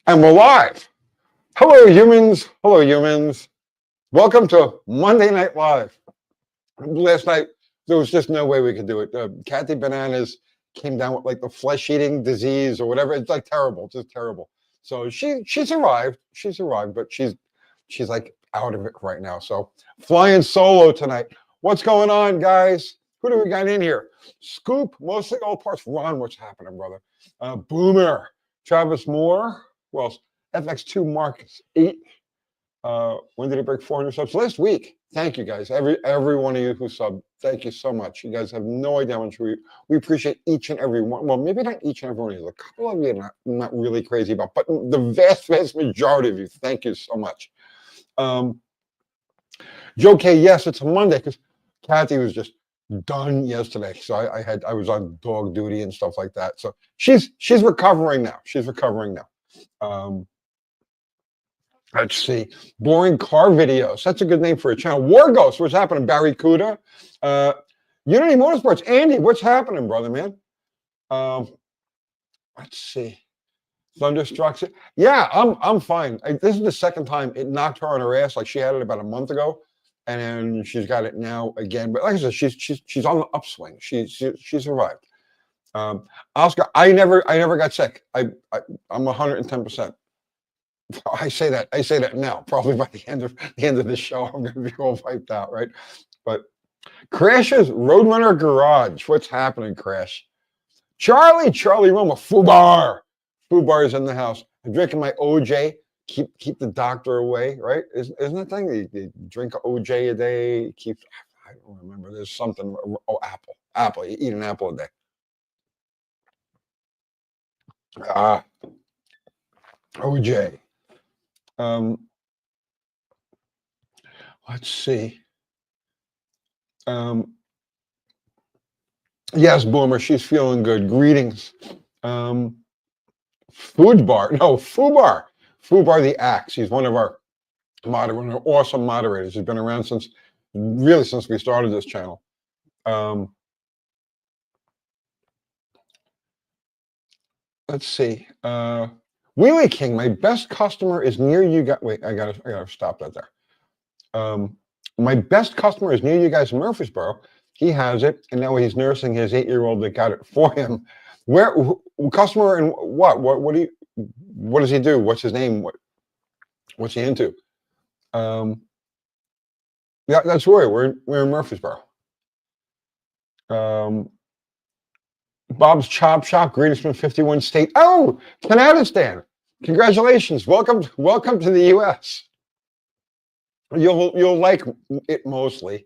And we're live. Hello, humans. Hello, humans. Welcome to Monday Night Live. Last night, there was just no way we could do it. Kathy Bananas came down with like the flesh-eating disease or whatever. It's like terrible, just terrible. So she survived. She survived, but she's like out of it right now. So flying solo tonight. What's going on, guys? Who do we got in here? Scoop, mostly all parts. Ron, what's happening, brother? Boomer, Travis Moore. Who else? FX2 Marcus 8. When did he break 400 subs? Last week. Thank you guys. Every one of you who subbed. Thank you so much. You guys have no idea how much we appreciate each and every one. Well, maybe not each and every one of you. A couple of you not really crazy about, but the vast majority of you. Thank you so much. Joe K, yes, it's a Monday because Kathy was just done yesterday. So I was on dog duty and stuff like that. So she's recovering now. She's recovering now. Let's see. Boring car videos. That's a good name for a channel. War Ghost. What's happening? Barry Cuda. Unity Motorsports. Andy, what's happening, brother, man? Let's see. Thunderstruck. Yeah, I'm fine. This is the second time it knocked her on her ass. Like she had it about a month ago, and then she's got it now again. But like I said, she's on the upswing. She survived. Oscar, I never got sick. I'm 110%. I say that now. Probably by the end of this show, I'm going to be all wiped out, right? But Crash's Roadrunner Garage. What's happening, Crash? Charlie Roma, Fubar is in the house. I'm drinking my OJ. Keep the doctor away, right? Isn't that thing? You drink OJ a day. I don't remember. There's something. Oh, apple. You eat an apple a day. OJ. Let's see. Yes, Boomer, she's feeling good. Greetings. Fubar the Axe. He's one of our awesome moderators. He's been around since we started this channel. Let's see. Wheelie King, my best customer is near you guys. Wait, I gotta stop that there. My best customer is near you guys in Murfreesboro. He has it, and now he's nursing his 8-year-old that got it for him. Customer and what? What does he do? What's his name? What's he into? Yeah, that's right. We're in Murfreesboro. Bob's Chop Shop, greatest from 51 state. Oh, Canadistan. Congratulations. Welcome to the US. You'll like it mostly.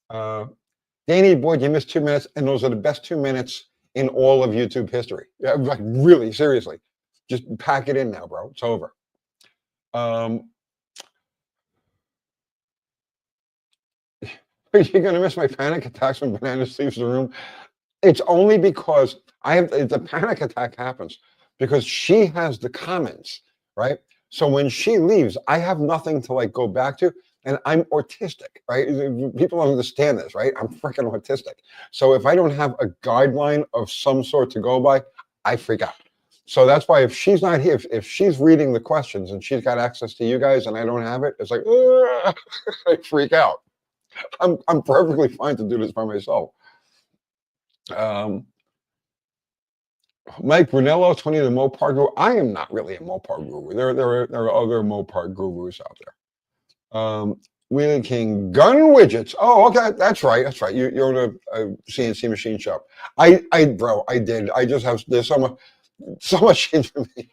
Danny Boyd, you missed 2 minutes, and those are the best 2 minutes in all of YouTube history. Like really, seriously. Just pack it in now, bro. It's over. You're gonna miss my panic attacks when Bananas leaves the room. It's only because the panic attack happens because she has the comments, right? So when she leaves, I have nothing to like go back to, and I'm autistic, right? People don't understand this, right? I'm freaking autistic. So if I don't have a guideline of some sort to go by, I freak out. So that's why if she's not here, if she's reading the questions and she's got access to you guys and I don't have it, it's like, I freak out. I'm perfectly fine to do this by myself. Mike Brunello, 20 the Mopar guru. I am not really a Mopar guru. There are other Mopar gurus out there. Wheeling King Gun Widgets. Oh, okay, that's right. You own a CNC machine shop. I did. I just have there's so much information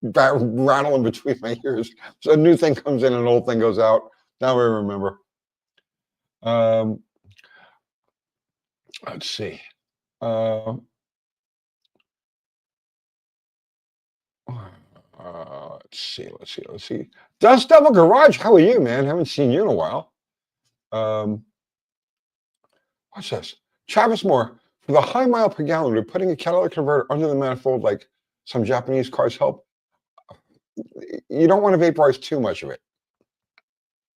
rattling between my ears. So a new thing comes in, an old thing goes out. Now I remember. Let's see. Let's see. Dust Devil Garage, how are you, man? Haven't seen you in a while. What's this? Travis Moore, for the high mile per gallon, we're putting a catalytic converter under the manifold like some Japanese cars help. You don't want to vaporize too much of it.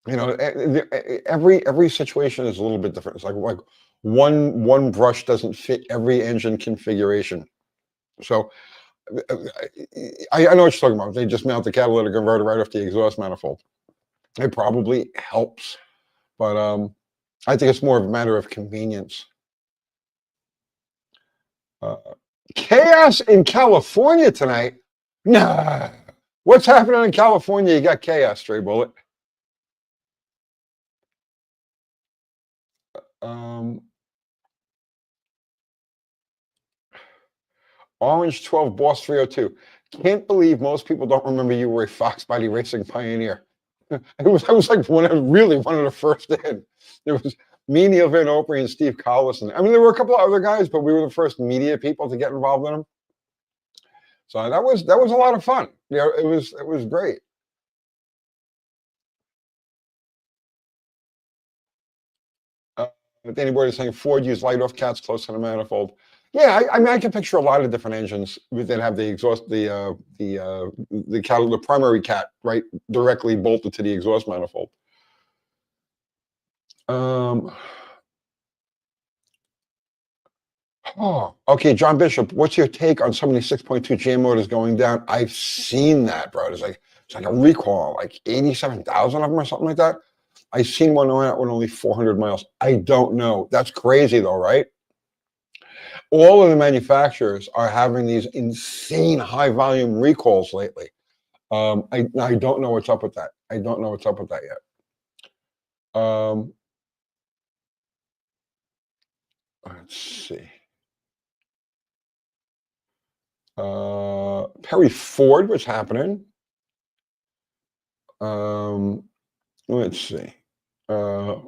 You know, every situation is a little bit different. It's like one brush doesn't fit every engine configuration. So I know what you're talking about. They just mount the catalytic converter right off the exhaust manifold. It probably helps, but I think it's more of a matter of convenience. Uh, Chaos in California tonight? Nah. What's happening in California? You got chaos, Stray Bullet. Um, Orange 12 Boss 302. Can't believe most people don't remember you were a Fox Body Racing pioneer. I was like really one of the first in. There was me, Neil Van Opry, and Steve Collison. I mean, there were a couple of other guys, but we were the first media people to get involved in them. So that was a lot of fun. You know, it was great. Uh, Danny Boyd is saying Ford used light off cats close to the manifold. Yeah, I mean, I can picture a lot of different engines that have the exhaust, the primary cat right directly bolted to the exhaust manifold. Um, oh, okay, John Bishop, what's your take on some of these 6.2 GM motors going down? I've seen that, bro. It's like a recall, like 87,000 of them or something like that. I seen one going out with only 400 miles. I don't know. That's crazy though, right? All of the manufacturers are having these insane high volume recalls lately. I don't know what's up with that. I don't know what's up with that yet. Let's see. Perry Ford, what's happening? Let's see. Uh,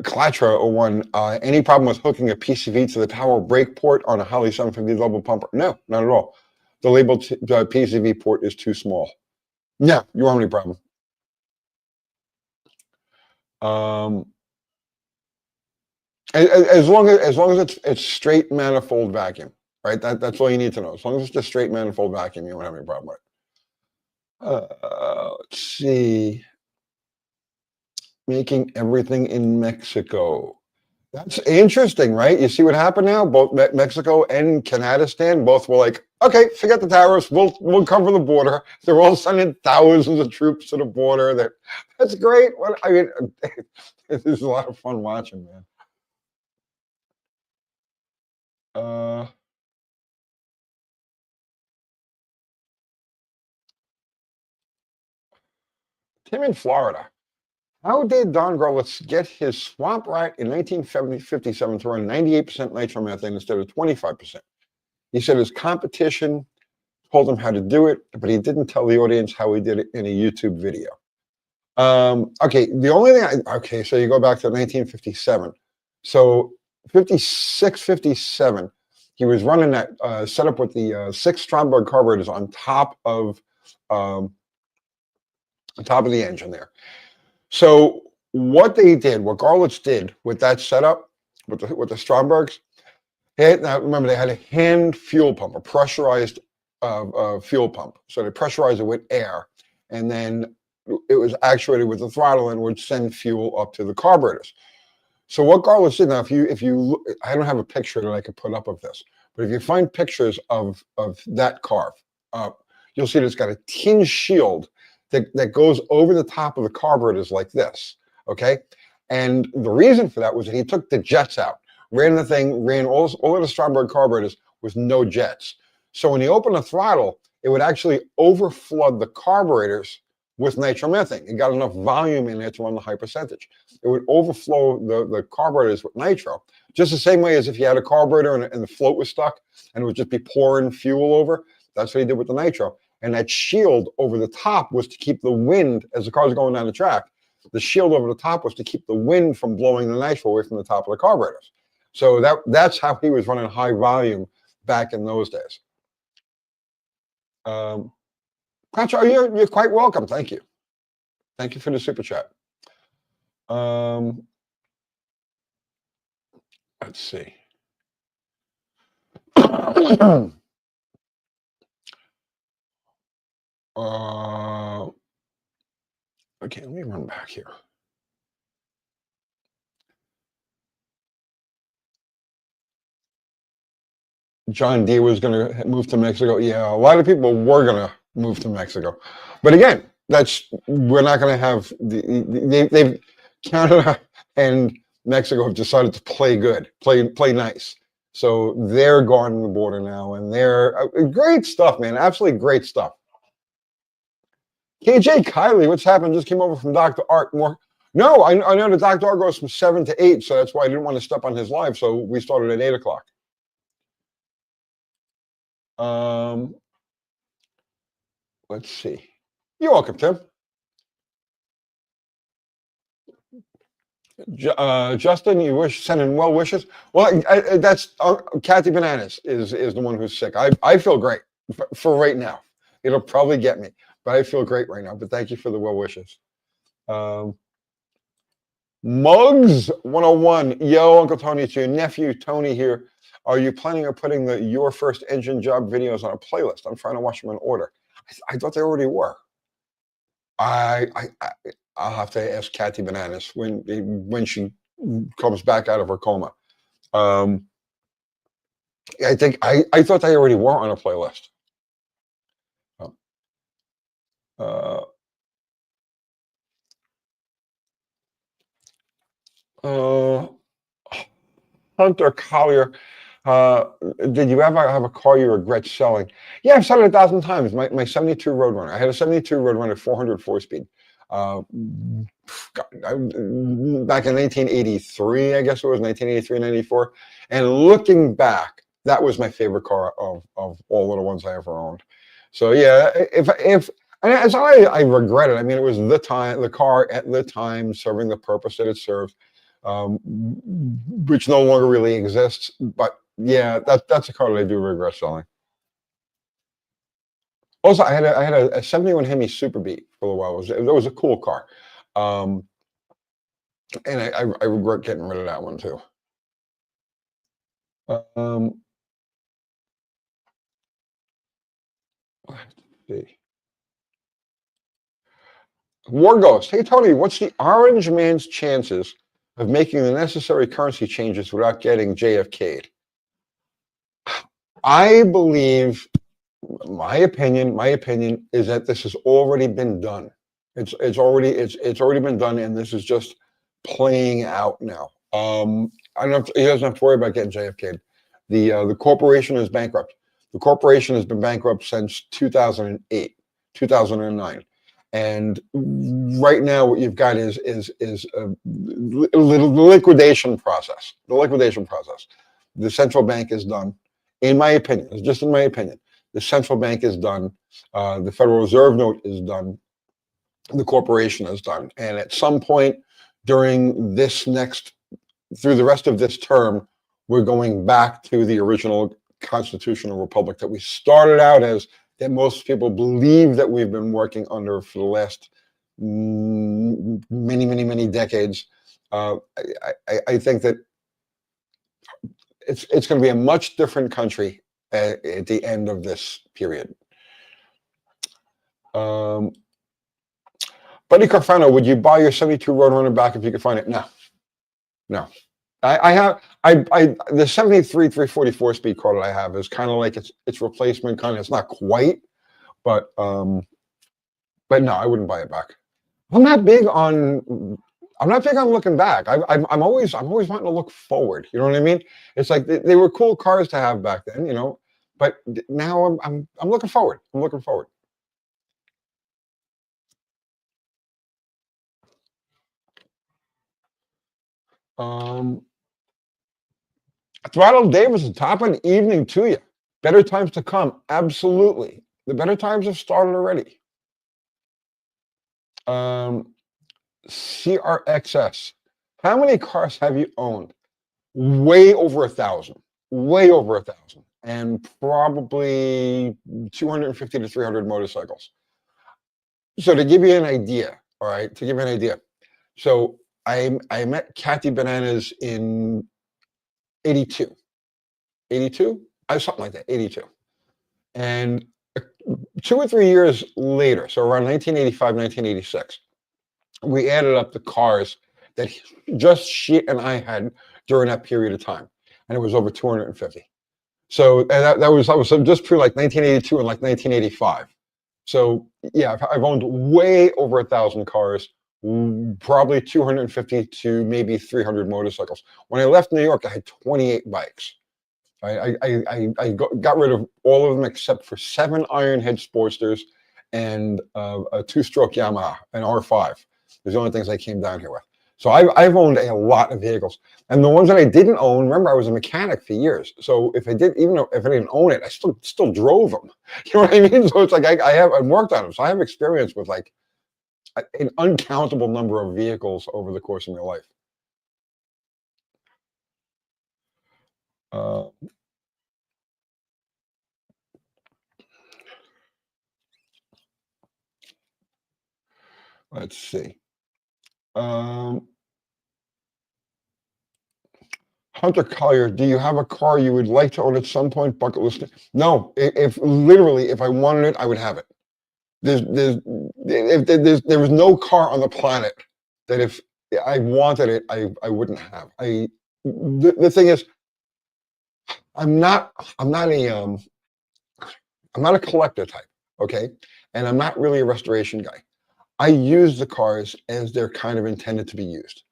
Clatra01, any problem with hooking a PCV to the power brake port on a Holly 750 double pumper? No, not at all. The labeled PCV port is too small. No, you won't have any problem. Um, as long as it's straight manifold vacuum, right? That's all you need to know. As long as it's just straight manifold vacuum, you won't have any problem with it. Let's see. Making everything in Mexico. That's interesting, right? You see what happened now? Both Mexico and Canadistan both were like, okay, forget the tariffs. We'll cover the border. They're all sending thousands of troops to the border. That's great. I mean, this is a lot of fun watching, man. Uh, Tim in Florida. How did Don Grolitz get his swamp rat in 1957 to run 98% nitromethane instead of 25%? He said his competition told him how to do it, but he didn't tell the audience how he did it in a YouTube video. Okay, the only thing okay, so you go back to 1957. So 56, 57, he was running that setup with the 6 Stromberg carburetors um, on top of the engine there. So what Garlitz did with that setup, with the Strombergs, now remember they had a hand fuel pump, a pressurized fuel pump. So they pressurized it with air, and then it was actuated with the throttle and would send fuel up to the carburetors. So what Garlitz did, now if you I don't have a picture that I could put up of this, but if you find pictures of that car, you'll see that it's got a tin shield that goes over the top of the carburetors like this, okay? And the reason for that was that he took the jets out, ran all of the Stromberg carburetors with no jets. So when you open the throttle, it would actually overflood the carburetors with nitromethane. It got enough volume in there to run the high percentage. It would overflow the carburetors with nitro, just the same way as if you had a carburetor and the float was stuck and it would just be pouring fuel over. That's what he did with the nitro. And that shield over the top was to keep the wind, as the car was going down the track, the shield over the top was to keep the wind from blowing the nitro away from the top of the carburetors. So that's how he was running high volume back in those days. Contra, you're quite welcome. Thank you. Thank you for the super chat. Let's see. Okay, let me run back here. John Deere was going to move to Mexico. Yeah, a lot of people were going to move to Mexico, but again, we're not going to have they've Canada and Mexico have decided to play good, play nice. So they're guarding the border now, and they're great stuff, man. Absolutely great stuff. KJ Kylie, what's happened? Just came over from Dr. Art. More. No, I know the Dr. Art goes from 7 to 8, so that's why I didn't want to step on his live. So we started at 8 o'clock. Let's see. You're welcome, Tim. Justin, you sending well wishes. Well, that's Kathy Bananas is the one who's sick. I feel great for right now. It'll probably get me, but I feel great right now. But thank you for the well wishes. Mugs 101. Yo, Uncle Tony, it's your nephew Tony here. Are you planning on putting your first engine job videos on a playlist? I'm trying to watch them in order. I thought they already were. I'll have to ask Kathy Bananas when she comes back out of her coma. I think I thought they already were on a playlist. Hunter Collier, did you ever have a car you regret selling? Yeah, I've sold it 1,000 times. My 72 Roadrunner. I had a 72 Roadrunner 400 4-speed. Back in 1983, I guess it was 1983, 94. And looking back, that was my favorite car of all of the ones I ever owned. So yeah, if and it's not I regret it. I mean, it was the car at the time serving the purpose that it served, which no longer really exists. But yeah, that's a car that I do regret selling. Also, I had a 71 Hemi Super Beat for a while. It was a cool car. And I regret getting rid of that one too. Let's see. War Ghost. Hey, Tony, what's the orange man's chances of making the necessary currency changes without getting JFK'd? I believe, my opinion is that this has already been done. It's already been done, and this is just playing out now. I don't know if he doesn't have to worry about getting JFK'd. The corporation is bankrupt. The corporation has been bankrupt since 2008, 2009. And right now, what you've got is a liquidation process. The liquidation process. The central bank is done, in my opinion. It's just in my opinion. The central bank is done. The Federal Reserve note is done. The corporation is done. And at some point during through the rest of this term, we're going back to the original constitutional republic that we started out as, that most people believe that we've been working under for the last many decades. I think that it's going to be a much different country at the end of this period. Buddy Carfano, would you buy your 72 Roadrunner back if you could find it? No. I have the 73 344 speed car that I have is kind of like its replacement, kind of. It's not quite, but no, I wouldn't buy it back. I'm not big on looking back. I'm always wanting to look forward. You know what I mean? It's like they were cool cars to have back then, you know. But now I'm looking forward. I'm looking forward. Throttle Davis, top of the evening to you. Better times to come. Absolutely. The better times have started already. CRXS. How many cars have you owned? Way over 1,000. Way over 1,000. And probably 250 to 300 motorcycles. So to give you an idea, all right, So I met Kathy Bananas in 82. 82? Something like that, 82. And 2 or 3 years later, so around 1985, 1986, we added up the cars that just she and I had during that period of time. And it was over 250. So and that was just through like 1982 and like 1985. So yeah, I've owned way over 1,000 cars, probably 250 to maybe 300 motorcycles. When I left New York, I had 28 bikes. I got rid of all of them except for 7 Ironhead Sportsters and a 2-stroke Yamaha, an R5. Those are the only things I came down here with. So I've owned a lot of vehicles, and the ones that I didn't own, remember I was a mechanic for years. So if I did, even if I didn't own it, I still drove them. You know what I mean? So it's like I worked on them, so I have experience with like an uncountable number of vehicles over the course of my life. Uh, let's see. Um, Hunter Collier, do you have a car you would like to own at some point? Bucket list? No. If literally, if I wanted it, I would have it. There was no car on the planet that if I wanted it, I wouldn't have. The thing is, I'm not I'm not a I'm not a collector type, okay, and I'm not really a restoration guy. I use the cars as they're kind of intended to be used.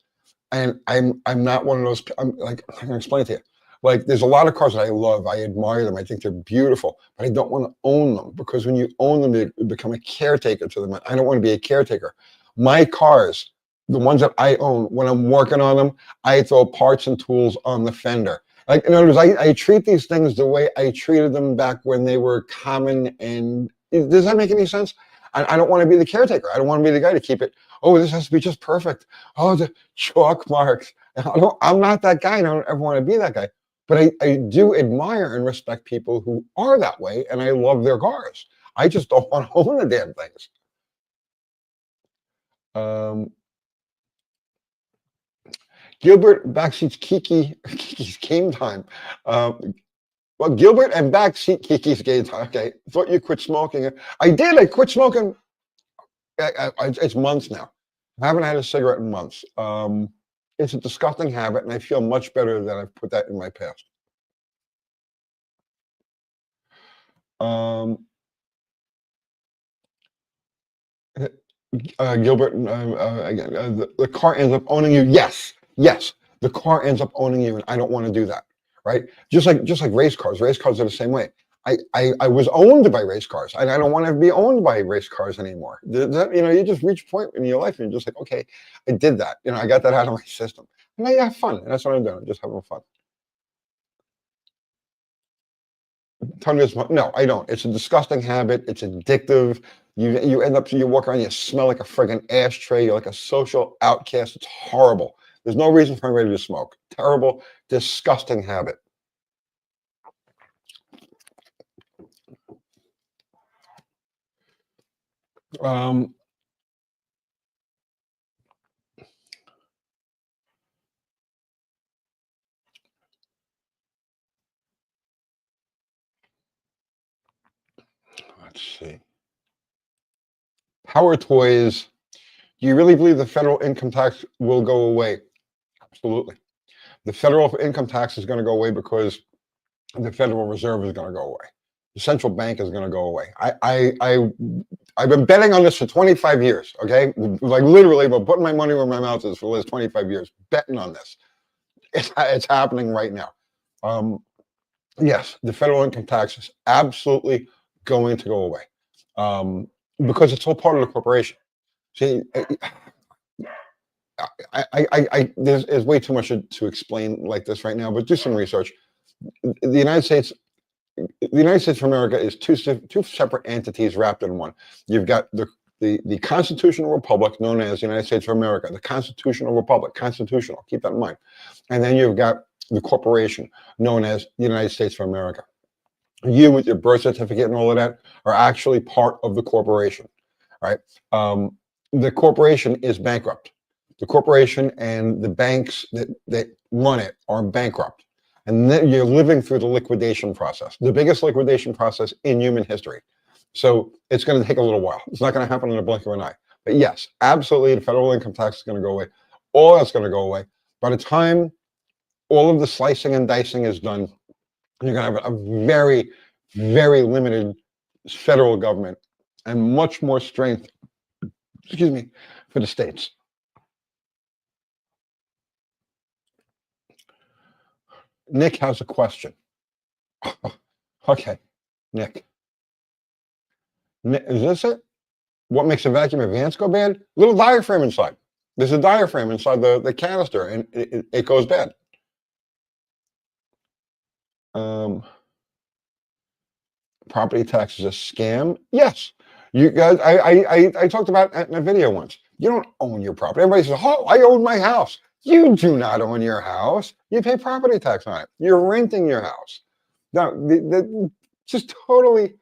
And I'm not one of those. I'm like, I'm gonna explain it to you. Like, there's a lot of cars that I love. I admire them. I think they're beautiful, but I don't want to own them because when you own them, you become a caretaker to them. I don't want to be a caretaker. My cars, the ones that I own, when I'm working on them, I throw parts and tools on the fender. Like, in other words, I treat these things the way I treated them back when they were common. And does that make any sense? I don't want to be the caretaker. I don't want to be the guy to keep it. Oh, this has to be just perfect. Oh, the chalk marks. I'm not that guy. I don't ever want to be that guy. But I do admire and respect people who are that way, and I love their cars. I just don't want to own the damn things. Um, Gilbert backseats Kiki's game time. Well, Gilbert and backseat Kiki's game time. Okay, thought you quit smoking. I did. I quit smoking. It's months now. I haven't had a cigarette in months. It's a disgusting habit, and I feel much better that I've put that in my past. Um, Gilbert, again, the car ends up owning you. Yes, yes, the car ends up owning you, and I don't want to do that. Right? Just like race cars. Race cars are the same way. I was owned by race cars, and I don't want to be owned by race cars anymore. You just reach a point in your life, and you're just like, okay, I did that. I got that out of my system, and I have fun. And that's what I'm doing. I'm just having fun. No, I don't. It's a disgusting habit. It's addictive. You walk around, you smell like a friggin' ashtray. You're like a social outcast. It's horrible. There's no reason for anybody to smoke. Terrible, disgusting habit. Um, let's see. Power toys. Do you really believe the federal income tax will go away? Absolutely. The federal income tax is going to go away because the Federal Reserve is going to go away. The central bank is going to go away. I've been betting on this for 25 years. Okay, like literally, but putting my money where my mouth is for the last 25 years, betting on this. It's happening right now. Yes, the federal income tax is absolutely going to go away because it's all part of the corporation. See, there's way too much to explain like this right now, but do some research. The United States, the United States of America is two separate entities wrapped in one. You've got the constitutional republic known as the United States of America, the constitutional republic, constitutional, keep that in mind. And then you've got the corporation known as the United States of America. You with your birth certificate and all of that are actually part of the corporation, right? The corporation is bankrupt. The corporation and the banks that run it are bankrupt. And then you're living through the liquidation process, the biggest liquidation process in human history. So it's going to take a little while. It's not going to happen in a blink of an eye. But yes, absolutely, the federal income tax is going to go away. All that's going to go away. By the time all of the slicing and dicing is done, You're going to have a very, very limited federal government and much more strength, excuse me, for the states. Nick has a question. Okay, Nick. Is this it? What makes a vacuum advance go bad? Little diaphragm inside. There's a diaphragm inside the canister, and it goes bad. Property tax is a scam. Yes, you guys. I talked about it in a video once. You don't own your property. Everybody says, "Oh, I own my house." You do not own your house. You pay property tax on it. You're renting your house. Now, just totally.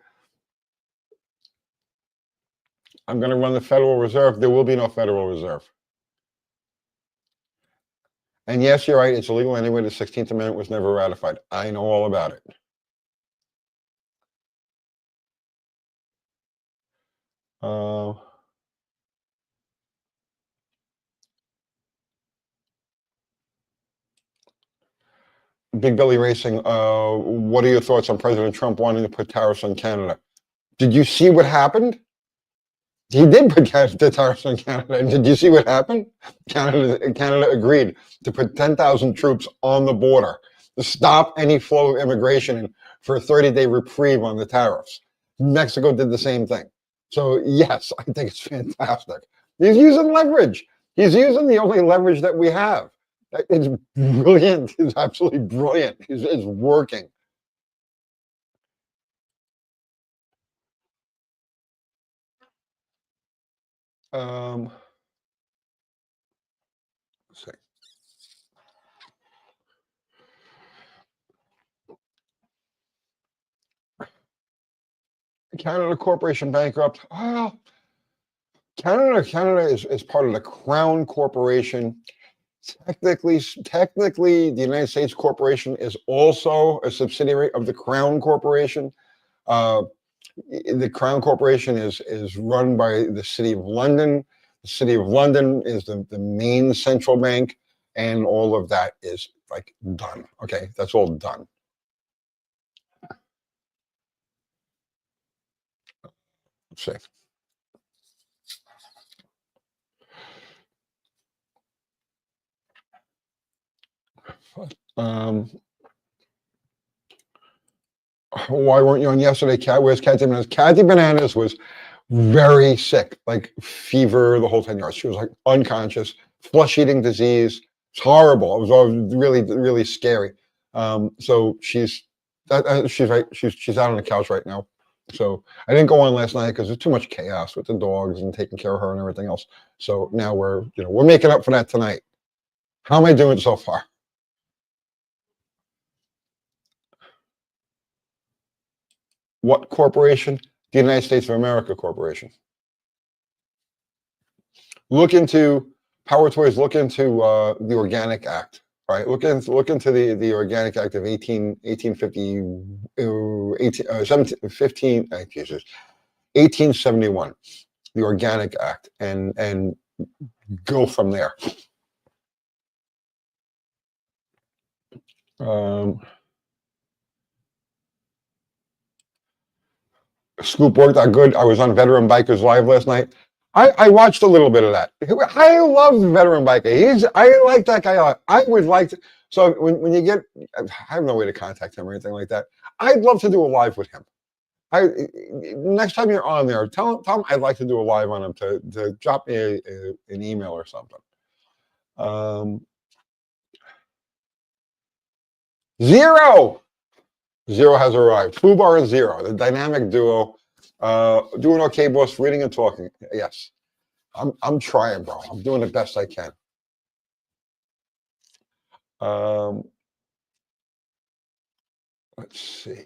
I'm going to run the Federal Reserve. There will be no Federal Reserve. And yes, you're right. It's illegal anyway. The 16th Amendment was never ratified. I know all about it. Big Belly Racing, what are your thoughts on President Trump wanting to put tariffs on Canada? Did you see what happened? He did put the tariffs on Canada. And did you see what happened? Canada agreed to put 10,000 troops on the border to stop any flow of immigration for a 30-day reprieve on the tariffs. Mexico did the same thing. So yes, I think it's fantastic. He's using leverage. He's using the only leverage that we have. It's brilliant. It's absolutely brilliant. It's working. Let's see. Canada Corporation bankrupt. Well, Canada is part of the Crown Corporation. Technically, the United States Corporation is also a subsidiary of the Crown Corporation. The Crown Corporation is run by the City of London. The City of London is the main central bank, and all of that is like done. Okay, that's all done. Let's see. Why weren't you on yesterday, Cat? Where's Cathy Bananas? Cathy Bananas was very sick, like fever, the whole 10 yards. She was like unconscious, flesh-eating disease. It's horrible. It was all really, really scary. So she's right. She's out on the couch right now. So I didn't go on last night because there's too much chaos with the dogs and taking care of her and everything else. So now we're making up for that tonight. How am I doing so far? What corporation? The United States of America Corporation. Look into Power Toys. Look into the Organic Act. Right. Look into the Organic Act of 1850, 1871, the Organic Act, and go from there. Scoop worked out good. I was on Veteran Bikers Live last night. I watched a little bit of that. I love the Veteran Biker. I like that guy. I would like to. So when you get, I have no way to contact him or anything like that. I'd love to do a live with him. Next time you're on there, tell him I'd like to do a live on him to drop me an email or something. Zero has arrived. Fubar and Zero, the dynamic duo. Doing okay, boss. Reading and talking. Yes, I'm trying, bro. I'm doing the best I can. Let's see.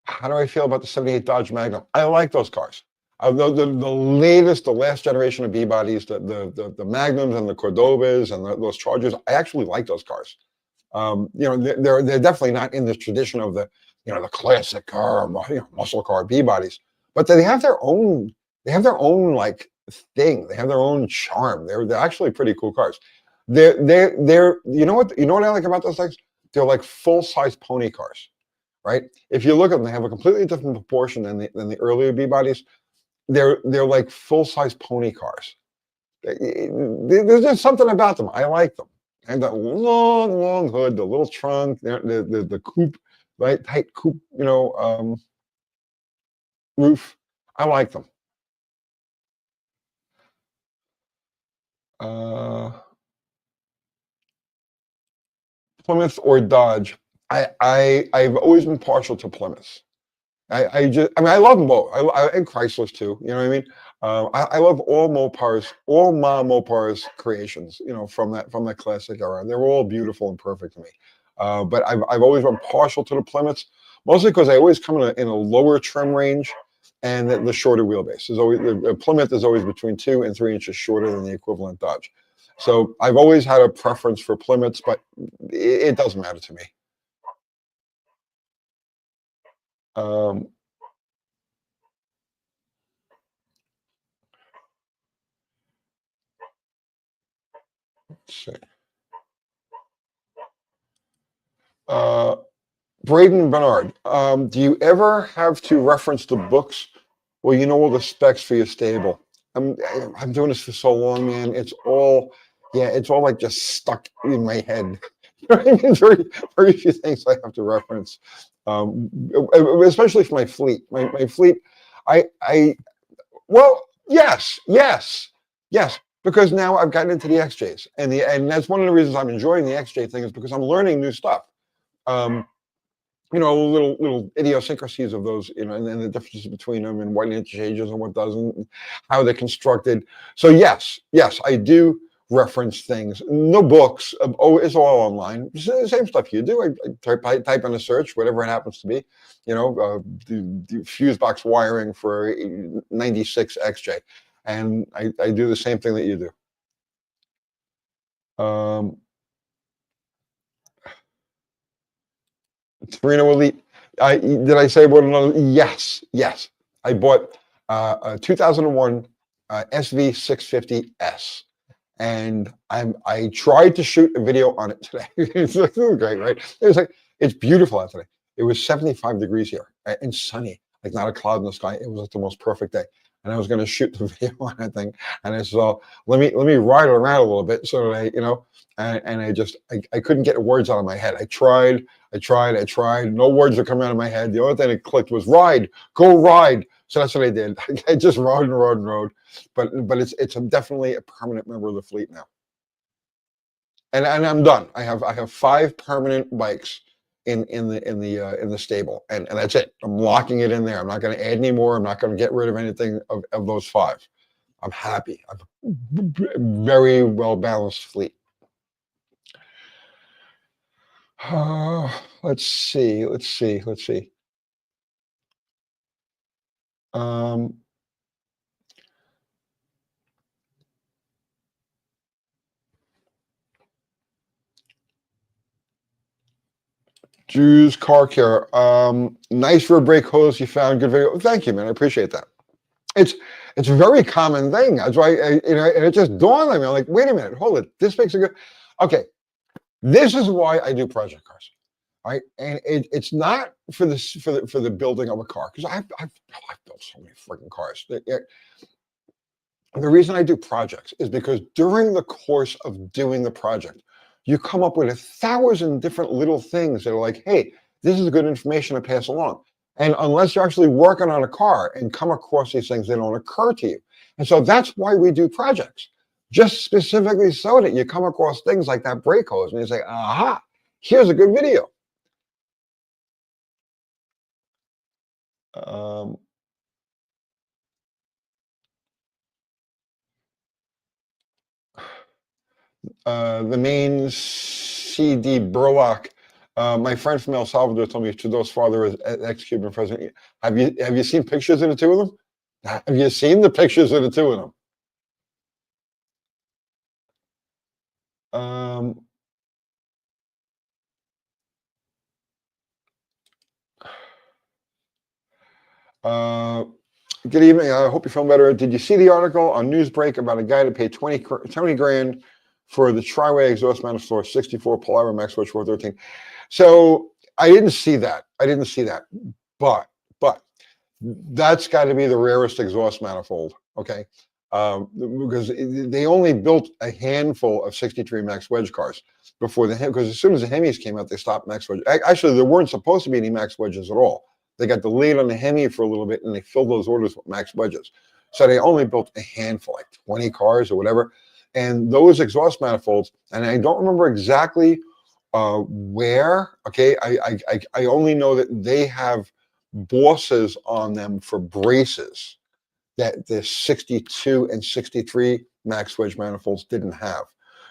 How do I feel about the 78 Dodge Magnum? I like those cars. The latest, the last generation of B-bodies, the Magnums and the Cordovas and those Chargers, I actually like those cars. They're definitely not in the tradition of the classic car, muscle car B-bodies, but they have their own like thing. They have their own charm. They're actually pretty cool cars. They're you know what I like about those things? They're like full-size pony cars, right? If you look at them, they have a completely different proportion than the earlier B bodies. They're like full-size pony cars. There's just something about them. I like them. And that long, long hood, the little trunk, the coupe, right? Tight coupe, roof. I like them. Uh, Plymouth or Dodge. I've always been partial to Plymouth. I mean, I love them both. And Chryslers too. You know what I mean? I love all Mopar's, all Ma Mopar's creations. From that classic era. They're all beautiful and perfect to me. But I've always been partial to the Plymouths, mostly because they always come in a lower trim range, and the shorter wheelbase is always the Plymouth is always between 2 and 3 inches shorter than the equivalent Dodge. So I've always had a preference for Plymouths, but it doesn't matter to me. Um, let's see. Uh, Braden Bernard, do you ever have to reference the books where you know all the specs for your stable? I'm doing this for so long, man. It's all like just stuck in my head. You know what I mean? Very few things I have to reference, especially for my fleet. My fleet, I well, yes, because now I've gotten into the XJs, and that's one of the reasons I'm enjoying the XJ thing is because I'm learning new stuff. Um, little idiosyncrasies of those, and the differences between them and what interchanges and what doesn't, and how they're constructed. So yes, I do reference things. No books. Oh, it's all online. It's the same stuff you do. I type in a search, whatever it happens to be. The fuse box wiring for 96 XJ, and I do the same thing that you do. Torino Elite. Did I say what another? Yes. I bought a 2001 SV650S, and I tried to shoot a video on it today. It's like, oh, great, right? It's beautiful out today. It was 75 degrees here and sunny, like not a cloud in the sky. It was like the most perfect day, and I was going to shoot the video on that thing. And I said, well, let me ride it around a little bit so that I couldn't get words out of my head. I tried. No words are coming out of my head. The only thing that clicked was ride, go ride. So that's what I did. I just rode. But it's definitely a permanent member of the fleet now. And I'm done. I have 5 permanent bikes in the stable, and that's it. I'm locking it in there. I'm not going to add any more. I'm not going to get rid of anything of those 5. I'm happy. I'm very well balanced fleet. Let's see. Um, Drew's Car Care. Nice rear brake hose you found. Good video. Thank you, man. I appreciate that. It's it's a very common thing. That's why and it just dawned on me. I'm like, wait a minute, hold it. This makes a good. Okay, this is why I do project cars, right? And it's not for the building of a car because I've built so many freaking cars. The reason I do projects is because during the course of doing the project, you come up with 1,000 different little things that are like, hey, this is good information to pass along. And unless you're actually working on a car and come across these things, they don't occur to you. And so that's why we do projects, just specifically so that you come across things like that brake hose and you say, aha, here's a good video. Um, the main CD Burlock. My friend from El Salvador told me Trudeau's father is ex-Cuban president. Have you seen pictures of the two of them? Have you seen the pictures of the two of them? Um, uh, Good evening. I hope you feel better. Did you see the article on Newsbreak about a guy that paid 20 grand for the Tri-Way exhaust manifold for 64 Polaris Max Switch 413? So I didn't see that. But that's got to be the rarest exhaust manifold. Okay. Because they only built a handful of 63 Max Wedge cars before because as soon as the Hemis came out, they stopped Max Wedge. Actually, there weren't supposed to be any Max Wedges at all. They got delayed on the Hemi for a little bit, and they filled those orders with Max Wedges. So they only built a handful, like 20 cars or whatever. And those exhaust manifolds, and I don't remember exactly where. Okay, I only know that they have bosses on them for braces that the 62 and 63 Max Wedge manifolds didn't have.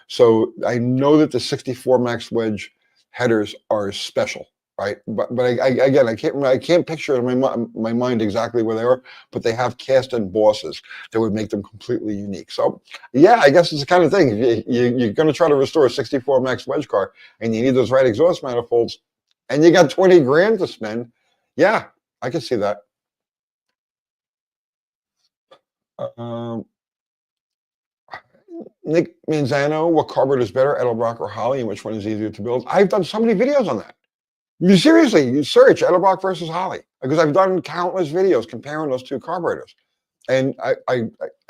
So I know that the 64 Max Wedge headers are special, right? But again, I can't picture in my mind exactly where they are, but they have cast-in bosses that would make them completely unique. So yeah, I guess it's the kind of thing. You're going to try to restore a 64 Max Wedge car, and you need those right exhaust manifolds, and you got 20 grand to spend. Yeah, I can see that. Nick Manzano, what carburetor is better, Edelbrock or Holly, and which one is easier to build? I've done so many videos on that. Seriously, you search Edelbrock versus Holly, because I've done countless videos comparing those two carburetors. And I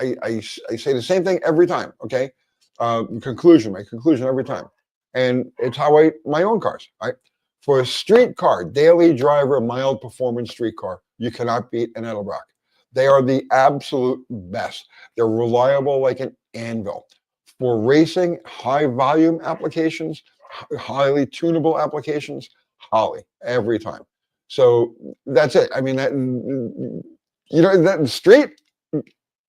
say the same thing every time, okay? My conclusion every time. And it's how my own cars, right? For a street car, daily driver, mild performance street car, you cannot beat an Edelbrock. They are the absolute best. They're reliable like an anvil. For racing, high volume applications, highly tunable applications, Holly every time. So that's it. I mean, that street,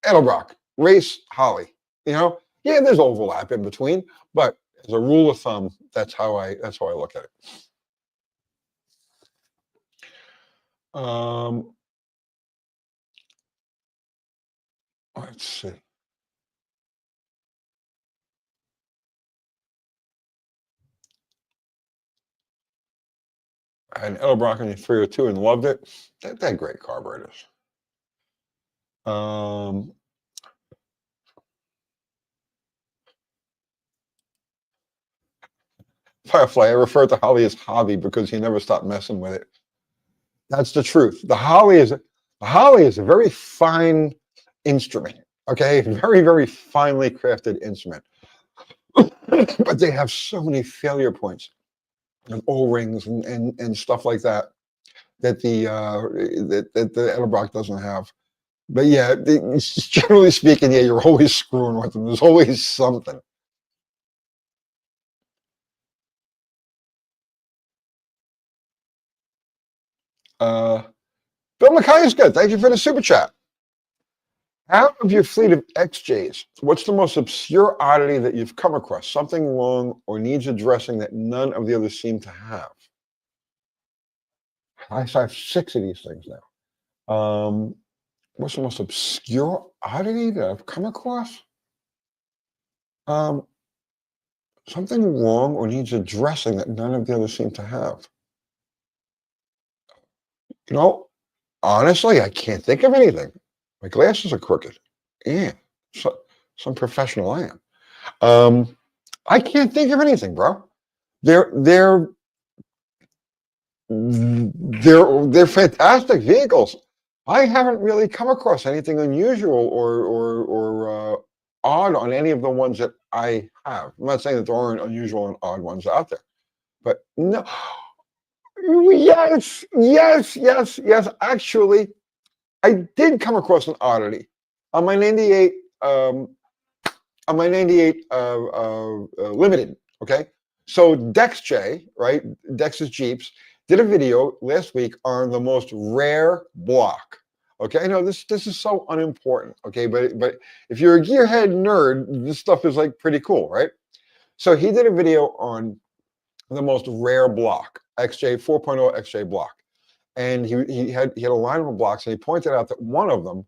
Edelbrock, race, Holly. Yeah, there's overlap in between, but as a rule of thumb, that's how I look at it. Let's see. I had an Edelbrock in the 302 and loved it. They're great carburetors. Firefly, I refer to Holly as hobby because he never stopped messing with it. That's the truth. The Holly is a very fine instrument. Okay, very, very finely crafted instrument. But they have so many failure points and O-rings and stuff like that that the Edelbrock doesn't have. But yeah, generally speaking, yeah, you're always screwing with them. There's always something. Bill McKay is good. Thank you for the super chat. Out of your fleet of XJs, what's the most obscure oddity that you've come across? Something wrong or needs addressing that none of the others seem to have? I have 6 of these things now. What's the most obscure oddity that I've come across? Something wrong or needs addressing that none of the others seem to have. Honestly, I can't think of anything. My glasses are crooked. Yeah, some professional I am. I can't think of anything, bro. They're fantastic vehicles. I haven't really come across anything unusual or odd on any of the ones that I have. I'm not saying that there aren't unusual and odd ones out there, but no. Yes. Actually, I did come across an oddity on my '98. Limited. Okay, so Dex J, right? Dex's Jeeps did a video last week on the most rare block. Okay, I know this is so unimportant. Okay, but if you're a gearhead nerd, this stuff is like pretty cool, right? So he did a video on the most rare block, XJ 4.0 XJ block, and he had a line of blocks, and he pointed out that one of them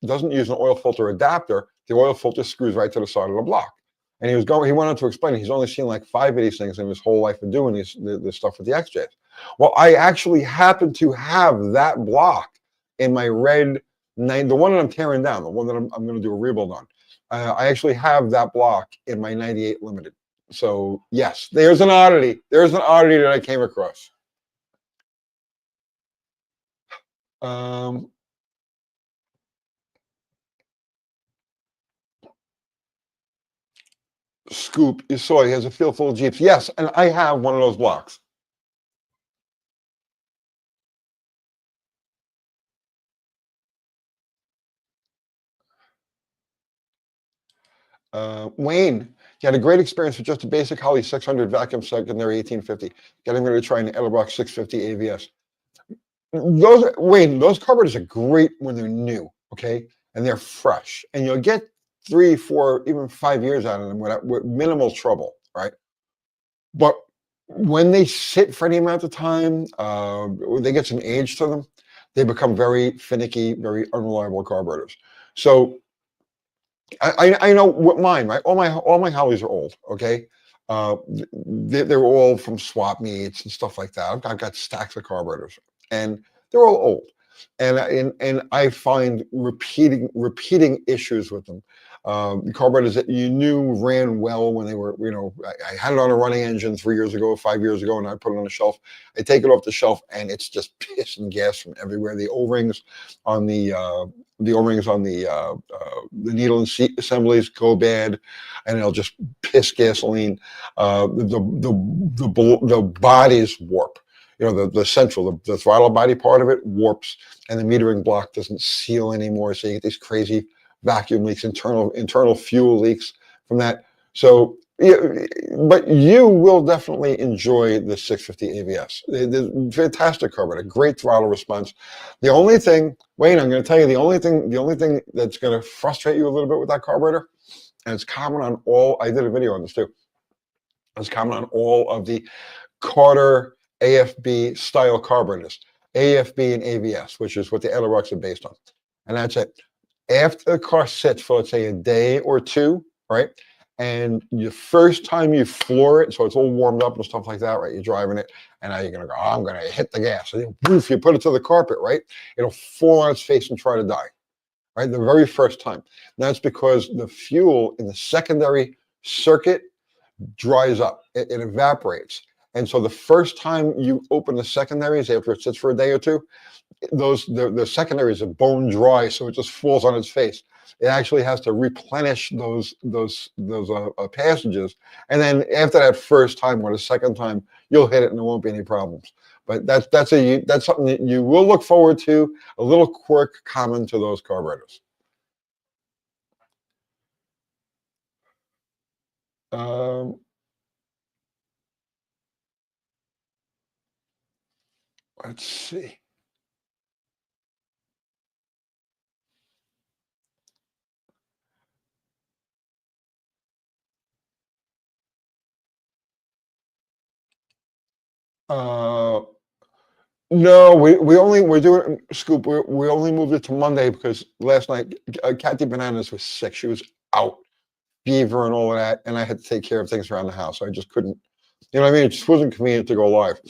doesn't use an oil filter adapter. The oil filter screws right to the side of the block. And he went on to explain he's only seen like 5 of these things in his whole life of doing this stuff with the XJs. Well, I actually happen to have that block in my red the one that I'm tearing down, the one that I'm going to do a rebuild on. I actually have that block in my 98 Limited. So yes, there's an oddity. There's an oddity that I came across. Scoop, you saw he has a field full of Jeeps. Yes, and I have one of those blocks. Wayne, you had a great experience with just a basic Holley 600 vacuum secondary 1850. Getting ready to try an Edelbrock 650 AVS. Wayne, those carburetors are great when they're new, okay, and they're fresh, and you'll get 3, 4, even 5 years out of them with minimal trouble, right? But when they sit for any amount of time, they get some age to them, they become very finicky, very unreliable carburetors. So I know what mine, right? All my Hollies are old, okay? They're all from swap meets and stuff like that. I've got stacks of carburetors, and they're all old, and I find repeating issues with them. Carburetors that you knew ran well when they were, I had it on a running engine 3 years ago, 5 years ago, and I put it on the shelf. I take it off the shelf, and it's just piss and gas from everywhere. The O-rings on the needle and seat assemblies go bad, and it'll just piss gasoline. The bodies warp. The central, the throttle body part of it warps, and the metering block doesn't seal anymore. So you get these crazy vacuum leaks, internal fuel leaks from that. So, yeah, but you will definitely enjoy the 650 AVS. The fantastic carburetor, great throttle response. The only thing, Wayne, I'm going to tell you, the only thing that's going to frustrate you a little bit with that carburetor, and it's common on all. I did a video on this too. It's common on all of the Carter AFB style carburetors, AFB and AVS, which is what the Edelbrocks are based on, and that's it. After the car sits for, let's say, a day or two, right? And the first time you floor it, so it's all warmed up and stuff like that, right? You're driving it, and now you're going to go, oh, I'm going to hit the gas. And if you put it to the carpet, right? It'll fall on its face and try to die, right? The very first time. And that's because the fuel in the secondary circuit dries up. It evaporates. And so the first time you open the secondaries after it sits for a day or two, the secondaries are bone dry, so it just falls on its face. It actually has to replenish those passages, and then after that first time or the second time, you'll hit it and there won't be any problems. But that's something that you will look forward to. A little quirk common to those carburetors. Let's see. No, we're doing Scoop. We only moved it to Monday because last night Kathy Bananas was sick. She was out, fever and all of that, and I had to take care of things around the house. So I just couldn't, you know what I mean? It just wasn't convenient to go live.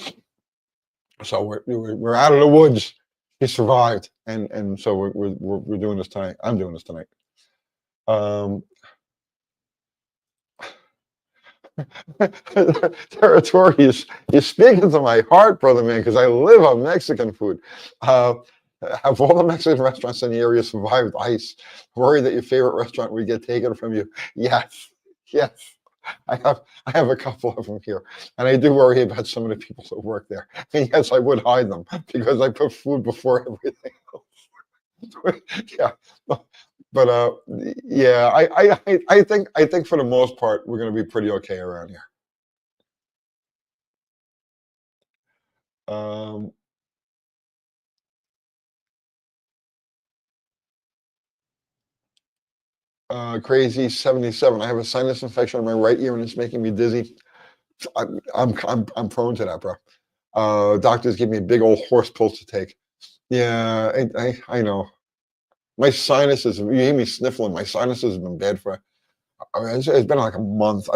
So we're out of the woods. He survived, and so we're doing this tonight. I'm doing this tonight. Territory is you're speaking to my heart, brother man, because I live on Mexican food. Have all the Mexican restaurants in the area survived ICE? Worried that your favorite restaurant would get taken from you? Yes, yes. I have a couple of them here, and I do worry about some of the people that work there. And yes, I would hide them because I put food before everything else. Yeah, but yeah, I think for the most part we're going to be pretty okay around here. Um, Crazy 77. I have a sinus infection in my right ear and it's making me dizzy. I'm prone to that, bro. Doctors give me big old horse pills to take. Yeah, I know. My sinuses, you hear me sniffling, my sinuses have been bad for, I mean, it's been like a month.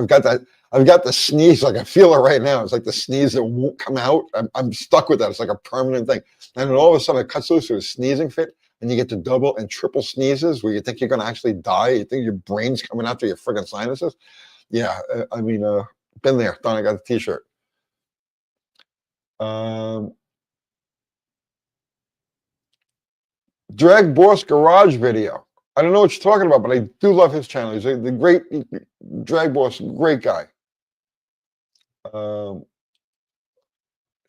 I've got the sneeze, like I feel it right now. It's like the sneeze that won't come out. I'm stuck with that. It's like a permanent thing. And then all of a sudden it cuts loose to a sneezing fit, and you get to double and triple sneezes where you think you're going to actually die. You think your brain's coming after your friggin' sinuses. Yeah, I mean, been there, done. I got the t-shirt. Drag Boss Garage video. I don't know what you're talking about, but I do love his channel. He's the great Drag Boss, great guy.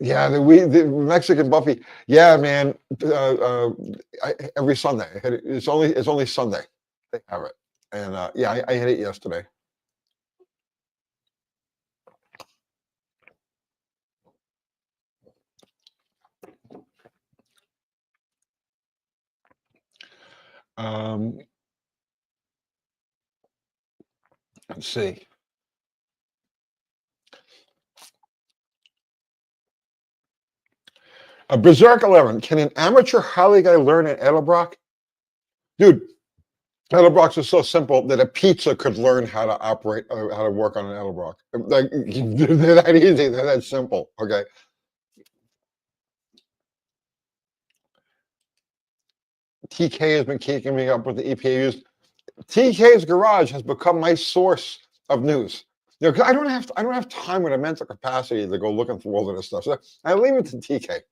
Yeah, the Mexican Buffy. Yeah, man. Every Sunday, it's only Sunday they have it, and yeah, I hit it yesterday. Let's see. Berserk 11. Can an amateur Harley guy learn an Edelbrock? Dude, Edelbrocks is so simple that a pizza could learn how to operate, how to work on an Edelbrock. Like, they're that easy. They're that simple. Okay. TK has been kicking me up with the EPA use. TK's Garage has become my source of news. You know, 'cause I don't have time with a mental capacity to go looking for all of this stuff. So I leave it to TK.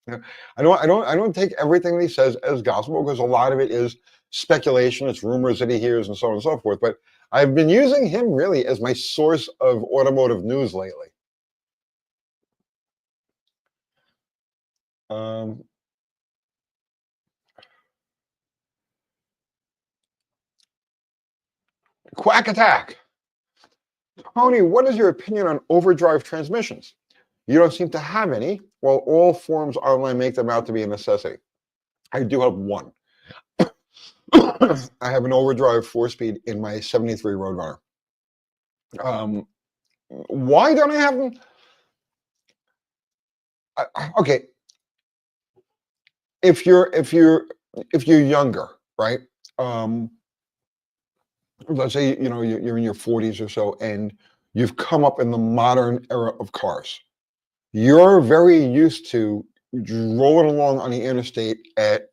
You know, I don't take everything that he says as gospel, because a lot of it is speculation. It's rumors that he hears and so on and so forth. But I've been using him really as my source of automotive news lately. Quack Attack. Tony, what is your opinion on overdrive transmissions? You don't seem to have any, while all forums online make them out to be a necessity. I do have one. I have an overdrive 4-speed in my 73 Roadrunner. Why don't I have them? Okay. If you're younger, right? Let's say you're in your 40s or so, and you've come up in the modern era of cars. You're very used to rolling along on the interstate at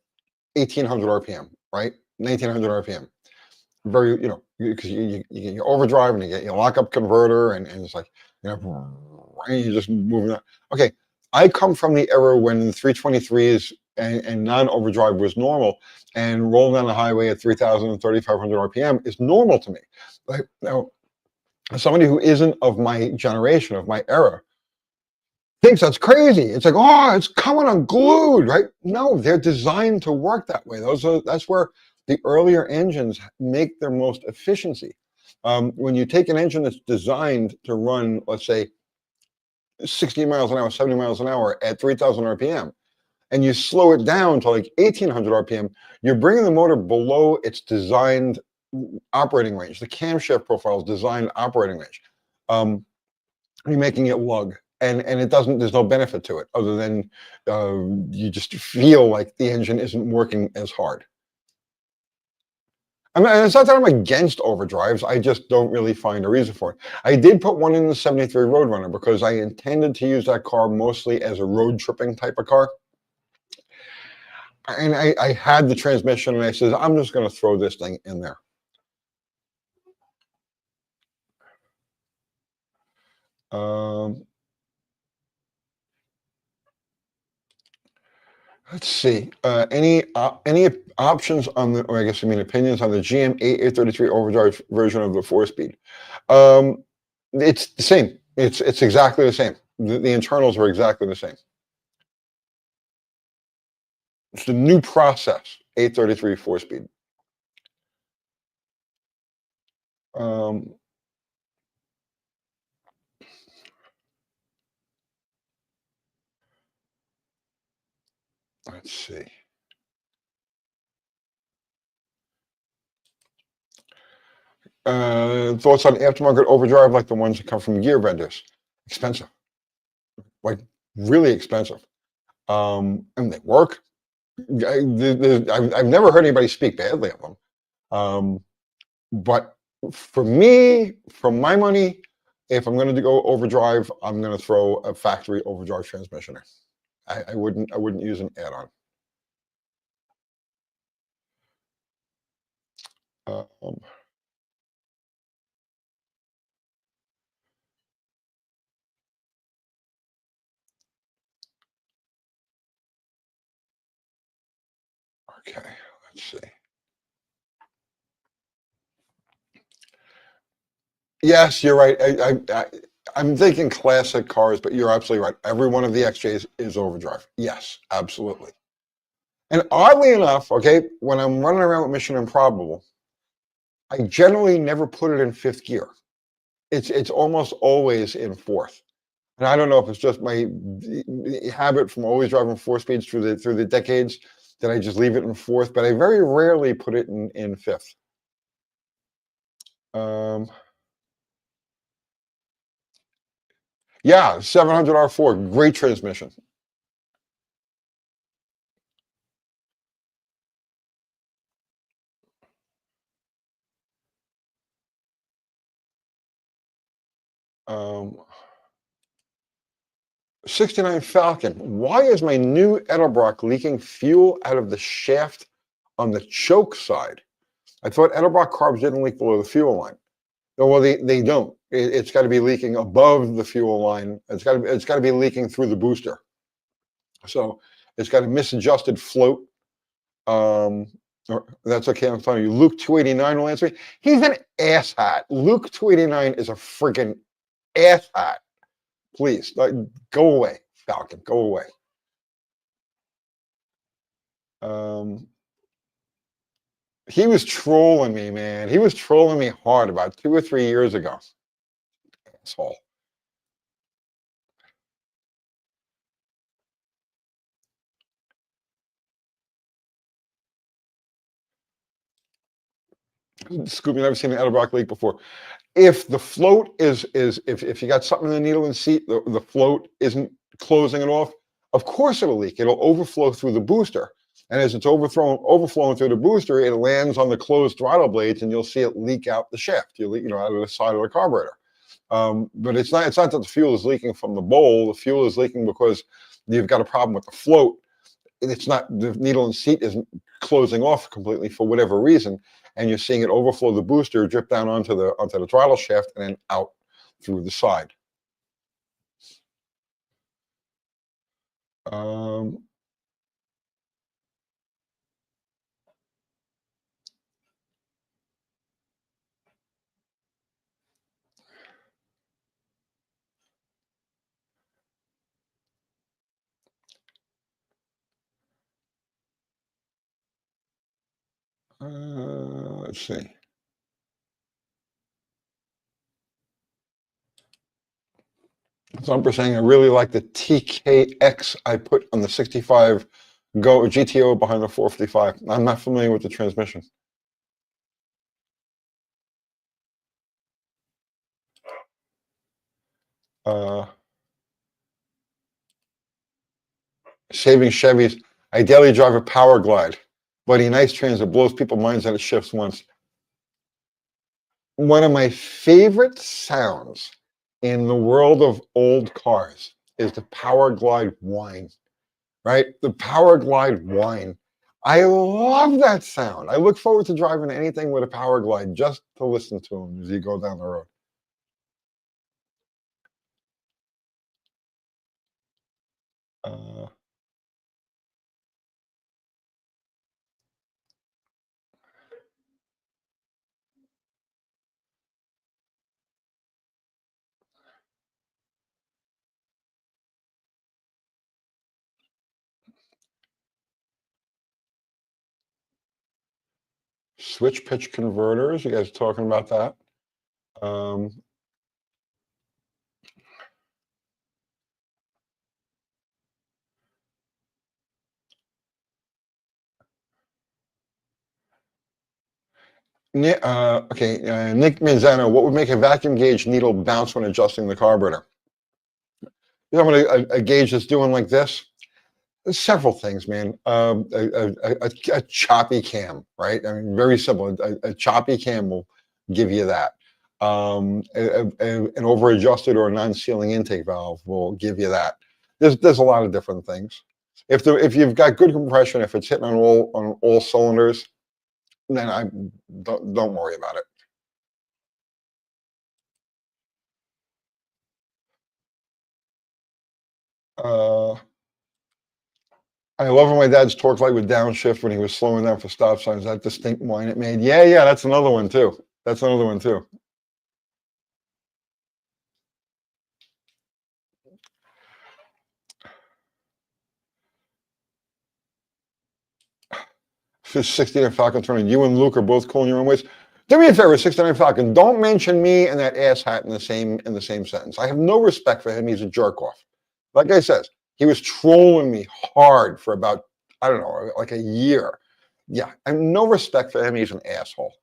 1800 RPM, right? 1900 RPM. Very, because you get your overdrive and you get your lockup converter, and it's like, you're just moving on. Okay, I come from the era when 323s and non-overdrive was normal, and rolling down the highway at 3,000 and 3,500 RPM is normal to me. Like, now, somebody who isn't of my generation, of my era, thinks that's crazy. It's like, oh, it's coming unglued, right? No, they're designed to work that way. That's where the earlier engines make their most efficiency. When you take an engine that's designed to run, let's say, 60 miles an hour, 70 miles an hour at 3,000 RPM, and you slow it down to like 1,800 RPM, you're bringing the motor below its designed operating range. The camshaft profile's designed operating range. You're making it lug. And it doesn't, there's no benefit to it other than you just feel like the engine isn't working as hard. I mean, it's not that I'm against overdrives. I just don't really find a reason for it. I did put one in the 73 Roadrunner because I intended to use that car mostly as a road tripping type of car. And I had the transmission, and I said, I'm just going to throw this thing in there. Let's see. Any options on the, or I guess I mean opinions on the GM 833 overdrive version of the 4-speed? It's the same. It's exactly the same. The internals are exactly the same. It's the new process, 833 4-speed. Let's see. Thoughts on aftermarket overdrive like the ones that come from gear vendors? Expensive, like really expensive. And they work. I've never heard anybody speak badly of them. But for me, for my money, if I'm going to go overdrive, I'm going to throw a factory overdrive transmission in. I wouldn't use an add-on. Okay, let's see. Yes, you're right. I'm thinking classic cars, but you're absolutely right. Every one of the XJs is overdrive. Yes, absolutely. And oddly enough, okay, when I'm running around with Mission Improbable, I generally never put it in fifth gear. It's almost always in fourth. And I don't know if it's just my habit from always driving four speeds through the decades that I just leave it in fourth, but I very rarely put it in fifth. Yeah, 700R4, great transmission. Um, 69 Falcon. Why is my new Edelbrock leaking fuel out of the shaft on the choke side? I thought Edelbrock carbs didn't leak below the fuel line. No, well, they don't. It's got to be leaking above the fuel line. It's got to be leaking through the booster. So it's got a misadjusted float. That's okay. I'm telling you, Luke 289 will answer me. He's an asshat. Luke 289 is a freaking asshat. Please, go away, Falcon. Go away. He was trolling me, man. He was trolling me hard about 2 or 3 years ago. Asshole. Scooby, never seen an Edelbrock leak before. If the float if you got something in the needle and seat, the float isn't closing it off, of course it'll leak. It'll overflow through the booster. And as it's overflowing through the booster, it lands on the closed throttle blades, and you'll see it leak out the shaft. Out of the side of the carburetor. But it's not that the fuel is leaking from the bowl. The fuel is leaking because you've got a problem with the float. It's not, the needle and seat isn't closing off completely for whatever reason, and you're seeing it overflow the booster, drip down onto the throttle shaft, and then out through the side. Let's see. So I'm saying I really like the TKX I put on the 65 Go GTO behind the 455. I'm not familiar with the transmission. Saving Chevys. I daily drive a Power Glide. Buddy, nice transit, blows people's minds and it shifts once. One of my favorite sounds in the world of old cars is the Power Glide whine, right? The Power Glide whine. I love that sound. I look forward to driving anything with a Power Glide just to listen to them as you go down the road. Switch pitch converters. You guys talking about that? Nick Manzano, what would make a vacuum gauge needle bounce when adjusting the carburetor? You know what a gauge that's doing like this? There's several things, man. A choppy cam, right? I mean, very simple. A choppy cam will give you that. An over-adjusted or a non-sealing intake valve will give you that. There's a lot of different things. If you've got good compression, if it's hitting on all cylinders, then I don't worry about it. I love when my dad's torque light would downshift when he was slowing down for stop signs. That distinct whine it made. Yeah, that's another one too. That's another one too. This 69 Falcon turning. You and Luke are both cool in your own ways. Do me a favor, 69 Falcon. Don't mention me and that asshat in the same sentence. I have no respect for him. He's a jerk off. Like I said, he was trolling me hard for about, I don't know, like a year. Yeah, I have no respect for him. He's an asshole.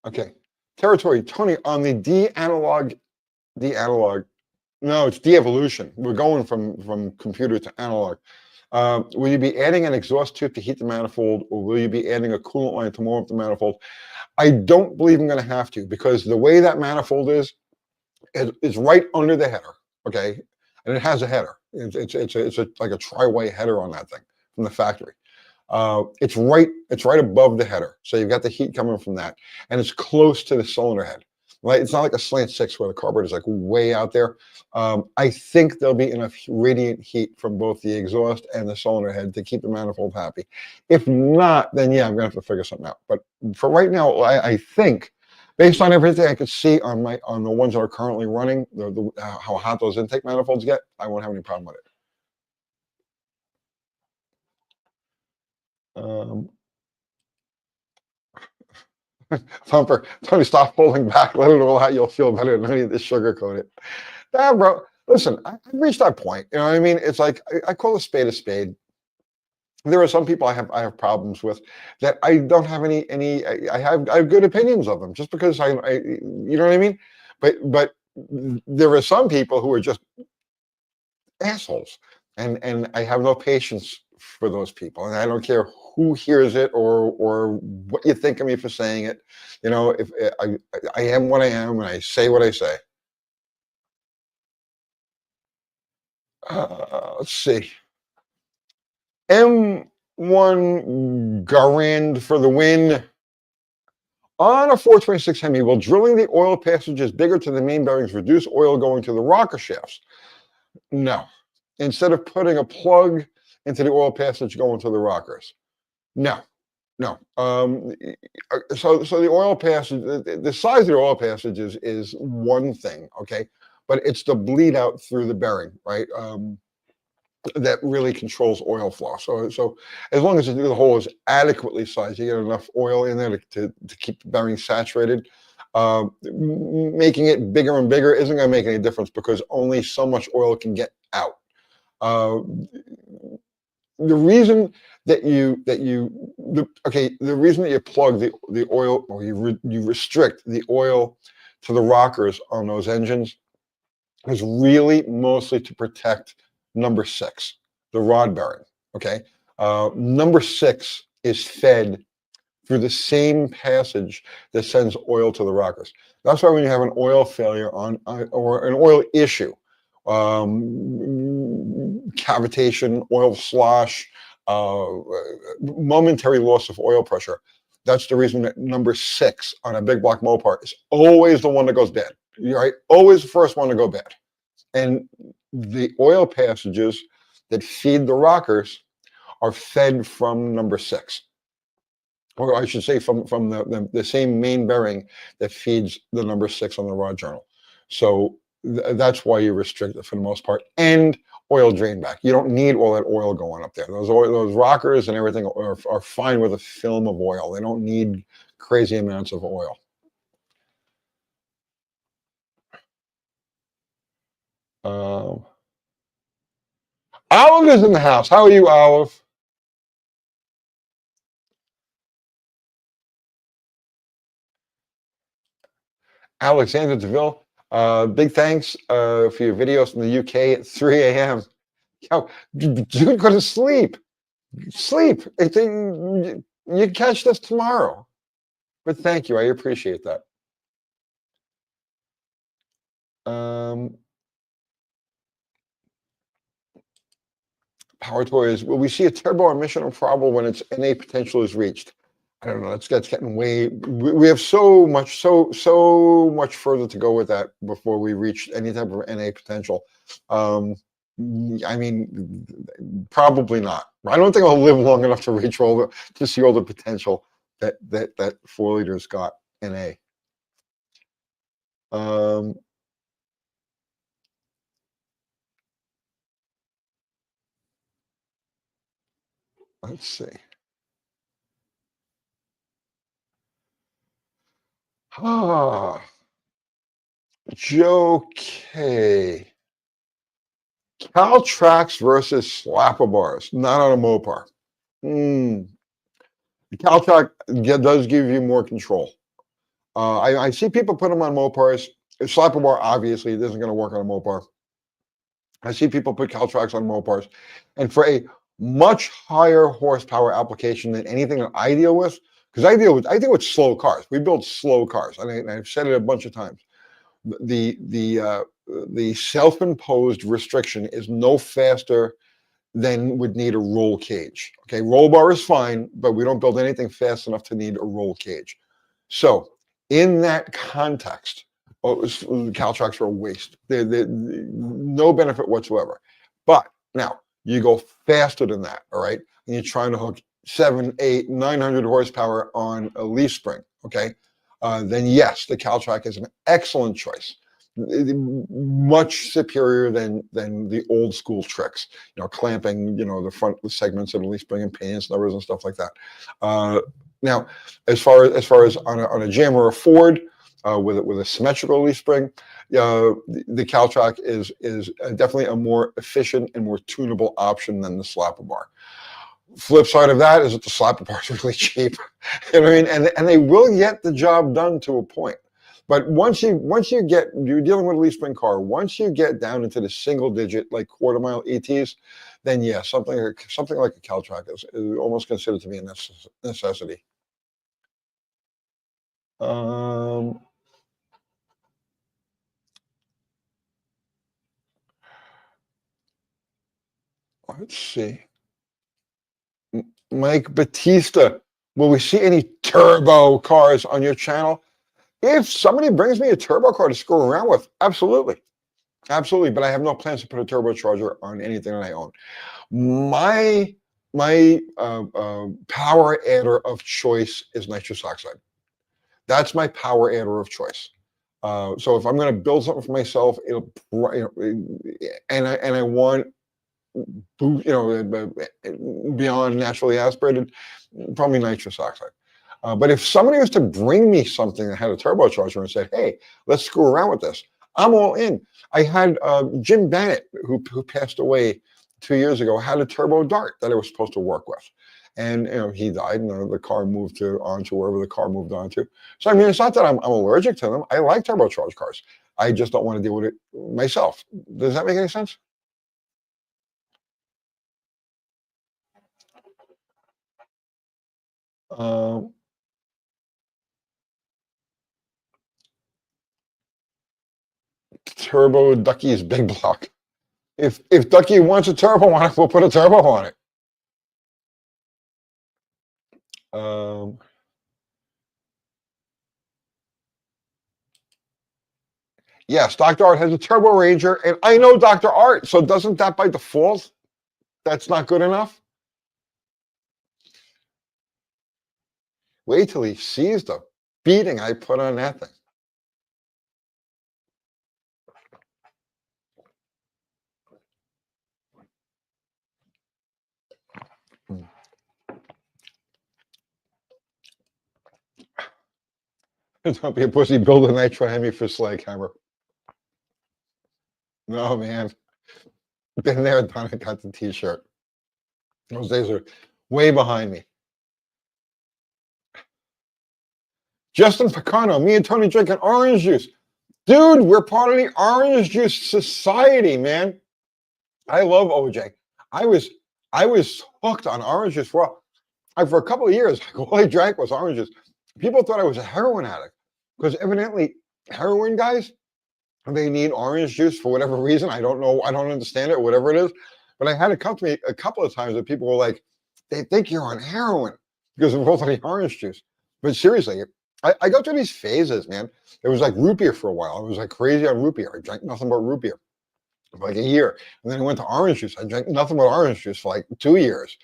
Okay. Territory, Tony, on the de-analog, no, it's de-evolution. We're going from computer to analog. Will you be adding an exhaust tube to heat the manifold, or will you be adding a coolant line to warm up the manifold? I don't believe I'm going to have to, because the way that manifold is, it's right under the header, okay? And it has a header. It's like a tri-way header on that thing from the factory. It's right above the header, so you've got the heat coming from that, and it's close to the cylinder head. Right, it's not like a slant six where the carburetor is like way out there. I think there'll be enough radiant heat from both the exhaust and the cylinder head to keep the manifold happy. If not, then yeah, I'm gonna have to figure something out. But for right now, I think, based on everything I could see on the ones that are currently running, how hot those intake manifolds get, I won't have any problem with it. Thumper, Tony, stop holding back. Let it all out. You'll feel better. No need to sugarcoat it. Nah, bro. Listen, I've reached that point. You know what I mean? It's like I call a spade a spade. There are some people I have problems with that I don't have any. I have good opinions of them just because you know what I mean. But there are some people who are just assholes, and I have no patience for those people, and I don't care who hears it or what you think of me for saying it. You know, if I am what I am, and I say what I say. Let's see. M1 Garand for the win. On a 426 Hemi, will drilling the oil passages bigger to the main bearings reduce oil going to the rocker shafts? No. Instead of putting a plug into the oil passage going to the rockers. No, no. So the oil passage, the size of the oil passage is one thing, okay, but it's the bleed out through the bearing, right? That really controls oil flow. So as long as the hole is adequately sized, you get enough oil in there to keep the bearing saturated. Making it bigger and bigger isn't going to make any difference because only so much oil can get out. The reason that the reason that you plug the oil, or you restrict the oil to the rockers on those engines is really mostly to protect number 6, the rod bearing. Okay, number 6 is fed through the same passage that sends oil to the rockers. That's why when you have an oil failure or an oil issue, cavitation, oil slosh, momentary loss of oil pressure. That's the reason that number 6 on a big block Mopar is always the one that goes bad. Right? Always the first one to go bad. And the oil passages that feed the rockers are fed from number 6. Or I should say from the same main bearing that feeds the number 6 on the rod journal. So that's why you restrict it for the most part. And oil drain back. You don't need all that oil going up there. Those rockers and everything are fine with a film of oil. They don't need crazy amounts of oil. Olive is in the house. How are you, Olive? Alexander DeVille, big thanks for your videos from the UK at 3 a.m. Yo, dude, go to sleep. Sleep. You catch this tomorrow. But thank you. I appreciate that. Power toys. Will we see a turbo emission problem when its NA potential is reached? I don't know. That's getting way. We have so much further to go with that before we reach any type of NA potential. I mean, probably not. I don't think I'll live long enough to reach to see all the potential that 4 liters got NA. Let's see. Joe K. Caltrax versus slapper bars, not on a Mopar. The Caltrack does give you more control. I see people put them on Mopars. A slapper bar, obviously, it isn't going to work on a Mopar. I see people put Caltrax on Mopars. And for a much higher horsepower application than anything that I deal with, because I deal with slow cars. We build slow cars. And I've said it a bunch of times. The self-imposed restriction is no faster than would need a roll cage. Okay, roll bar is fine, but we don't build anything fast enough to need a roll cage. So in that context, Caltrax are a waste. They're no benefit whatsoever. But now you go faster than that, all right? And you're trying to hook 700, 800, 900 horsepower on a leaf spring, okay? Then yes, the Caltrack is an excellent choice. Much superior than the old school tricks, clamping, the front segments of the leaf spring and pinions, levers and stuff like that. Now, as far as on a Jam or a Ford with a symmetrical leaf spring, the Caltrack is definitely a more efficient and more tunable option than the slapper bar. Flip side of that is that the slapper bar is really cheap. You know what I mean? And they will get the job done to a point. But once you're dealing with a leaf spring car, once you get down into the single digit, like quarter mile ETs, then yeah, something like a Caltrack is almost considered to be a necessity. Let's see. Mike Batista, will we see any turbo cars on your channel? If somebody brings me a turbo car to screw around with, absolutely. Absolutely, but I have no plans to put a turbocharger on anything that I own. My power adder of choice is nitrous oxide. That's my power adder of choice. So if I'm going to build something for myself, and I want, beyond naturally aspirated, probably nitrous oxide. But if somebody was to bring me something that had a turbocharger and said, "Hey, let's screw around with this," I'm all in. I had Jim Bennett, who passed away 2 years ago, had a turbo Dart that I was supposed to work with, and he died, and the car moved on to wherever the car moved on to. So I mean, it's not that I'm allergic to them. I like turbocharged cars. I just don't want to deal with it myself. Does that make any sense? Turbo Ducky's big block. If Ducky wants a turbo on it, we'll put a turbo on it. Yes, Dr. Art has a Turbo Ranger, and I know Dr. Art, so doesn't that by default, that's not good enough? Wait till he sees the beating I put on that thing. Don't be a pussy, build a nitro Hemi for slag hammer. No, man. Been there, done it, got the t-shirt. Those days are way behind me. Justin Picano, me and Tony drinking orange juice. Dude, we're part of the orange juice society, man. I love OJ. I was I was hooked on orange juice for a couple of years. All I drank was orange juice. People thought I was a heroin addict because evidently heroin guys, they need orange juice for whatever reason. I don't know. I don't understand it, whatever it is. But I had it come to me a couple of times that people were like, they think you're on heroin because of all the orange juice. But seriously, I go through these phases, man. It was like root beer for a while. I was like crazy on root beer. I drank nothing but root beer for like a year. And then I went to orange juice. I drank nothing but orange juice for like 2 years.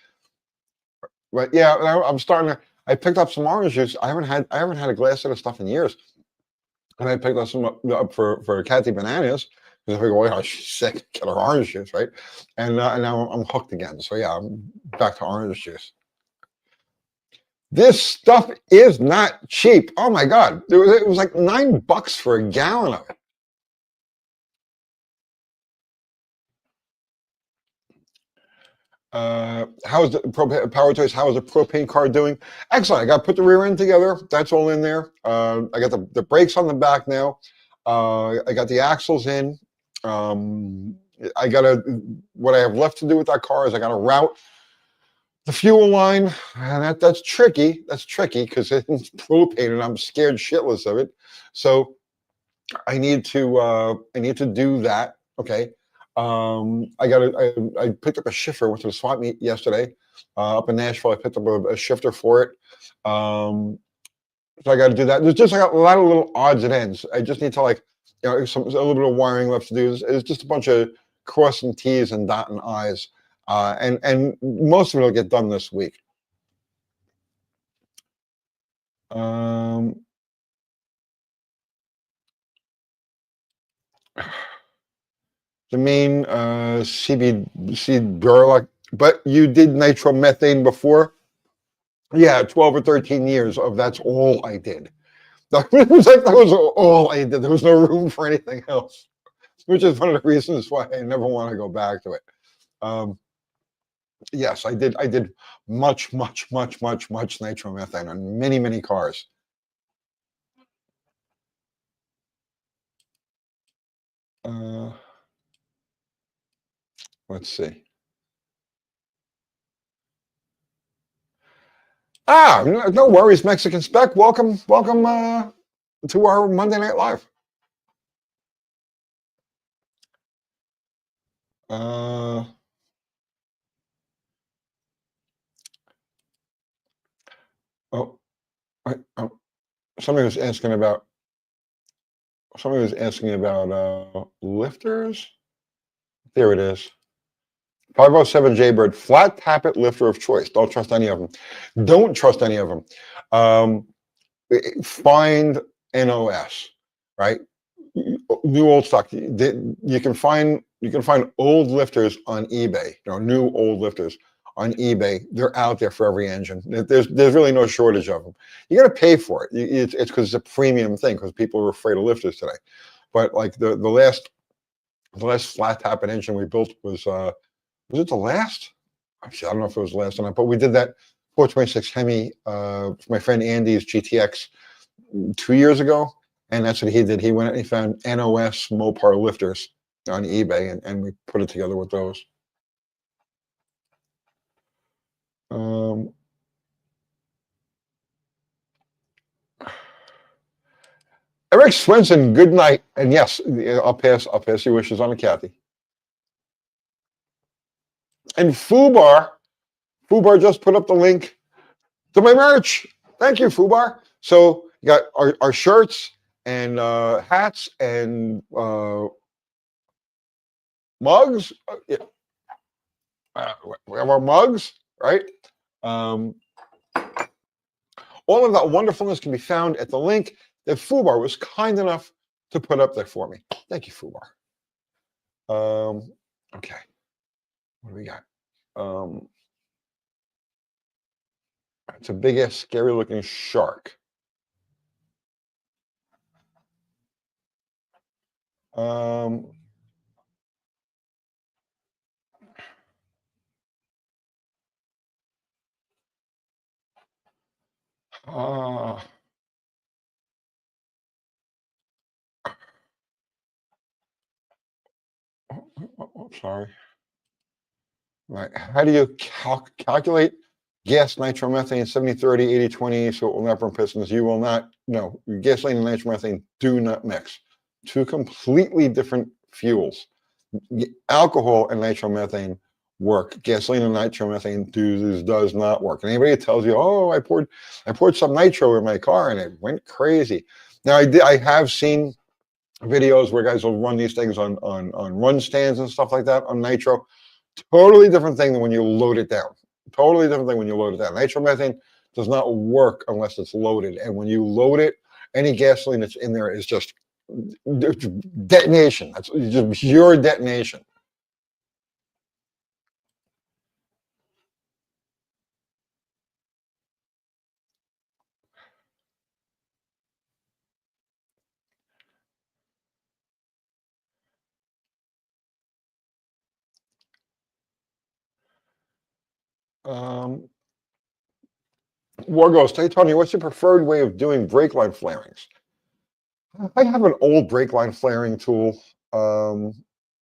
But yeah, I'm starting to. I picked up some orange juice. I haven't had a glass of this stuff in years. And I picked up some up for Kathy Bananas because I figured, well, she's sick, get her orange juice, right? And now I'm hooked again. So yeah, I'm back to orange juice. This stuff is not cheap. Oh my God, it was like $9 for a gallon of it. How is the Power Toys? How is the propane car doing? Excellent. I got to put the rear end together. That's all in there. I got the brakes on the back now. I got the axles in. Um, I got to. What I have left to do with that car is I got to route the fuel line, and that's tricky. That's tricky because it's propane, and I'm scared shitless of it. So I need to do that. Okay. I picked up a shifter. Went to the swap meet yesterday up in Nashville. I picked up a shifter for it. So I got to do that. There's just like a lot of little odds and ends. I just need to like, a little bit of wiring left to do. It's just a bunch of crossing T's and dotting I's, and most of it will get done this week. Um, the main CBC Burlock, but you did nitromethane before. Yeah, 12 or 13 years of that's all I did. It was like that was all I did. There was no room for anything else, which is one of the reasons why I never want to go back to it. Um, yes, I did. I did much, much, much, much, much nitromethane on many, many cars. Uh, let's see. No worries, Mexican Spec. Welcome, welcome to our Monday Night Live. Uh, oh, oh, somebody was asking about lifters. There it is. 507 Jaybird, flat tappet lifter of choice. Don't trust any of them. Don't trust any of them. Um, find NOS, right? New old stock. You can find old lifters on eBay. New old lifters on eBay. They're out there for every engine. There's really no shortage of them. You got to pay for it. It's because it's a premium thing because people are afraid of lifters today. But like the last flat tappet engine we built was it the last? Actually, I don't know if it was the last or not, but we did that 426 Hemi for my friend Andy's GTX 2 years ago. And that's what he did. He went and he found NOS Mopar lifters on eBay and we put it together with those. Um, Eric Swenson, good night. And yes, I'll pass your wishes on to Kathy. And Fubar just put up the link to my merch. Thank you, Fubar. So you got our shirts and hats and mugs. Yeah, we have our mugs, right? Um, all of that wonderfulness can be found at the link that Fubar was kind enough to put up there for me. Thank you, Fubar. Okay, what do we got? It's a big ass, scary looking shark. Um, uh, Oh, sorry. Right. How do you calculate gas nitromethane 70/30, 80/20 so it will not burn pistons? You will not. No, gasoline and nitromethane do not mix. Two completely different fuels. Alcohol and nitromethane work. Gasoline and nitromethane does not work. And anybody that tells you, "Oh, I poured some nitro in my car and it went crazy." Now I have seen videos where guys will run these things on run stands and stuff like that on nitro. Totally different thing than when you load it down. Totally different thing when you load it down. Nitromethane does not work unless it's loaded. And when you load it, any gasoline that's in there is just detonation. That's just pure detonation. Um, Wargos, hey Tony, what's your preferred way of doing brake line flarings? I have an old brake line flaring tool. Um,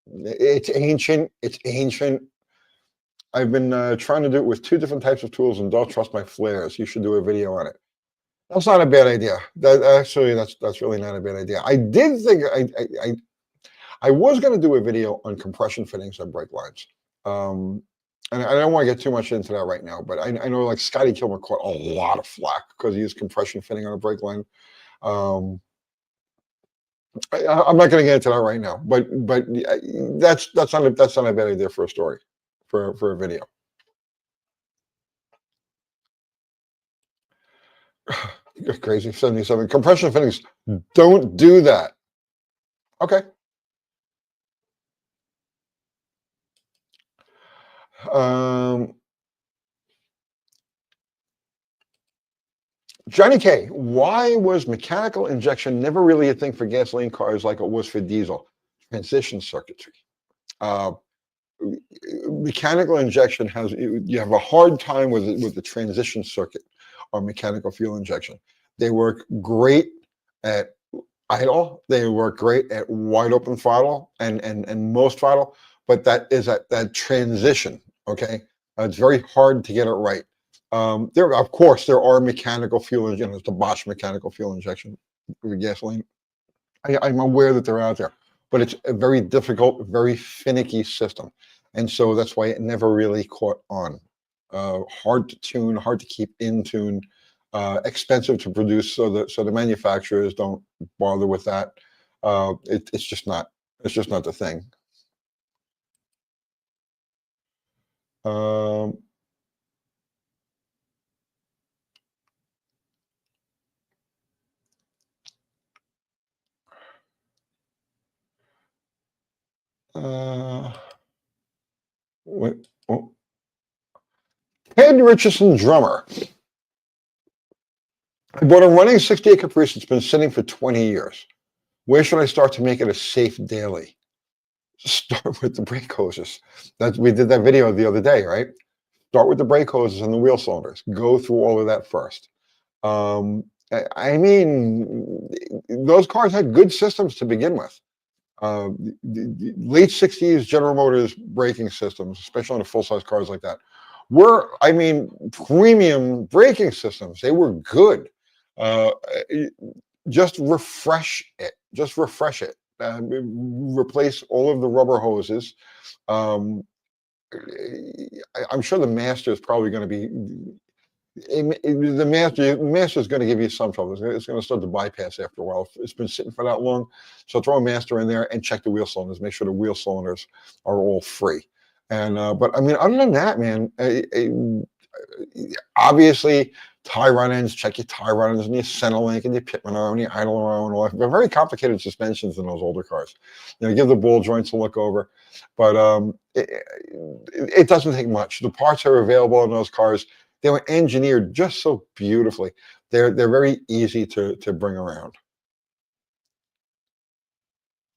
it's ancient. It's ancient. I've been trying to do it with two different types of tools and don't trust my flares. You should do a video on it. That's not a bad idea. That actually, that's really not a bad idea. I did think I was going to do a video on compression fittings on brake lines. Um, and I don't want to get too much into that right now, but I know like Scotty Kilmer caught a lot of flack because he used compression fitting on a brake line. Um, I'm not going to get into that right now, but that's not a bad idea for a story, for a video. You're crazy. 77 compression fittings don't do that. Okay. Um, Johnny K, why was mechanical injection never really a thing for gasoline cars like it was for diesel? Transition circuitry. Uh, Mechanical injection you have a hard time with the transition circuit or mechanical fuel injection. They work great at idle. They work great at wide open throttle and most throttle, but that is that transition. Okay, it's very hard to get it right. There, of course, there are mechanical fuel injections, the Bosch mechanical fuel injection with gasoline. I'm aware that they're out there, but it's a very difficult, very finicky system, and so that's why it never really caught on. Hard to tune, hard to keep in tune, expensive to produce, so the manufacturers don't bother with that. It's just not. It's just not the thing. Um, uh, what, oh, Ted Richardson drummer. I bought a running 68 Caprice. It's been sitting for 20 years. Where should I start to make it a safe daily? Start with the brake hoses. We did that video the other day, right? Start with the brake hoses and the wheel cylinders. Go through all of that first. Um, I mean, those cars had good systems to begin with. The late 60s General Motors braking systems, especially on the full-size cars like that, were, I mean, premium braking systems. They were good. Uh, just refresh it. Just refresh it. Replace all of the rubber hoses. Um, I'm sure the master is probably going to be the master is going to give you some trouble. It's going to start to bypass after a while. It's been sitting for that long, so throw a master in there and check the wheel cylinders. Make sure the wheel cylinders are all free. And but I mean, other than that, man, obviously tie run ends. Check your tie run ends and your center link and your pitman arm and your idle arm and all that. They're very complicated suspensions in those older cars. Give the ball joints a look over, but it doesn't take much. The parts are available in those cars. They were engineered just so beautifully. They're very easy to bring around.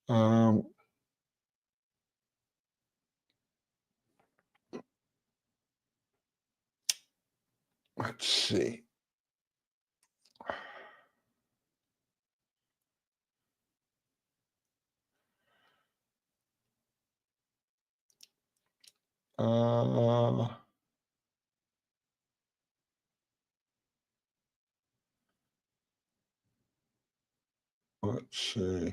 Um, let's see. Uh, let's see.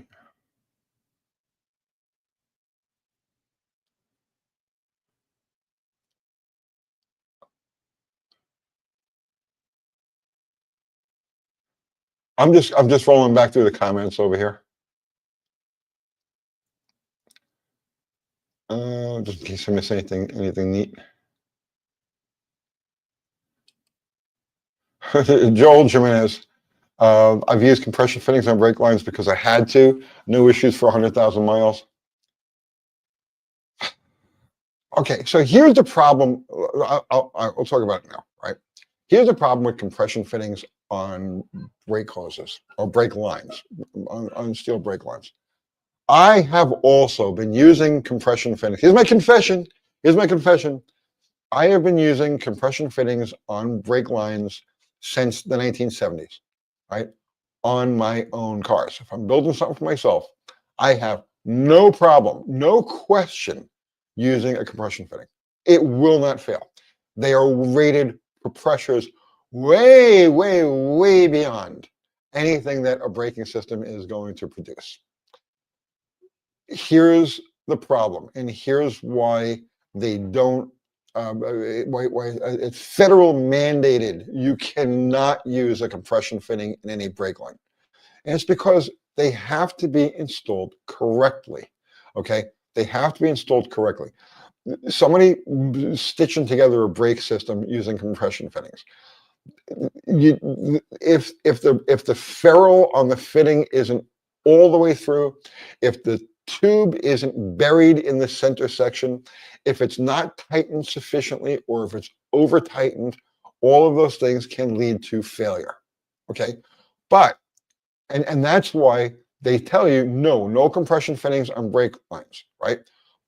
I'm just rolling back through the comments over here. Just in case I miss anything neat. Joel Jimenez. I've used compression fittings on brake lines because I had to. No issues for 100,000 miles. Okay, so here's the problem. I'll talk about it now, right? Here's the problem with compression fittings on brake hoses or brake lines, on steel brake lines. I have also been using compression fittings. Here's my confession. Here's my confession. I have been using compression fittings on brake lines since the 1970s, right? On my own cars. If I'm building something for myself, I have no problem, no question using a compression fitting. It will not fail. They are rated for pressures way, way, way beyond anything that a braking system is going to produce. Here's the problem, and here's why they don't. Why it's federal mandated. You cannot use a compression fitting in any brake line. And it's because they have to be installed correctly. Okay. They have to be installed correctly. Somebody stitching together a brake system using compression fittings. If the ferrule on the fitting isn't all the way through, if the tube isn't buried in the center section, if it's not tightened sufficiently, or if it's over tightened, all of those things can lead to failure. Okay. But and that's why they tell you no compression fittings on brake lines, right?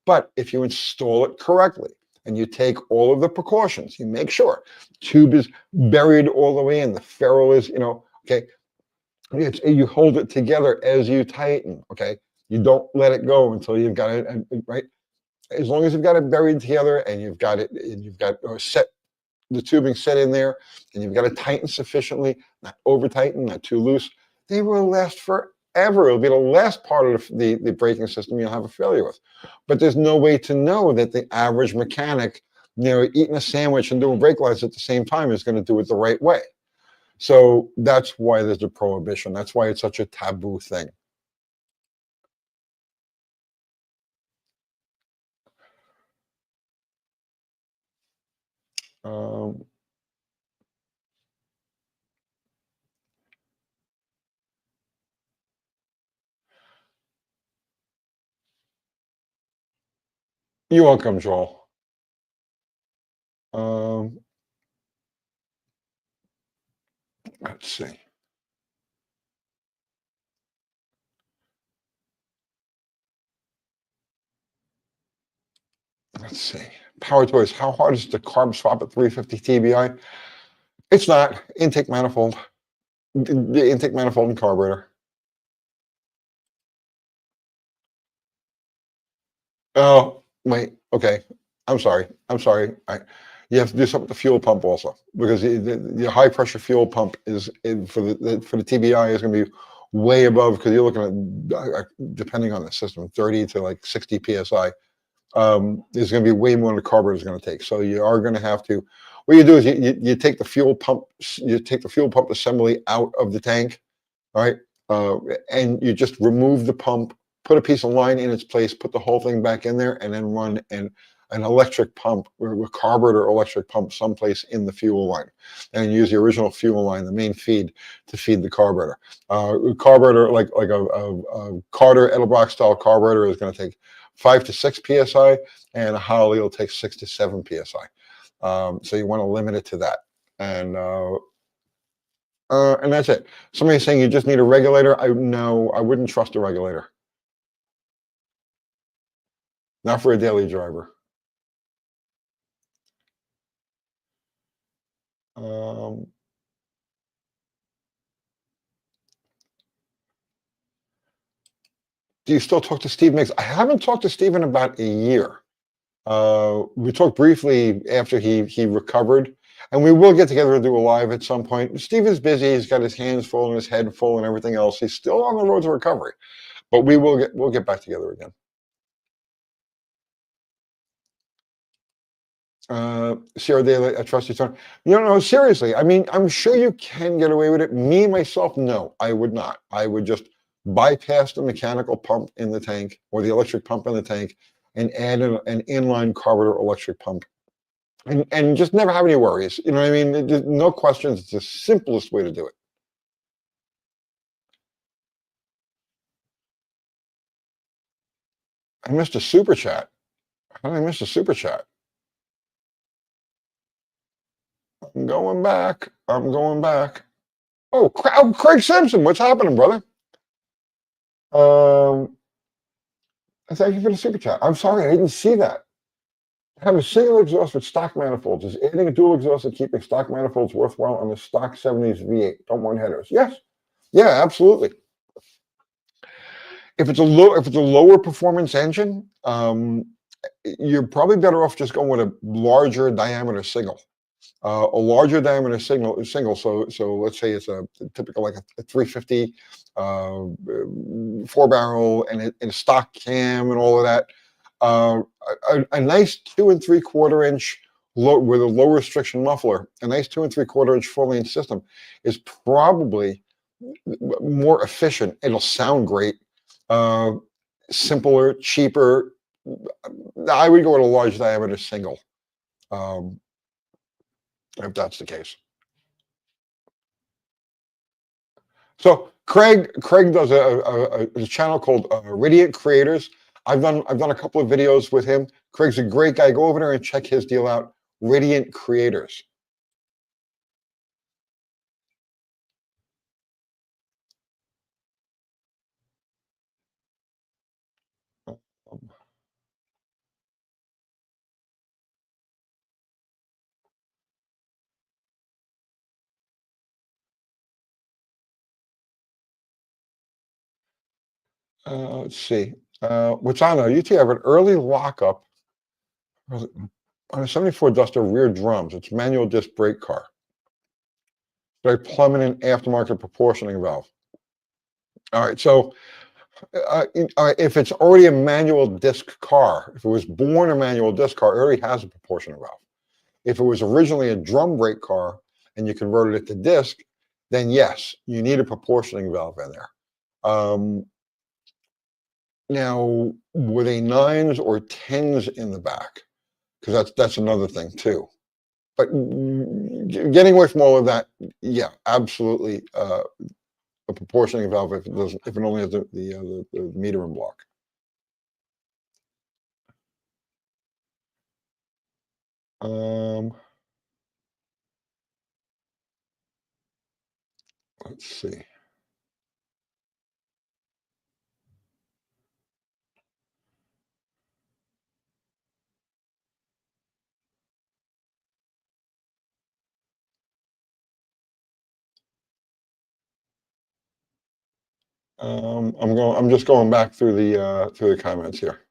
But if you install it correctly and you take all of the precautions, you make sure tube is buried all the way in, the ferrule is, okay, you hold it together as you tighten, okay? You don't let it go until you've got it, right? As long as you've got it buried together and you've got it, and you've got set the tubing set in there, and you've got to tighten sufficiently, not over tighten, not too loose, they will last forever. It'll be the last part of the braking system you'll have a failure with. But there's no way to know that the average mechanic, eating a sandwich and doing brake lines at the same time is going to do it the right way. So that's why there's a prohibition. That's why it's such a taboo thing. Um, you're welcome, Joel. Um, let's see. Let's see. Power Toys. How hard is the carb swap at 350 TBI? It's not. Intake manifold. The intake manifold and carburetor. Oh, wait. Okay. I'm sorry. You have to do something with the fuel pump also, because the high pressure fuel pump is for the TBI is going to be way above, because you're looking at, depending on the system, 30 to like 60 psi. Is going to be way more than the carburetor is going to take. So you are going to have to. What you do is you take the fuel pump, assembly out of the tank, all right, and you just remove the pump, put a piece of line in its place, put the whole thing back in there, and then run an electric pump, or carburetor electric pump someplace in the fuel line, and use the original fuel line, the main feed, to feed the carburetor. Carburetor, like a Carter Edelbrock style carburetor, is going to take 5 to 6 psi, and a Holley will take 6 to 7 psi. So you want to limit it to that, and that's it. Somebody's saying you just need a regulator. No, I wouldn't trust a regulator. Not for a daily driver. Um, do you still talk to Steve Mix? I haven't talked to Steve in about a year. We talked briefly after he recovered, and we will get together and do a live at some point. Steve is busy; he's got his hands full and his head full and everything else. He's still on the road to recovery, but we'll get back together again. Sierra Daily, I trust you, son. No, seriously. I mean, I'm sure you can get away with it. Me, myself, no, I would not. I would just bypass the mechanical pump in the tank or the electric pump in the tank and add an inline carburetor electric pump and just never have any worries. You know what I mean? No questions. It's the simplest way to do it. I missed a super chat. How did I miss a super chat? I'm going back. I'm going back. Oh, Craig Simpson, what's happening, brother? Um, Thank you for the super chat. I'm sorry, I didn't see that. Have a single exhaust with stock manifolds. Is adding a dual exhaust and keeping stock manifolds worthwhile on the stock 70s V8? Don't want headers. Yes. Yeah, absolutely. If it's a lower performance engine, you're probably better off just going with a larger diameter single. A larger diameter single. So let's say it's a typical like a 350 four barrel and a stock cam and all of that. A nice 2 3/4 inch with a low restriction muffler, a nice 2 3/4 inch 4-lane system is probably more efficient. It'll sound great, uh, simpler, cheaper. I would go with a large diameter single. Um, if that's the case. So Craig does a channel called Radiant Creators. I've done a couple of videos with him. Craig's a great guy. Go over there and check his deal out. Radiant Creators. Let's see. What's on there? You two have an early lockup on a 74 Duster rear drums. It's manual disc brake car. Very plummeting aftermarket proportioning valve. All right, so if it's already a manual disc car, if it was born a manual disc car, it already has a proportioning valve. If it was originally a drum brake car and you converted it to disc, then yes, you need a proportioning valve in there. Now, were they 9s or 10s in the back? Because that's another thing too. But getting away from all of that, yeah, absolutely, a proportioning valve if it only has the meter and block. Let's see. I'm just going back through the comments here.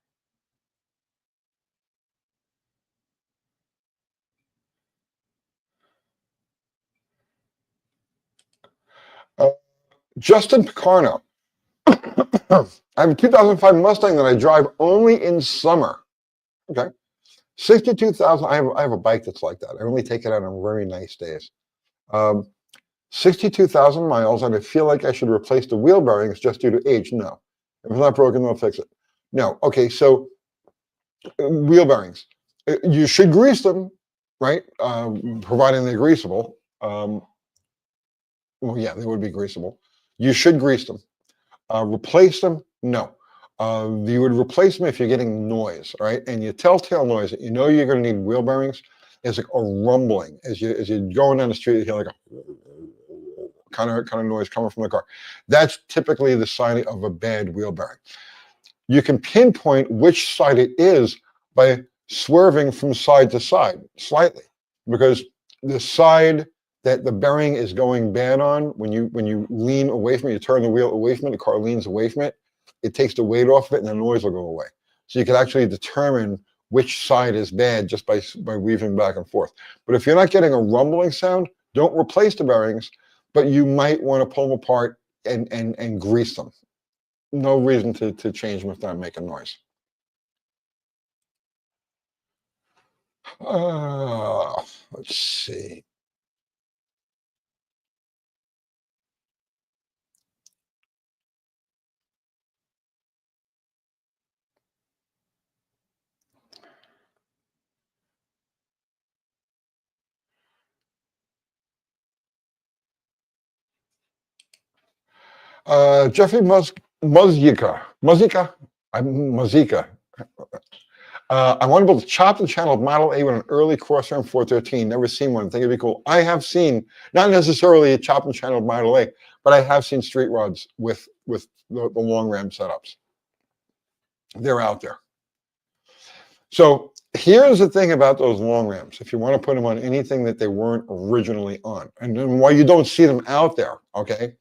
Justin Picarno. I have a 2005 Mustang that I drive only in summer. Okay. 62,000. I have a bike that's like that. I only take it out on very nice days. 62,000 miles, and I feel like I should replace the wheel bearings just due to age. No. If it's not broken, they'll fix it. No. Okay, so wheel bearings. You should grease them, right? Providing they're greasable. Well, yeah, they would be greasable. You should grease them. Replace them? No. You would replace them if you're getting noise, right? And your telltale noise that you know you're going to need wheel bearings is like a rumbling as you're going down the street. You hear like a kind of noise coming from the car. That's typically the sign of a bad wheel bearing. You can pinpoint which side it is by swerving from side to side slightly, because the side that the bearing is going bad on, when you lean away from it, you turn the wheel away from it, the car leans away from it, it takes the weight off of it and the noise will go away. So you can actually determine which side is bad just by weaving back and forth. But if you're not getting a rumbling sound, don't replace the bearings, but you might want to pull them apart and grease them. No reason to change them if they're not making noise. Let's see. Jeffrey Muzika. I want to build a chopped and channeled Model A with an early Crossram 413. Never seen one. Think it'd be cool. I have seen, not necessarily a chopped and channeled Model A, but I have seen street rods with the long ram setups. They're out there. So here's the thing about those long rams. If you want to put them on anything that they weren't originally on, and why you don't see them out there, okay?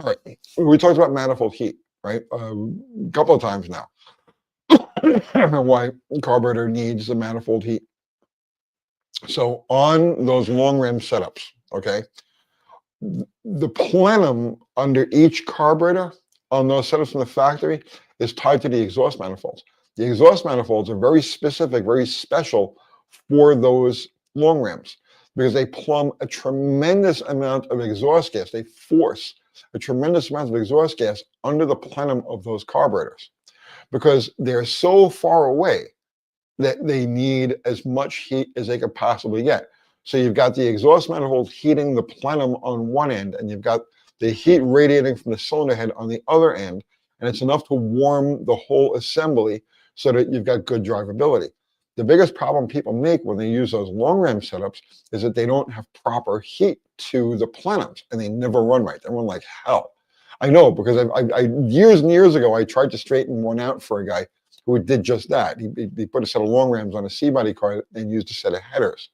All right, we talked about manifold heat, right? A couple of times now. I don't know why carburetor needs the manifold heat. So on those long ram setups, okay, the plenum under each carburetor on those setups in the factory is tied to the exhaust manifolds. The exhaust manifolds are very specific, very special for those long rams because they plumb a tremendous amount of exhaust gas. They force a tremendous amount of exhaust gas under the plenum of those carburetors because they're so far away that they need as much heat as they could possibly get. So you've got the exhaust manifold heating the plenum on one end, and you've got the heat radiating from the cylinder head on the other end, and it's enough to warm the whole assembly so that you've got good drivability. The biggest problem people make when they use those long ram setups is that they don't have proper heat to the plenums, and they never run right. They run like hell. I know because I years and years ago, I tried to straighten one out for a guy who did just that. He put a set of long rams on a C-body car and used a set of headers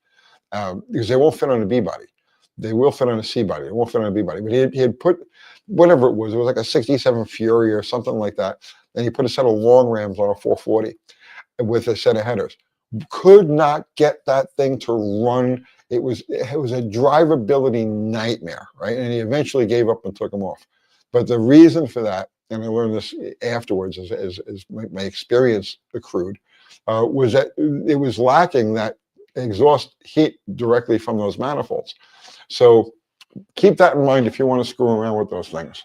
because they won't fit on a B-body. They will fit on a C-body. They won't fit on a B-body. But he had put, whatever it was like a 67 Fury or something like that. And he put a set of long rams on a 440 with a set of headers. Could not get that thing to run. It was a drivability nightmare, right? And he eventually gave up and took them off. But the reason for that, and I learned this afterwards as my experience accrued, was that it was lacking that exhaust heat directly from those manifolds. So keep that in mind if you want to screw around with those things.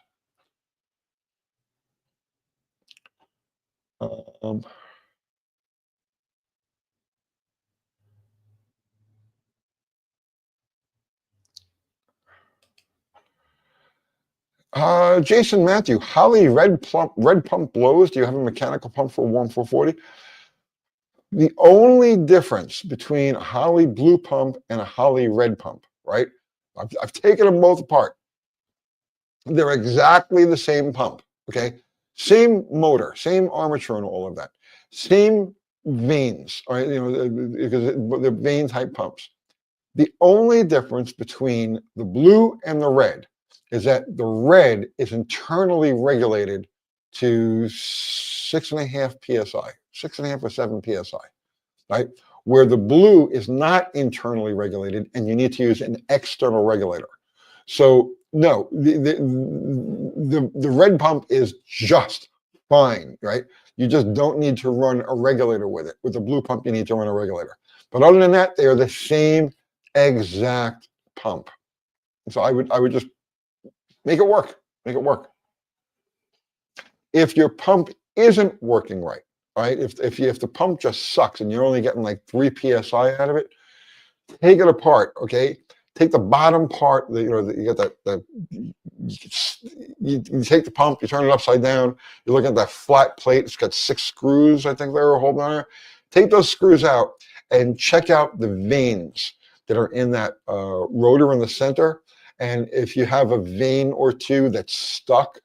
Jason Matthew, Holly red pump blows. Do you have a mechanical pump for warm 440? The only difference between a Holly blue pump and a Holly red pump, right? I've taken them both apart. They're exactly the same pump, okay? Same motor, same armature and all of that. Same vanes, right? You know, because they're vane type pumps. The only difference between the blue and the red is that the red is internally regulated to 6.5 psi, 6.5 or 7 psi, right? Where the blue is not internally regulated and you need to use an external regulator. So no, the red pump is just fine, right? You just don't need to run a regulator with it. With the blue pump, you need to run a regulator. But other than that, they are the same exact pump. So I would just make it work. Make it work. If your pump isn't working right, if the pump just sucks and you're only getting like 3 psi out of it, take it apart. Okay, take the bottom part. You get that. You take the pump, you turn it upside down. You look at that flat plate. It's got 6 screws. I think they were holding on there. Take those screws out and check out the vanes that are in that rotor in the center. And if you have a vane or two that's stuck,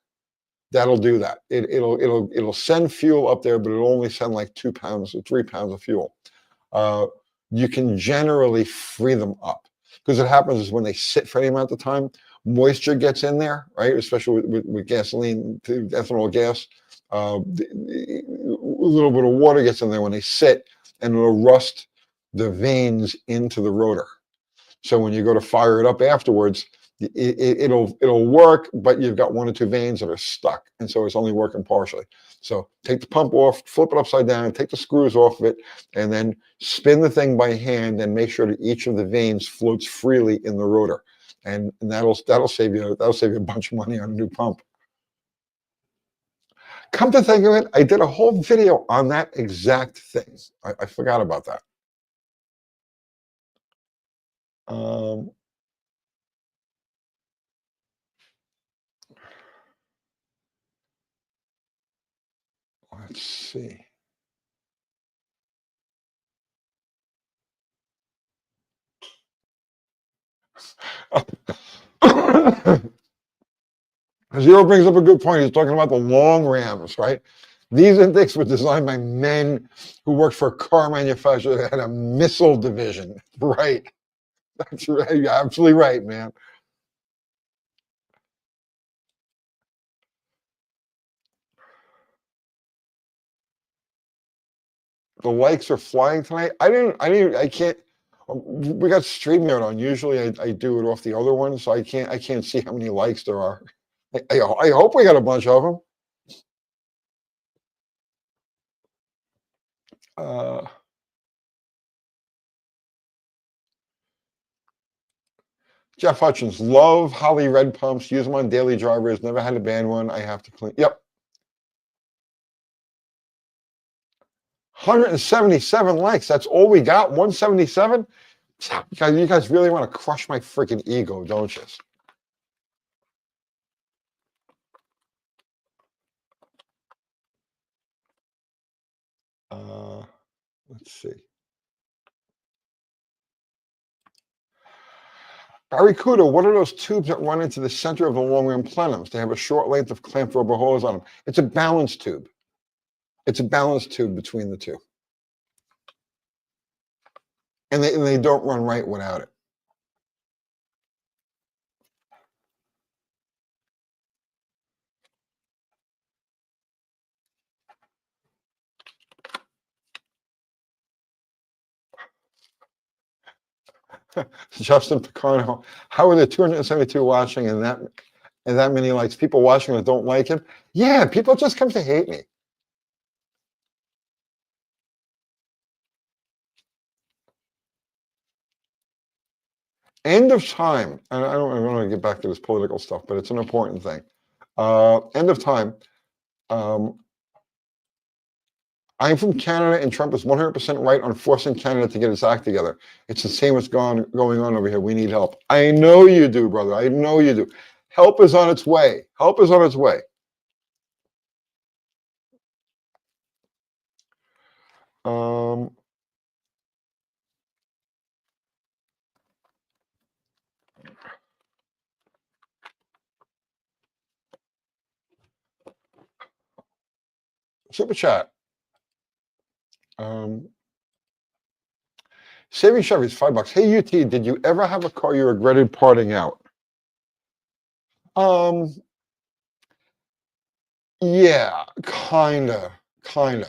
that'll do that. It'll send fuel up there, but it'll only send like 2 pounds or 3 pounds of fuel. You can generally free them up because what happens is when they sit for any amount of time, moisture gets in there, right? Especially with gasoline, ethanol gas. little bit of water gets in there when they sit, and it'll rust the veins into the rotor. So when you go to fire it up afterwards, it'll work, but you've got 1 or 2 veins that are stuck, and so it's only working partially. So take the pump off, flip it upside down, take the screws off of it, and then spin the thing by hand and make sure that each of the veins floats freely in the rotor, and that'll save you a bunch of money on a new pump. Come to think of it, I did a whole video on that exact thing. I forgot about that. Let's see. Zero brings up a good point. He's talking about the long rams, right? These intakes were designed by men who worked for a car manufacturer that had a missile division. Right. That's right. You're absolutely right, man. The likes are flying tonight. I can't. We got StreamYard on. Usually I do it off the other one, so I can't see how many likes there are. I hope we got a bunch of them. Jeff Hutchins, love Holly red pumps. Use them on daily drivers. Never had a bad one. I have to clean. Yep. 177 likes. That's all we got. 177. You guys really want to crush my freaking ego, don't you? Let's see. Barracuda, what are those tubes that run into the center of the long rim plenums? They have a short length of clamped rubber hose on them. It's a balance tube. It's a balance tube between the two. And they don't run right without it. Justin Picarno, how are there 272 watching and that many likes? People watching that don't like him? Yeah, people just come to hate me. End of time, and I don't want to get back to this political stuff, but it's an important thing. End of time. I'm from Canada, and Trump is 100% right on forcing Canada to get its act together. It's the same what's going on over here. We need help. I know you do, brother. I know you do. Help is on its way. Help is on its way. Super chat. Saving Chevy's $5. Hey, UT, did you ever have a car you regretted parting out? Yeah, kinda. I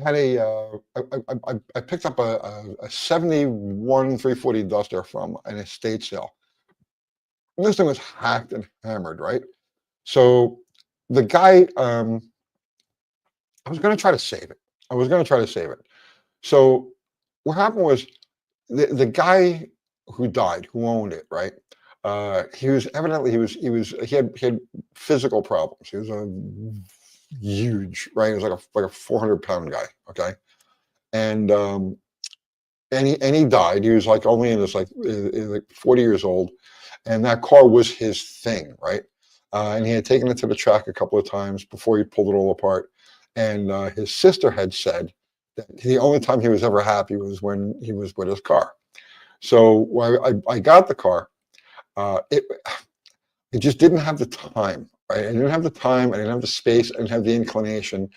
had I picked up a 71 340 Duster from an estate sale. And this thing was hacked and hammered, right? So the guy, I was going to try to save it. So what happened was the guy who died, who owned it, right? He had physical problems. He was a huge, right? He was like a 400-pound guy, okay? And he died. He was like only in his like 40 years old, and that car was his thing, right? And he had taken it to the track a couple of times before he pulled it all apart. And his sister had said that the only time he was ever happy was when he was with his car. So I got the car. It just didn't have the time. Right? I didn't have the time. I didn't have the space. I didn't have the inclination.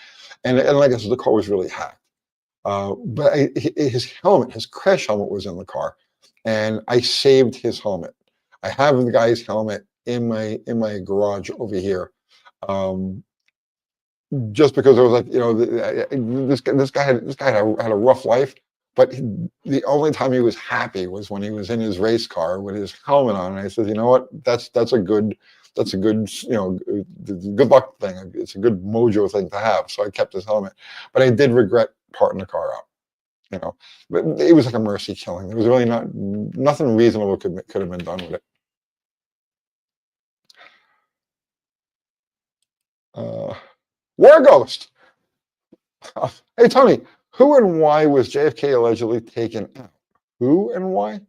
And like I said, the car was really hacked. But his crash helmet was in the car, and I saved his helmet. I have the guy's helmet in my garage over here. just because it was like, this guy had a rough life, but the only time he was happy was when he was in his race car with his helmet on. And I said, you know what, that's a good, good luck thing. It's a good mojo thing to have. So I kept his helmet, but I did regret parting the car out. But it was like a mercy killing. There was really nothing reasonable could have been done with it. War Ghost. Hey, Tony, who and why was JFK allegedly taken out? Who and why?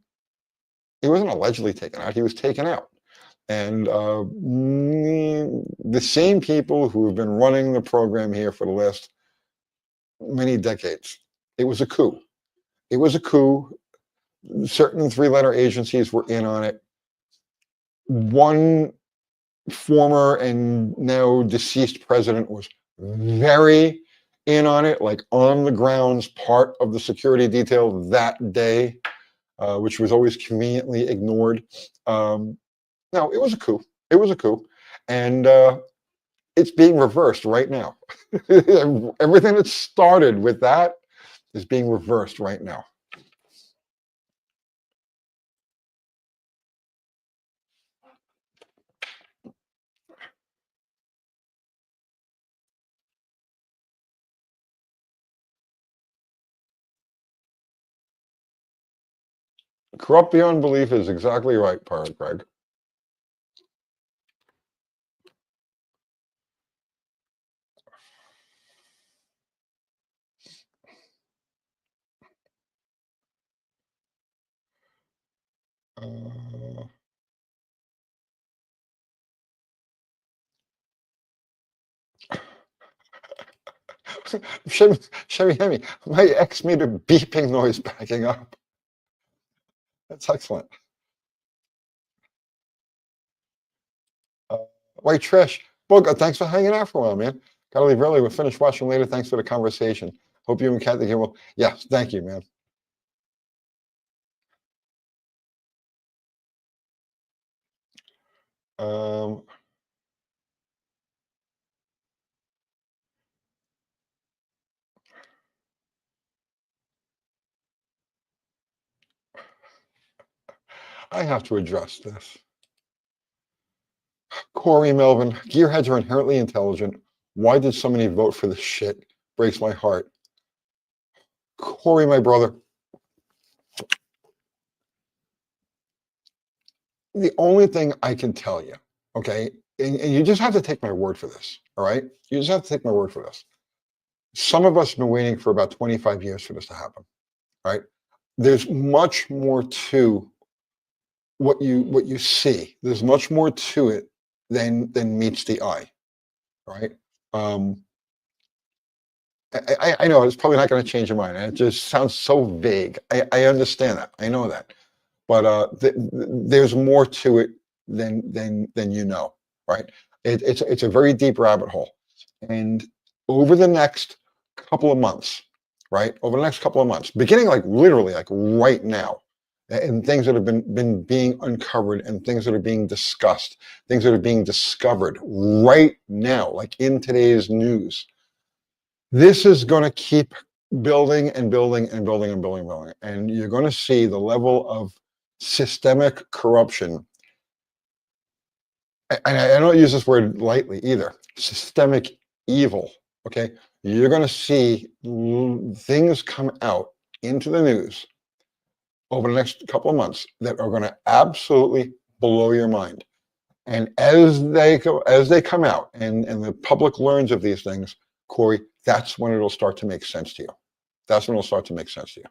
He wasn't allegedly taken out. He was taken out. And the same people who have been running the program here for the last many decades. It was a coup. It was a coup. Certain three-letter agencies were in on it. One former and now deceased president was very in on it, like on the grounds, part of the security detail that day, which was always conveniently ignored. No, it was a coup. It was a coup. And it's being reversed right now. Everything that started with that is being reversed right now. Corrupt beyond belief is exactly right, Pirate Greg. Chevy Hemi, my X made a beeping noise backing up. That's excellent. White Trish, well, thanks for hanging out for a while, man. Gotta leave early. We'll finish watching later. Thanks for the conversation. Hope you and Kathy get well. Yes, thank you, man. I have to address this. Corey Melvin, gearheads are inherently intelligent. Why did so many vote for this shit? Breaks my heart. Corey, my brother, the only thing I can tell you, okay, and you just have to take my word for this, all right? You just have to take my word for this. Some of us have been waiting for about 25 years for this to happen, right? There's much more to what you see. There's much more to it than meets the eye, right? I know it's probably not going to change your mind. It just sounds so vague. I understand that. I know that, but there's more to it than you know, right? It's a very deep rabbit hole, and over the next couple of months, right? Over the next couple of months, beginning like literally like right now, and things that have been being uncovered, and things that are being discussed, things that are being discovered right now, like in today's news. This is going to keep building and building and building and building and building. And you're going to see the level of systemic corruption. And I don't use this word lightly either. Systemic evil. Okay. You're going to see things come out into the news over the next couple of months that are going to absolutely blow your mind. And as they come out and the public learns of these things, Corey, that's when it'll start to make sense to you. That's when it'll start to make sense to you.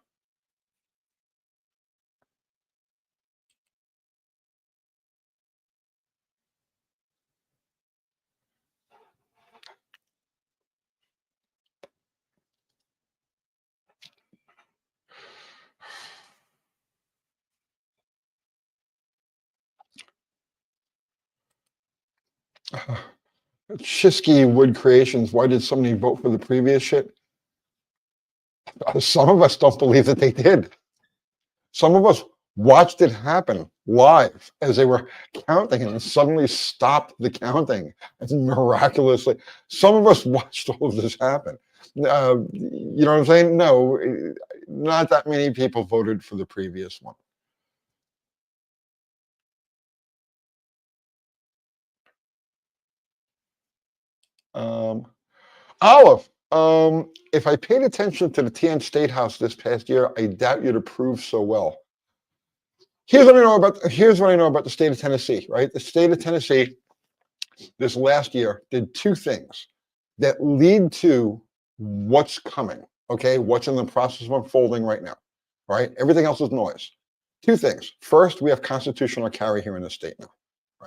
Shisky Wood Creations, why did so many vote for the previous shit? Some of us don't believe that they did. Some of us watched it happen live as they were counting and suddenly stopped the counting. And miraculously, some of us watched all of this happen. You know what I'm saying? No, not that many people voted for the previous one. Um, Olive, if I paid attention to the TN State House this past year, I doubt you'd approve so well. Here's what I know about the state of Tennessee, right? The state of Tennessee this last year did two things that lead to what's coming, okay? What's in the process of unfolding right now, right? Everything else is noise. Two things. First, we have constitutional carry here in the state now,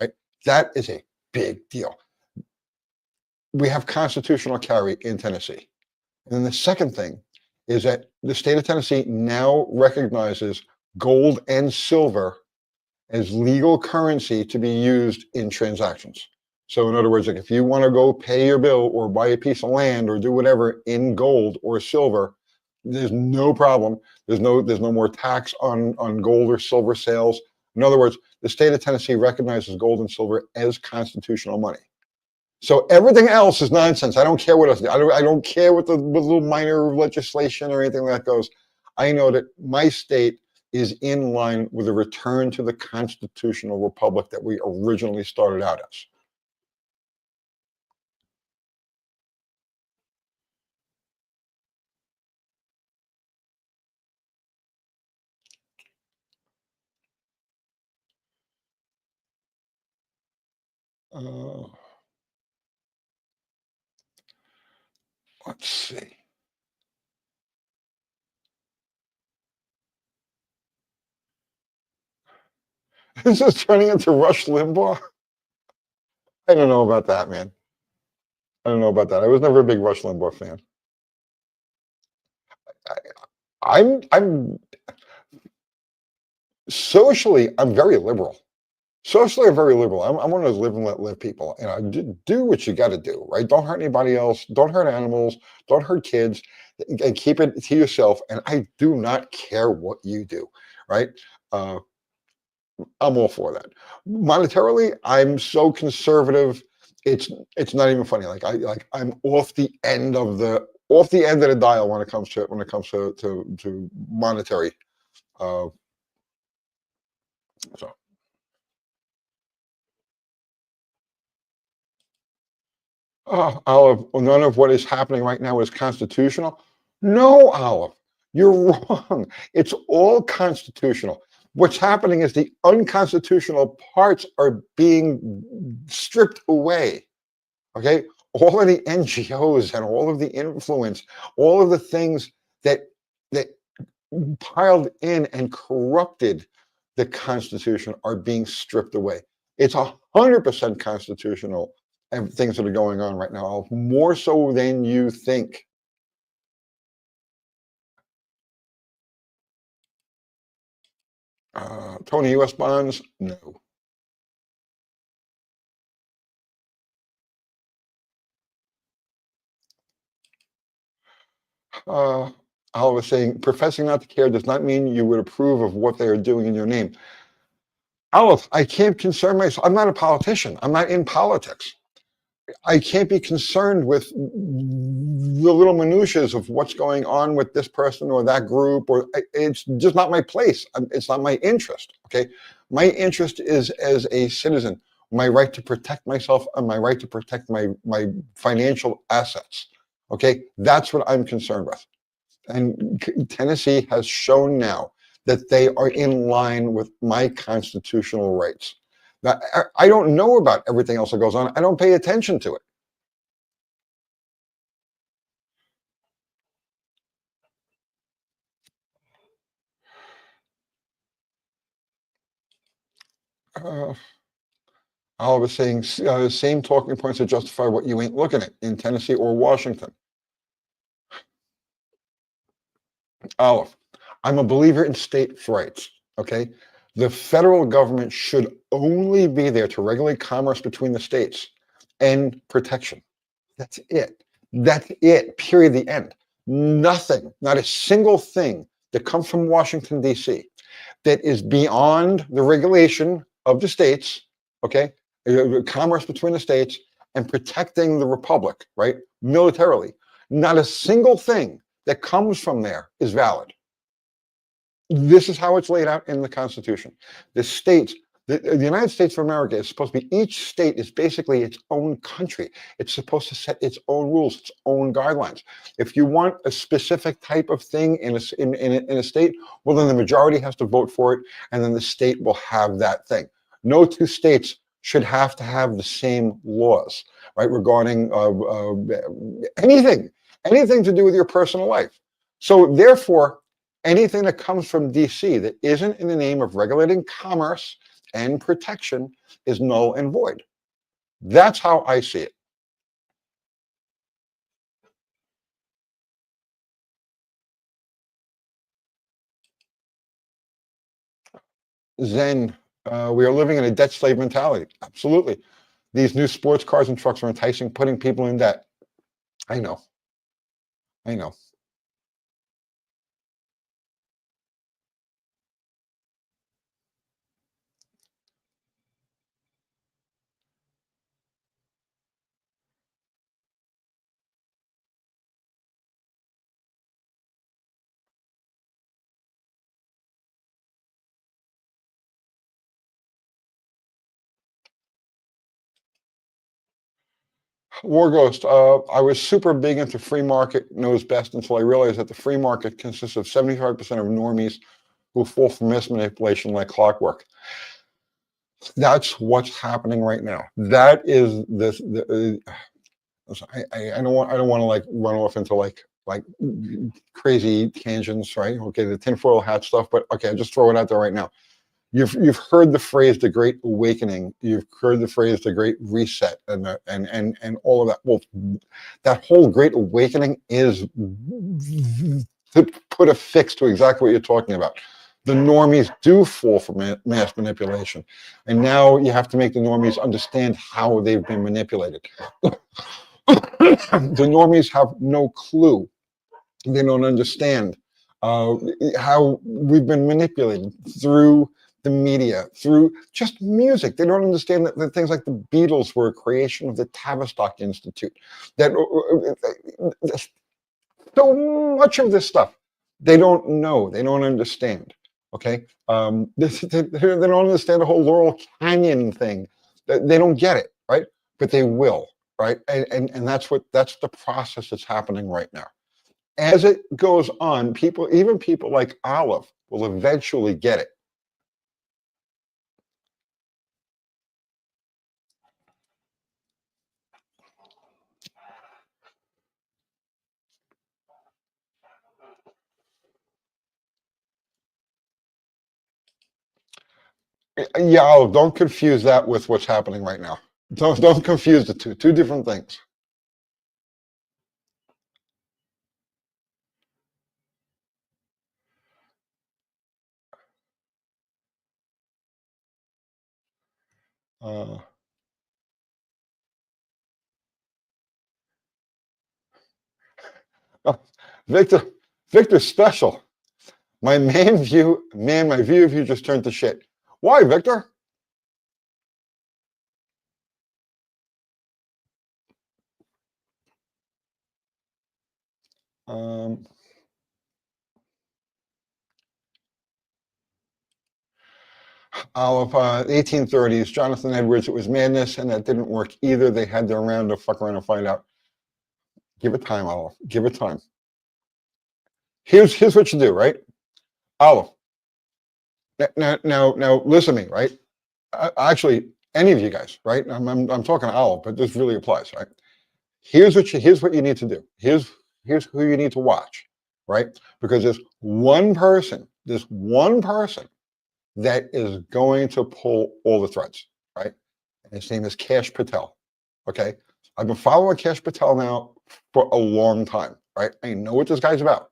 right? That is a big deal. We have constitutional carry in Tennessee. And then the second thing is that the state of Tennessee now recognizes gold and silver as legal currency to be used in transactions. So in other words, like if you want to go pay your bill or buy a piece of land or do whatever in gold or silver, there's no problem. There's no more tax on gold or silver sales. In other words, the state of Tennessee recognizes gold and silver as constitutional money. So everything else is nonsense. I don't care what else. I don't care what the little minor legislation or anything like that goes. I know that my state is in line with a return to the constitutional republic that we originally started out as. Uh, let's see. Is this turning into Rush Limbaugh? I don't know about that, man. I don't know about that. I was never a big Rush Limbaugh fan. I'm socially, I'm very liberal. Socially, I'm very liberal. I'm one of those live and let live people. And I do what you got to do, right? Don't hurt anybody else. Don't hurt animals. Don't hurt kids. And keep it to yourself. And I do not care what you do, right? Uh, I'm all for that. Monetarily, I'm so conservative. It's not even funny. I'm off the end of the dial when it comes to monetary. Uh, so. Olive, none of what is happening right now is constitutional. No, Olive, you're wrong. It's all constitutional. What's happening is the unconstitutional parts are being stripped away. Okay? All of the NGOs and all of the influence, all of the things that piled in and corrupted the Constitution are being stripped away. It's 100% constitutional and things that are going on right now, more so than you think. Tony, U.S. bonds? No. I was saying, professing not to care does not mean you would approve of what they are doing in your name. Alice, I can't concern myself. I'm not a politician. I'm not in politics. I can't be concerned with the little minutiae of what's going on with this person or that group, or it's just not my place. It's not my interest. Okay. My interest is as a citizen, my right to protect myself and my right to protect my financial assets. Okay. That's what I'm concerned with. And Tennessee has shown now that they are in line with my constitutional rights. Now, I don't know about everything else that goes on. I don't pay attention to it. Uh, I was saying same talking points to justify what you ain't looking at in Tennessee or Washington. Olive, I'm a believer in states' rights. Okay, the federal government should only be there to regulate commerce between the states and protection. That's it. That's it. Period. The end. Nothing. Not a single thing that comes from Washington D.C. that is beyond the regulation of the states, okay, commerce between the states, and protecting the republic, right, militarily. Not a single thing that comes from there is valid. This is how it's laid out in the Constitution. The states, the United States of America is supposed to be, each state is basically its own country. It's supposed to set its own rules, its own guidelines. If you want a specific type of thing in a state, well, then the majority has to vote for it, and then the state will have that thing. No two states should have to have the same laws, right, regarding anything to do with your personal life. So therefore, anything that comes from DC that isn't in the name of regulating commerce and protection is null and void. That's how I see it. Zen, we are living in a debt slave mentality. Absolutely. These new sports cars and trucks are enticing, putting people in debt. I know. I know. War Ghost, I was super big into free market knows best until I realized that the free market consists of 75% of normies who fall for mismanipulation like clockwork. That's what's happening right now. That is this. I don't want to like run off into like crazy tangents, right? Okay, the tinfoil hat stuff, but okay, I'll just throw it out there right now. You've heard the phrase "the Great Awakening." You've heard the phrase "the Great Reset," and all of that. Well, that whole Great Awakening is to put a fix to exactly what you're talking about. The normies do fall for mass manipulation, and now you have to make the normies understand how they've been manipulated. The normies have no clue. They don't understand how we've been manipulated through the media, through just music. They don't understand that things like the Beatles were a creation of the Tavistock Institute. That so much of this stuff they don't know, they don't understand. Okay, they don't understand the whole Laurel Canyon thing. They don't get it, right? But they will, right? And that's the process that's happening right now. As it goes on, even people like Olive, will eventually get it. Yeah, Olive, don't confuse that with what's happening right now. Don't confuse the two. Two different things. Uh, oh, Victor, Victor's special. My view of you just turned to shit. Why, Victor? Um, Olive, 1830s, Jonathan Edwards, it was madness, and that didn't work either. They had their round to fuck around and find out. Give it time, Olive. Give it time. Here's what you do, right? Olive, now, listen to me, right? Actually, any of you guys, right? I'm talking to Olive, but this really applies, right? Here's what you need to do. Here's who you need to watch, right? Because there's one person that is going to pull all the threads, right? And his name is Cash Patel. Okay, I've been following Cash Patel now for a long time, right? I know what this guy's about.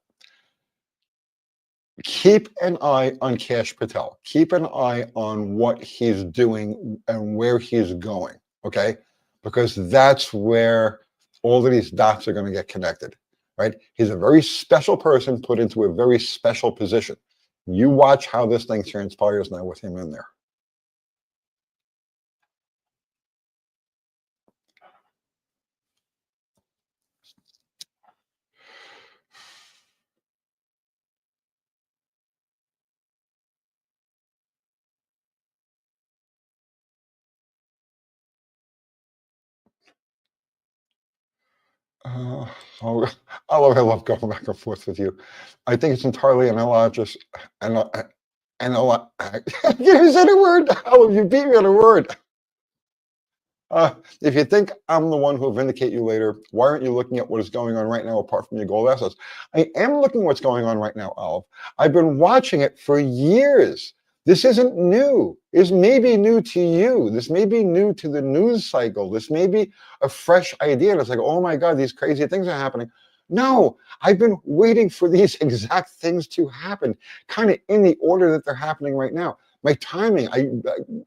Keep an eye on Cash Patel. Keep an eye on what he's doing and where he's going, okay? Because that's where all of these dots are going to get connected, right? He's a very special person put into a very special position. You watch how this thing transpires now with him in there. Uh, oh, I love going back and forth with you. I think it's entirely analogous. And I you said a word. Oh, you beat me on a word. If you think I'm the one who will vindicate you later, why aren't you looking at what is going on right now apart from your gold assets? I am looking at what's going on right now, Olive. I've been watching it for years. This isn't new. This may be new to you. This may be new to the news cycle. This may be a fresh idea. And it's like, oh my God, these crazy things are happening. No, I've been waiting for these exact things to happen, kind of in the order that they're happening right now. My timing,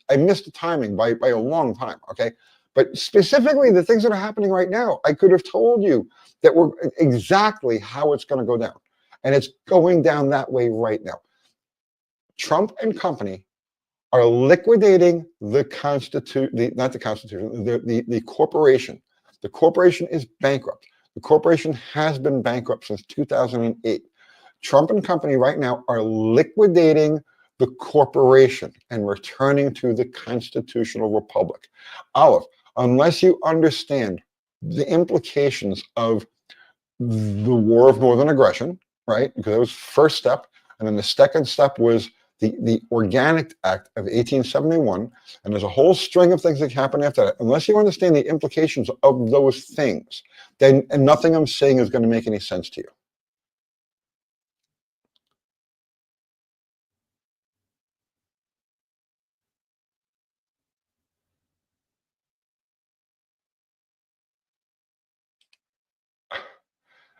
I missed the timing by a long time, okay? But specifically, the things that are happening right now, I could have told you that were exactly how it's going to go down. And it's going down that way right now. Trump and company are liquidating the the corporation. The corporation is bankrupt. The corporation has been bankrupt since 2008. Trump and company right now are liquidating the corporation and returning to the constitutional republic. Olive, unless you understand the implications of the war of northern aggression, right? Because that was first step. And then the second step was the Organic Act of 1871. And there's a whole string of things that happen after that. Unless you understand the implications of those things, then nothing I'm saying is going to make any sense to you.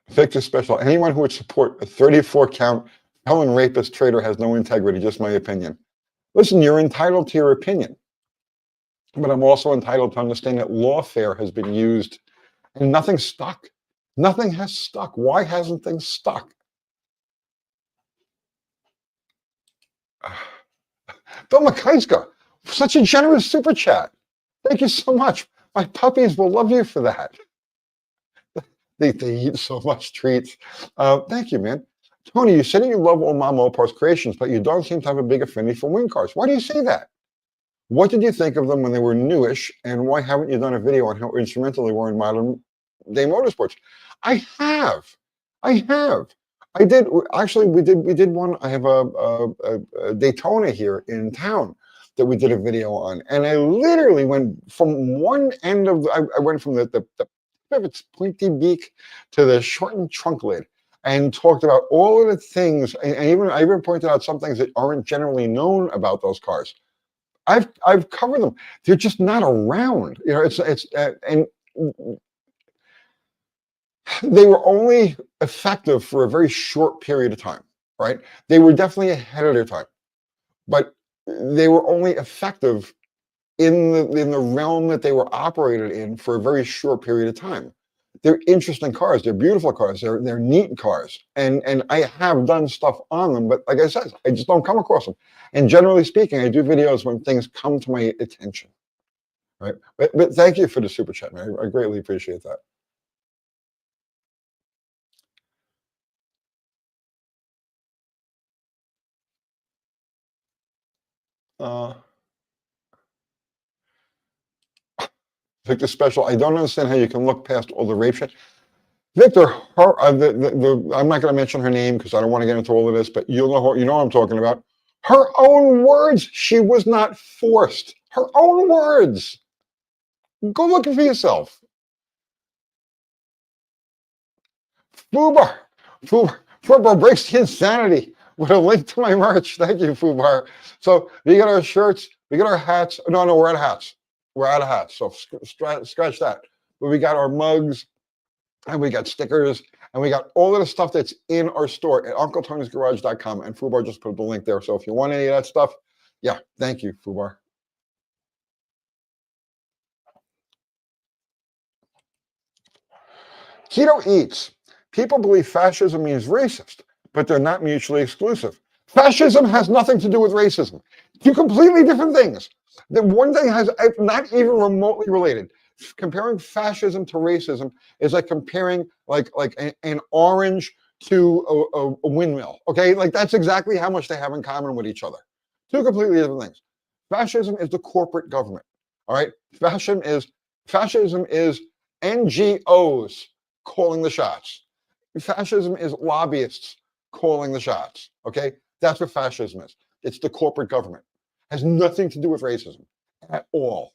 Victor Special, anyone who would support a 34 count felon rapist traitor has no integrity, just my opinion. Listen, you're entitled to your opinion, but I'm also entitled to understand that lawfare has been used and nothing stuck. Nothing has stuck. Why hasn't things stuck? Bill McKaiska, such a generous super chat. Thank you so much. My puppies will love you for that. They eat so much treats. Thank you, man. Tony, you said that you love Omar Mopar's creations, but you don't seem to have a big affinity for wing cars. Why do you say that? What did you think of them when they were newish, and why haven't you done a video on how instrumental they were in modern day motorsports? I have. I have. I did actually. We did one. I have a Daytona here in town that we did a video on, and I literally went from one end of. I went from the its pointy beak to the shortened trunk lid, and talked about all of the things, and I even pointed out some things that aren't generally known about those cars. I've covered them. They're just not around. You know, and they were only effective for a very short period of time, right? They were definitely ahead of their time, but they were only effective in the realm that they were operated in for a very short period of time. They're interesting cars. They're beautiful cars. They're neat cars, and I have done stuff on them. But like I said, I just don't come across them. And generally speaking, I do videos when things come to my attention, right? But thank you for the super chat, man. I greatly appreciate that. Uh, Victor Special, I don't understand how you can look past all the rape shit. Victor, I'm not going to mention her name because I don't want to get into all of this, but you know what I'm talking about. Her own words. She was not forced. Her own words. Go look for yourself. Fubar breaks the insanity with a link to my merch. Thank you, Fubar. So we got our shirts, we got our hats. No, we're out of hats. We're out of hats. So scratch that. But we got our mugs, and we got stickers, and we got all of the stuff that's in our store at UncleTony'sGarage.com. And Fubar just put the link there. So if you want any of that stuff, yeah, thank you, Fubar. Keto Eats. People believe fascism means racist, but they're not mutually exclusive. Fascism has nothing to do with racism. Two completely different things. The one thing has not even remotely related. Comparing fascism to racism is like comparing an orange to a windmill. Okay, like that's exactly how much they have in common with each other. Two completely different things. Fascism is the corporate government. All right, fascism is NGOs calling the shots. Fascism is lobbyists calling the shots. Okay, that's what fascism is. It's the corporate government. It has nothing to do with racism at all.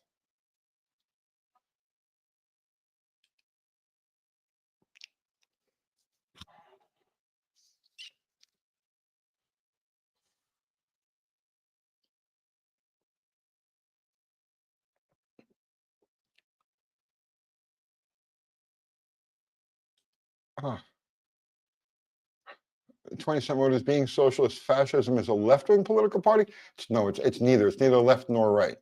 Uh, 20th mode is being socialist. Fascism is a left-wing political party. No, it's neither. It's neither left nor right.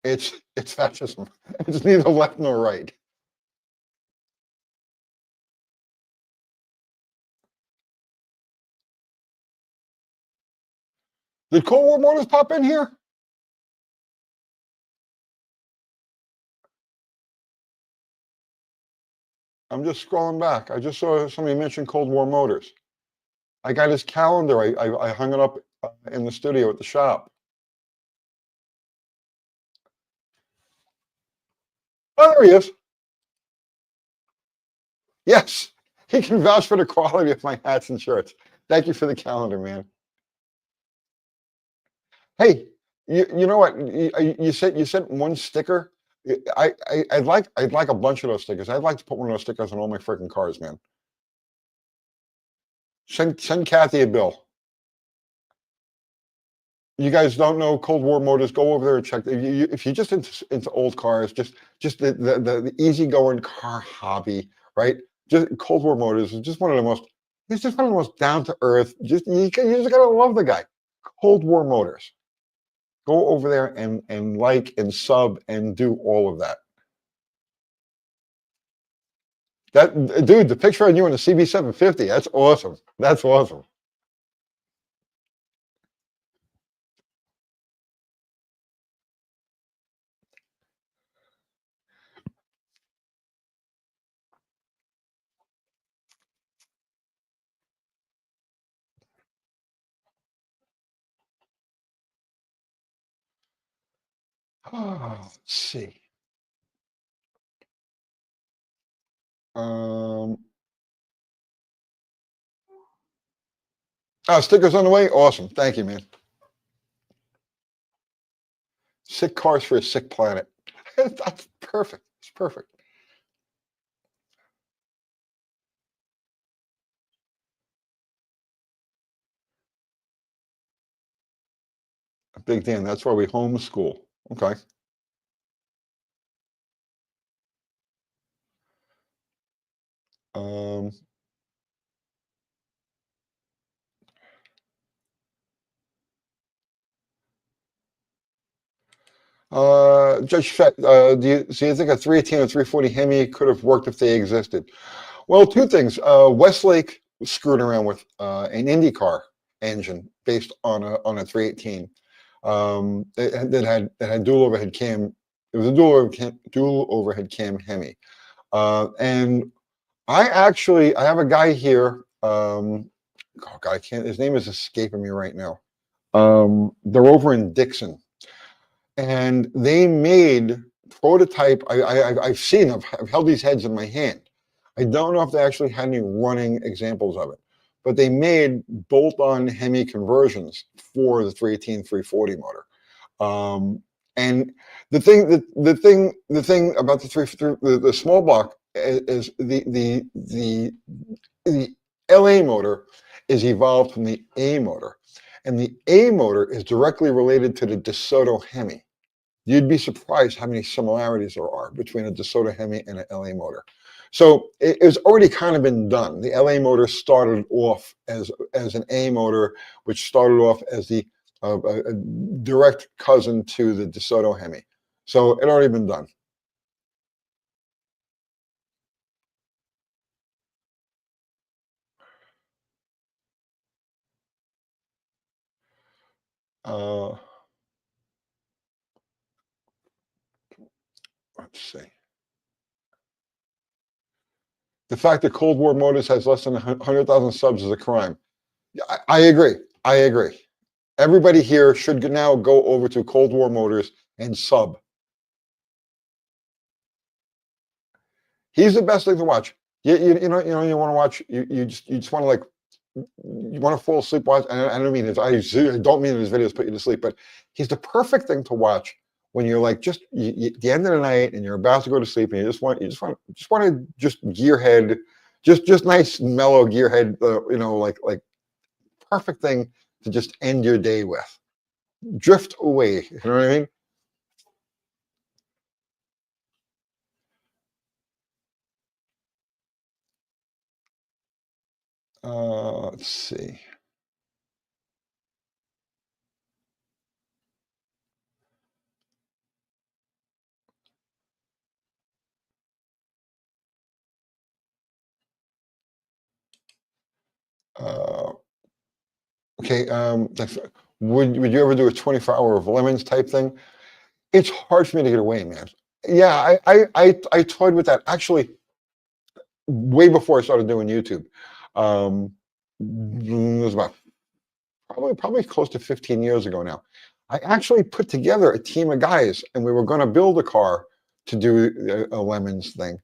It's fascism. It's neither left nor right. Did Cold War motors pop in here? I'm just scrolling back. I just saw somebody mention Cold War motors. I got his calendar. I hung it up in the studio at the shop. Oh, there he is. Yes, he can vouch for the quality of my hats and shirts. Thank you for the calendar, man. Hey, you know what? You sent one sticker. I'd like a bunch of those stickers. I'd like to put one of those stickers on all my freaking cars, man. Send Kathy a bill. You guys don't know Cold War motors? Go over there and check. If you're just into old cars, just the easygoing car hobby, right? Just Cold War motors is just one of the most. He's just one of the most down to earth. You just gotta love the guy. Cold War motors. Go over there and like and sub and do all of that. That dude, the picture on you in the CB750, that's awesome. That's awesome. Oh, let's see. Um, stickers on the way. Awesome. Thank you, man. Sick cars for a sick planet. That's perfect. It's perfect. Big Dan. That's why we homeschool. Okay. Um, Judge Fett, do you think a 318 or 340 Hemi could have worked if they existed? Well, two things. Westlake was screwing around with an IndyCar engine based on a 318 that had dual overhead cam. It was a dual overhead cam Hemi, and I have a guy here. Oh God, I can't. His name is escaping me right now. They're over in Dixon, and they made prototype. I've seen. I've held these heads in my hand. I don't know if they actually had any running examples of it, but they made bolt-on Hemi conversions for the 318 340 motor. And the thing about the small block is the LA motor is evolved from the A motor, and the A motor is directly related to the DeSoto Hemi. You'd be surprised how many similarities there are between a DeSoto Hemi and an LA motor. So it's already kind of been done. The LA motor started off as an A motor, which started off as a direct cousin to the DeSoto Hemi. So it already been done. Uh, let's see. The fact that Cold War Motors has less than 100,000 subs is a crime. Yeah, I agree. I agree. Everybody here should now go over to Cold War Motors and sub. He's the best thing to watch. You want to watch. You just want to like you want to fall asleep watch. I don't mean his. I don't mean his videos put you to sleep, but he's the perfect thing to watch when you're like just at the end of the night and you're about to go to sleep and you just want to just gearhead, just nice mellow gearhead. Like perfect thing to just end your day with. Drift away. You know what I mean? Let's see. Uh, okay. Would you ever do a 24-hour of lemons type thing? It's hard for me to get away, man. Yeah, I toyed with that actually way before I started doing YouTube. It was about probably close to 15 years ago now. I actually put together a team of guys, and we were going to build a car to do a lemons thing.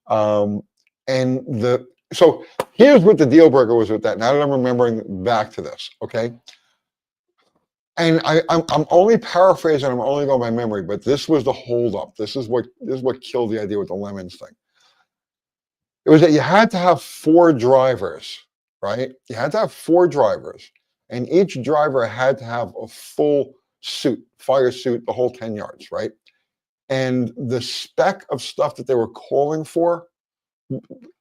Um, and the so here's what the deal breaker was with that. Now that I'm remembering back to this, okay. And I'm only paraphrasing. I'm only going by memory, but this was the holdup. This is what killed the idea with the lemons thing. It was that you had to have four drivers, right? You had to have four drivers, and each driver had to have a full suit, fire suit, the whole 10 yards, right? And the spec of stuff that they were calling for,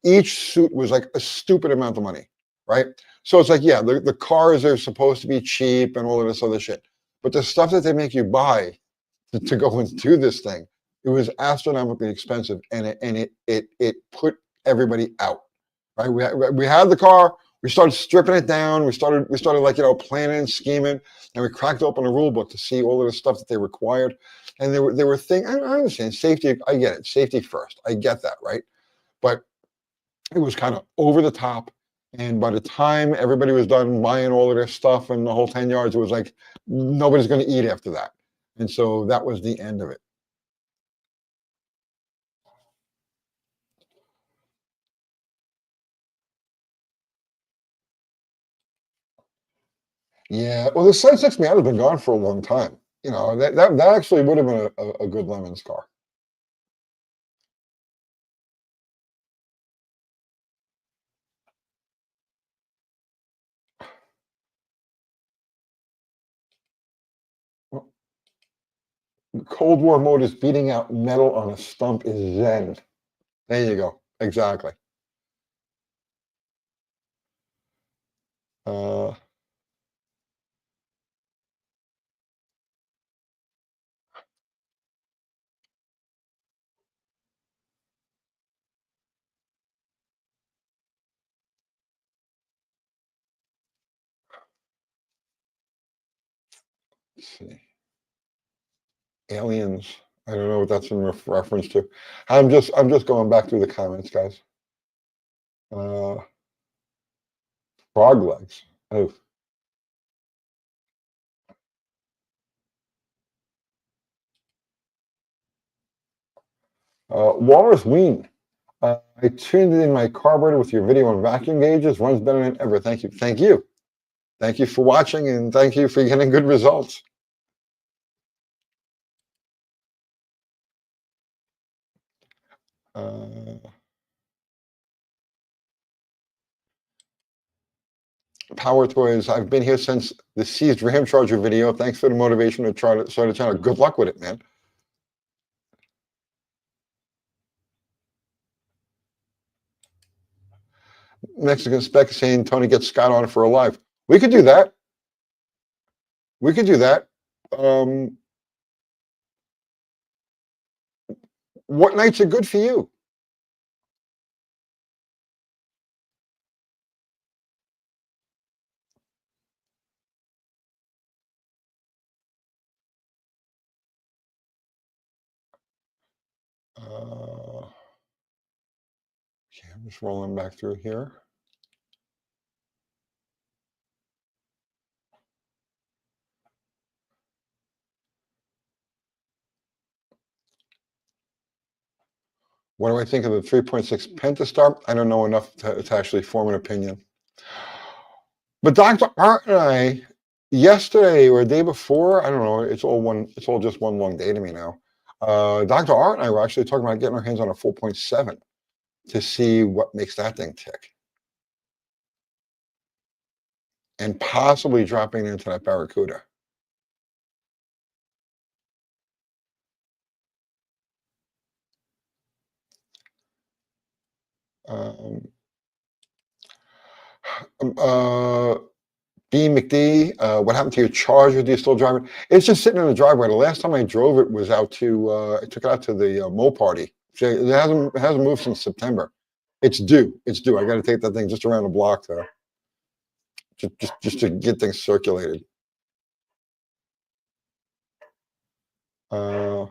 each suit was like a stupid amount of money, right? So it's like, yeah, the cars are supposed to be cheap and all of this other shit. But the stuff that they make you buy to go and do this thing, it was astronomically expensive, and it put everybody out. Right? We had the car. We started stripping it down. We started like planning and scheming, and we cracked open a rule book to see all of the stuff that they required. And there were things. I understand safety. I get it. Safety first. I get that, right? But it was kind of over the top. And by the time everybody was done buying all of their stuff and the whole 10 yards, it was like nobody's going to eat after that. And so that was the end of it. Yeah. Well, the Side 6 Miata has been gone for a long time. That actually would have been a good Lemons car. Well, Cold War mode is beating out metal on a stump is Zen. There you go. Exactly. Uh, let's see. Aliens. I don't know what that's in reference to. I'm just going back through the comments, guys. Uh, frog legs. Oh, Walrus Ween. I tuned in my carburetor with your video on vacuum gauges. Runs better than ever. Thank you. Thank you. Thank you for watching, and thank you for getting good results. Uh, Power Toys. I've been here since the seized Ram Charger video. Thanks for the motivation to try to start a channel. Good luck with it, man. Mexican Spec saying Tony gets Scott on for a live. We could do that. We could do that. Um, what nights are good for you? Okay, I'm just rolling back through here. What do I think of the 3.6 Pentastar? I don't know enough to actually form an opinion. But Dr. Art and I, yesterday or the day before, I don't know, it's all just one long day to me now. Dr. Art and I were actually talking about getting our hands on a 4.7 to see what makes that thing tick. And possibly dropping into that Barracuda. Um, B. McD, what happened to your Charger? Do you still drive it? It's just sitting in the driveway. The last time I drove it was out to, I took it out to the Mo party. So it hasn't moved since September. It's due. It's due. I got to take that thing just around the block though, just to get things circulated. Uh,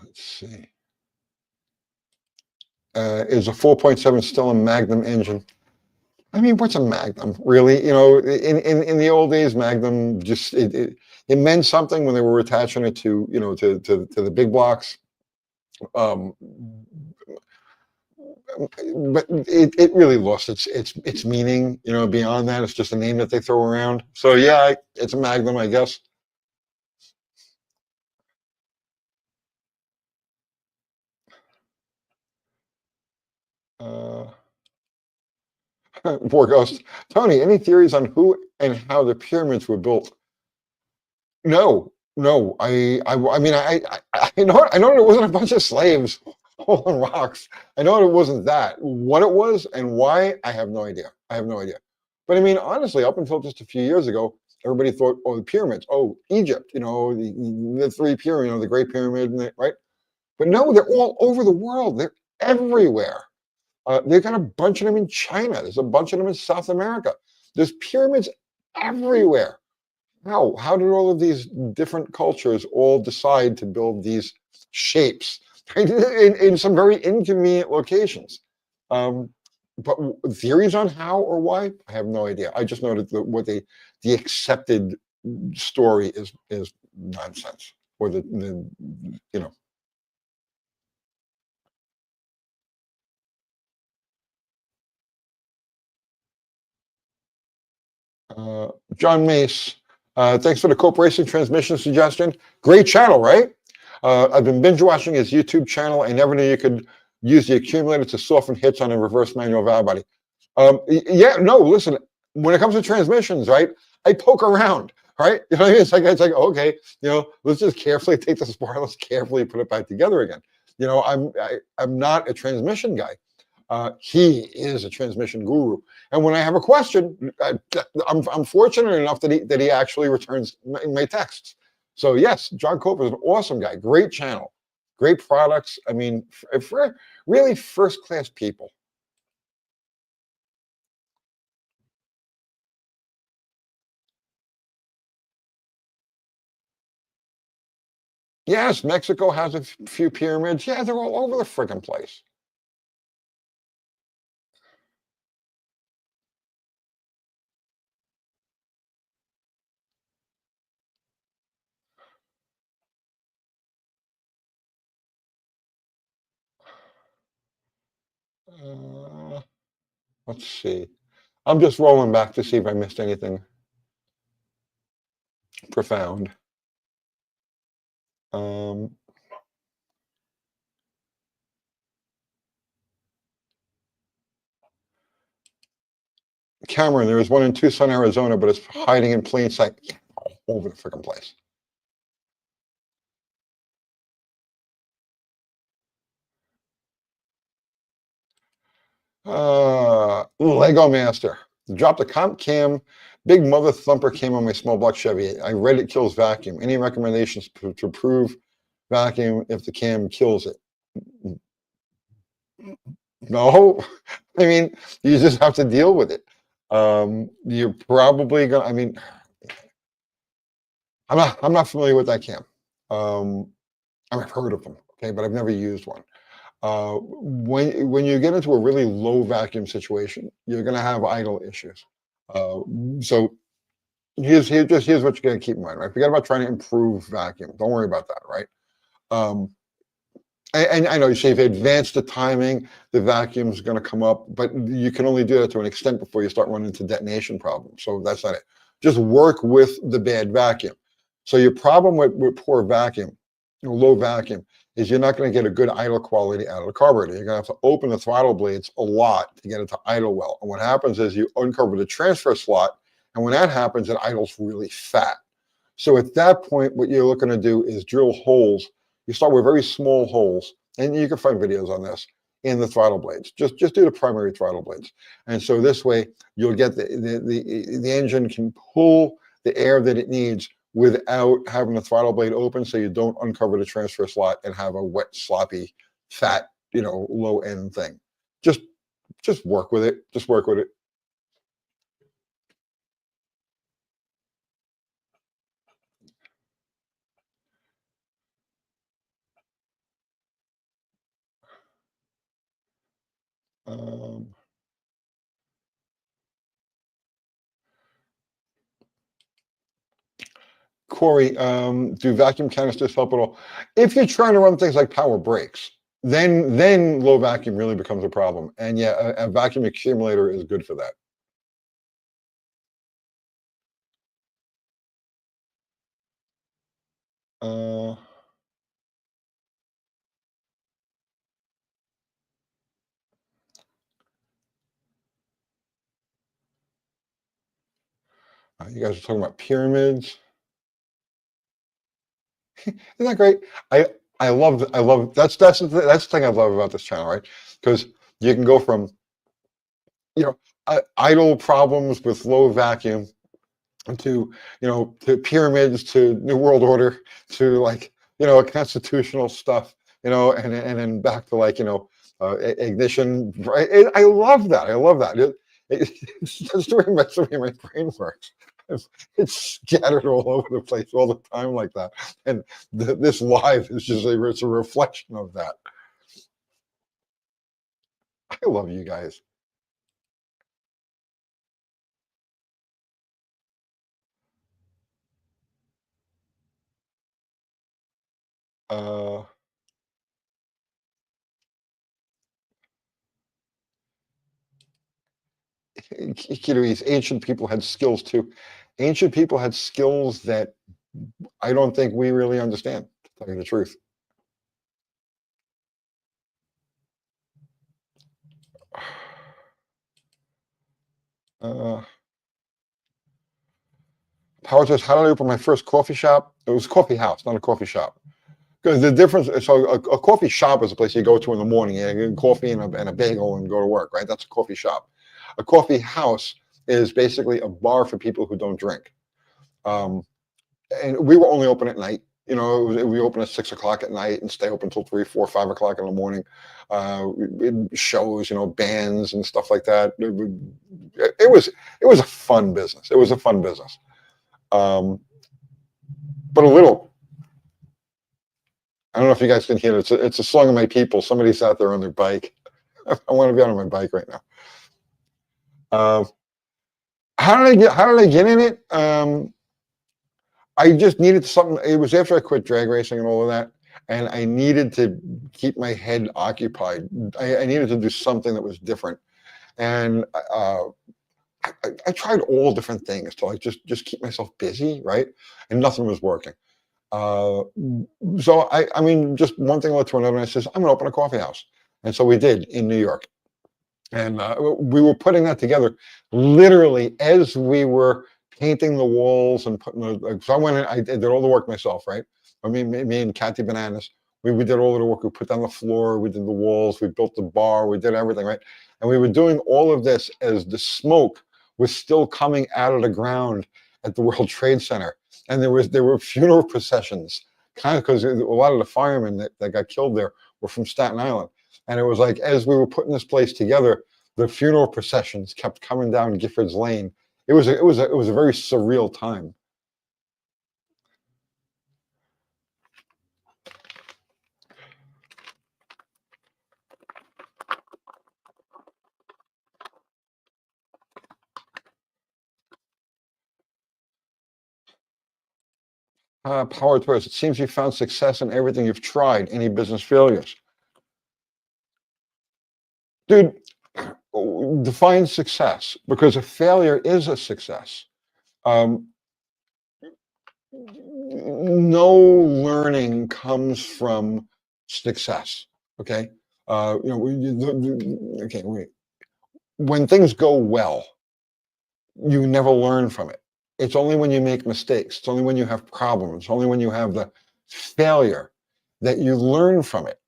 let's see. Is a 4.7 still a Magnum engine? I mean, what's a Magnum, really? You know, in the old days, Magnum just it meant something when they were attaching it to, you know, to the big blocks. Um, but it really lost its meaning, you know. Beyond that, it's just a name that they throw around. So yeah, it's a Magnum, I guess. Uh, Poor Ghost. Tony, any theories on who and how the pyramids were built? No, no. I mean, I know it wasn't a bunch of slaves hauling rocks. I know it wasn't that. What it was and why, I have no idea. I have no idea. But I mean, honestly, up until just a few years ago, everybody thought, oh, the pyramids, oh, Egypt, you know, the three pyramids, you know, the Great Pyramid, right? But no, they're all over the world. They're everywhere. They've got a bunch of them in China. There's a bunch of them in South America. There's pyramids everywhere. How did all of these different cultures all decide to build these shapes in some very inconvenient locations? Um, but theories on how or why, I have no idea. I just know that the accepted story is nonsense, or the you know. Uh, John Mace, thanks for the corporation transmission suggestion. Great channel, right? I've been binge watching his YouTube channel. I never knew you could use the accumulator to soften hits on a reverse manual valve body. Yeah, no, listen, when it comes to transmissions, right, I poke around, right? You know what I mean? It's like, okay, you know, let's just carefully take this apart. Let's carefully put it back together again. You know, I'm not a transmission guy. He is a transmission guru. And when I have a question, I'm fortunate enough that he actually returns my texts. So yes, John Cope is an awesome guy. Great channel, great products. I mean, for really first class people. Yes, Mexico has a few pyramids. Yeah, they're all over the friggin' place. Uh, let's see. I'm just rolling back to see if I missed anything profound. Um, Cameron, there is one in Tucson, Arizona, but it's hiding in plain sight. Yeah, all over the freaking place. Lego Master. Dropped a comp cam. Big mother thumper came on my small block Chevy. I read it kills vacuum. Any recommendations to prove vacuum if the cam kills it? No. I mean, you just have to deal with it. You're probably gonna. I mean, I'm not familiar with that cam. Um, I've heard of them, okay, but I've never used one. When you get into a really low vacuum situation, you're going to have idle issues. Uh, so here's what you're going to keep in mind, right? Forget about trying to improve vacuum. Don't worry about that, right? Um, and I know you say if you advance the timing, the vacuum's going to come up, but you can only do that to an extent before you start running into detonation problems. So that's not it. Just work with the bad vacuum. So your problem with poor vacuum, low vacuum, is you're not going to get a good idle quality out of the carburetor. You're going to have to open the throttle blades a lot to get it to idle well. And what happens is you uncover the transfer slot, and when that happens, it idles really fat. So at that point, what you're looking to do is drill holes. You start with very small holes, and you can find videos on this in the throttle blades. Just do the primary throttle blades, and so this way you'll get the engine can pull the air that it needs without having the throttle blade open, so you don't uncover the transfer slot and have a wet, sloppy, fat, low end thing. Just just work with it. Just work with it. Um, Corey, do vacuum canisters help at all? If you're trying to run things like power brakes, then low vacuum really becomes a problem. And yeah, a vacuum accumulator is good for that. Uh, you guys are talking about pyramids. Isn't that great? I I love that's the thing I love about this channel, right? Because you can go from you know idle problems with low vacuum to to pyramids to New World Order to like constitutional stuff, and then back to like ignition. Right? I love that. I love that. It's the way my brain works. It's scattered all over the place all the time like that, and this live is just it's a reflection of that. I love you guys. Uh, ancient people had skills too. Ancient people had skills that I don't think we really understand, to tell you the truth. Uh, Power says, how did I open my first coffee shop? It was a coffee house, not a coffee shop. Because the difference, so a coffee shop is a place you go to in the morning, and you get coffee and a bagel and go to work, right? That's a coffee shop. A coffee house is basically a bar for people who don't drink. Um, and we were only open at night. We open at 6 o'clock at night and stay open until 3, 4, 5 o'clock in the morning. Shows, bands and stuff like that. It was a fun business. It was a fun business. Um, but a little. I don't know if you guys can hear it. It's a song of my people. Somebody's out there on their bike. I want to be on my bike right now. Uh, how did I get in it? I just needed something. It was after I quit drag racing and all of that, and I needed to keep my head occupied. I needed to do something that was different, and I tried all different things to like just keep myself busy, right? And nothing was working. Uh, so I mean, just one thing led to another, and I says, I'm gonna open a coffee house, and so we did in New York, and we were putting that together literally as we were painting the walls and putting so I went in, I did all the work myself, right? I mean, me and Kathy Bananas, we did all of the work. We put down the floor, we did the walls, we built the bar, we did everything, right? And we were doing all of this as the smoke was still coming out of the ground at the World Trade Center, and there were funeral processions, kind of because a lot of the firemen that got killed there were from Staten Island, and it was like as we were putting this place together, the funeral processions kept coming down Gifford's Lane. It was a very surreal time. Power Twist. It seems you found success in everything you've tried. Any business failures? Dude, define success, because a failure is a success. Um, no learning comes from success. Okay. Okay. Wait. When things go well, you never learn from it. It's only when you make mistakes. It's only when you have problems. It's only when you have the failure that you learn from it.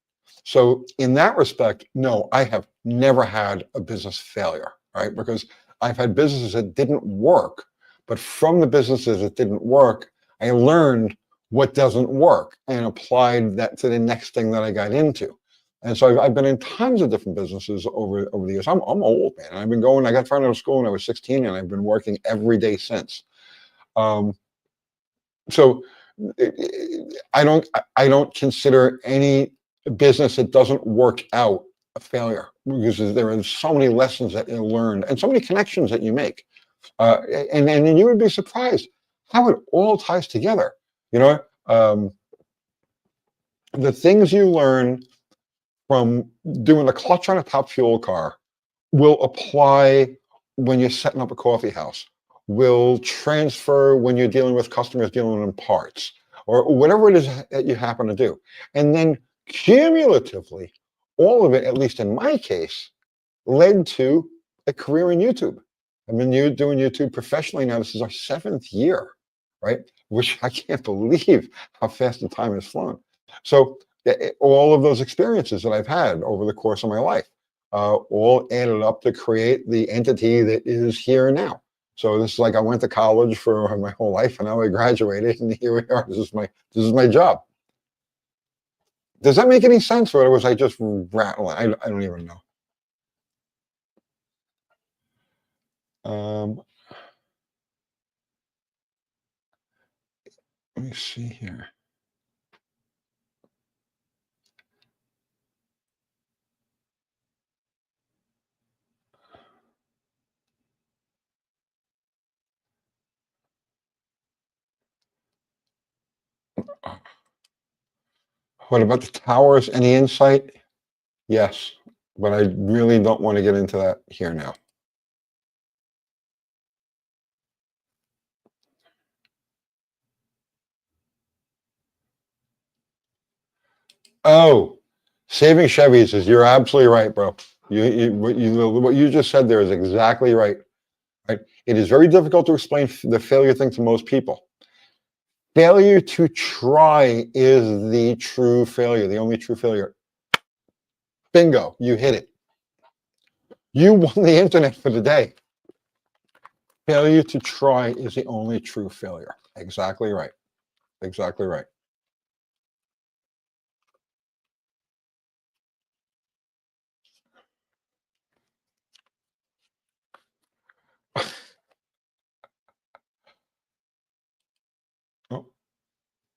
So in that respect, no, I have never had a business failure, right? Because I've had businesses that didn't work, but from the businesses that didn't work, I learned what doesn't work and applied that to the next thing that I got into. And so I've been in tons of different businesses over the years. I'm old, man. I've been going. I got thrown out of school when I was 16, and I've been working every day since. Um, so I don't consider any business that doesn't work out a failure, because there are so many lessons that you learn and so many connections that you make, and you would be surprised how it all ties together. You know, the things you learn from doing a clutch on a top fuel car will apply when you're setting up a coffee house, will transfer when you're dealing with customers dealing in parts, or whatever it is that you happen to do. And then cumulatively, all of it, at least in my case, led to a career in YouTube. I've been doing YouTube professionally now. This is our 7th year, right? Which I can't believe how fast the time has flown. So all of those experiences that I've had over the course of my life, all added up to create the entity that is here now. So this is like I went to college for my whole life, and now I graduated, and here we are. This is my job. Does that make any sense, or was I just rattling? I don't even know. Let me see here. What about the towers? Any insight? Yes, but I really don't want to get into that here now. Oh, saving Chevys is, you're absolutely right, bro. What you just said there is exactly right. Right? It is very difficult to explain the failure thing to most people. Failure to try is the true failure, the only true failure. Bingo, you hit it. You won the internet for the day. Failure to try is the only true failure. Exactly right. Exactly right. Oh,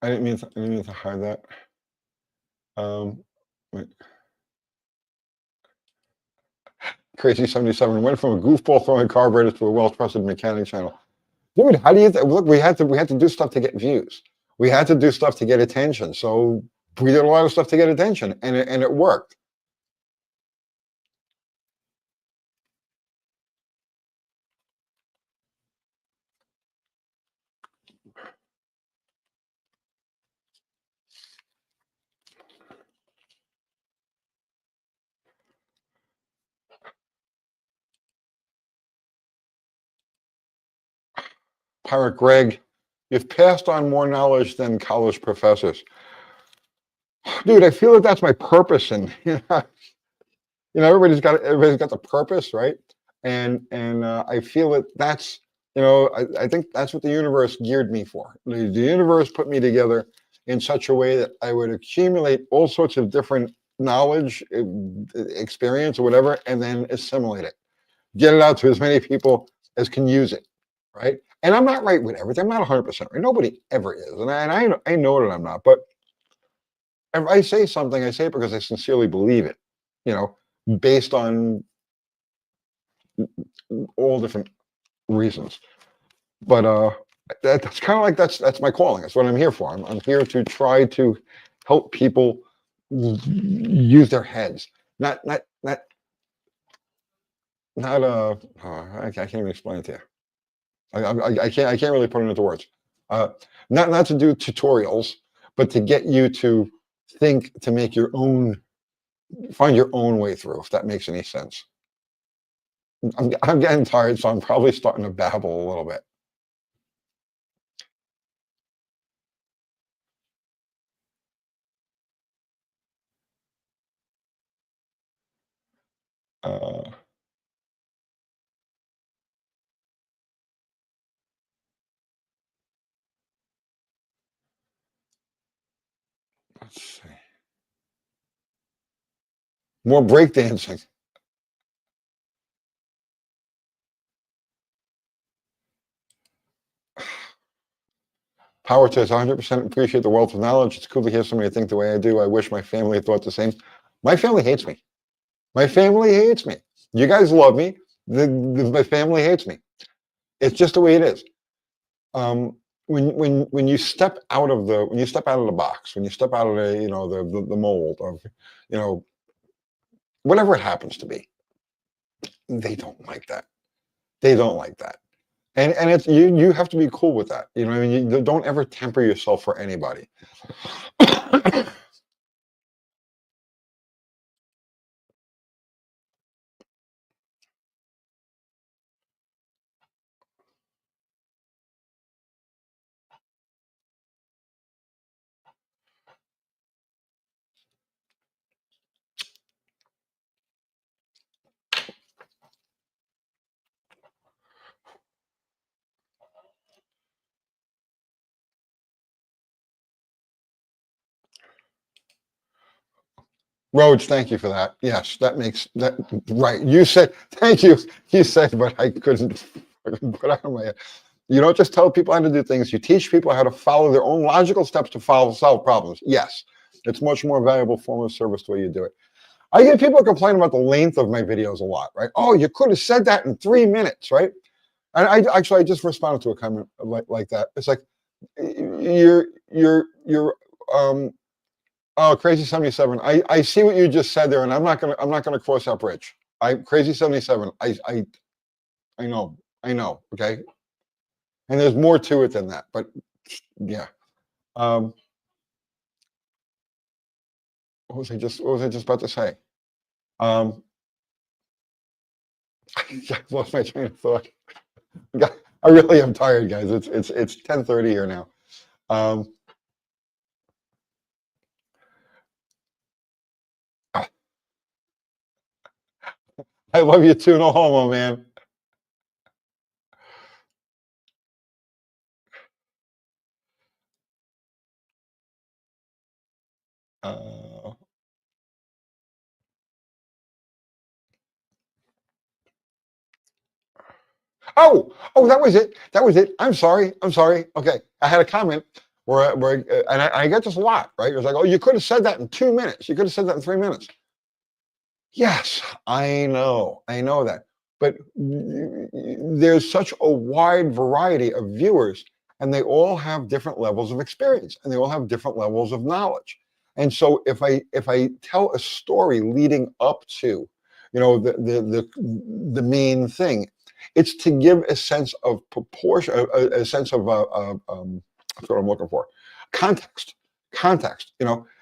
I didn't mean to hide that. Wait. Crazy 77 went from a goofball throwing carburetors to a well-trusted mechanic channel. Dude, how do you look? We had to do stuff to get views. We had to do stuff to get attention. So we did a lot of stuff to get attention, and it worked. Pirate Greg, you've passed on more knowledge than college professors. Dude, I feel that that's my purpose, and everybody's got the purpose, right? And I feel that that's I think that's what the universe geared me for. The universe put me together in such a way that I would accumulate all sorts of different knowledge, experience, or whatever, and then assimilate it. Get it out to as many people as can use it, right? And I'm not right with everything. I'm not 100% right. Nobody ever is, and I know that I'm not. But if I say something, I say it because I sincerely believe it. You know, based on all different reasons. But that's kind of like that's my calling. That's what I'm here for. I'm here to try to help people use their heads, not I can't even explain it to you. I can't really put it into words. Uh, not to do tutorials, but to get you to think, to make your own, find your own way through, if that makes any sense. I'm getting tired, so I'm probably starting to babble a little bit. Uh, let's see. More breakdancing. Power says 100% appreciate the wealth of knowledge. It's cool to hear somebody think the way I do. I wish my family thought the same. My family hates me. My family hates me. You guys love me. My family hates me. It's just the way it is. When you step out of the box, when you step out of the mold of whatever it happens to be, they don't like that. They don't like that. And it's you have to be cool with that. You know what I mean? You don't ever temper yourself for anybody. Rhodes, thank you for that. Yes, that makes that right. You said thank you. You said, but I couldn't put out of my head. You don't just tell people how to do things. You teach people how to follow their own logical steps to solve problems. Yes, it's much more valuable form of service the way you do it. I get people complaining about the length of my videos a lot, right? Oh, you could have said that in 3 minutes, right? And I just responded to a comment like that. It's like you're um oh, Crazy 77. I see what you just said there, and I'm not gonna cross that bridge. I Crazy 77. I know. Okay, and there's more to it than that, but yeah. Um, what was I just about to say? Um, I lost my train of thought. I really am tired, guys. It's 10:30 here now. Um, I love you too, no homo, man. Uh, oh, that was it. That was it. I'm sorry. I'm sorry. Okay, I had a comment and I get this a lot, right? It was like, oh, you could have said that in 2 minutes. You could have said that in 3 minutes. Yes, I know that. But there's such a wide variety of viewers, and they all have different levels of experience, and they all have different levels of knowledge. And so if I tell a story leading up to, the main thing, it's to give a sense of proportion, a sense of that's what I'm looking for, context, context.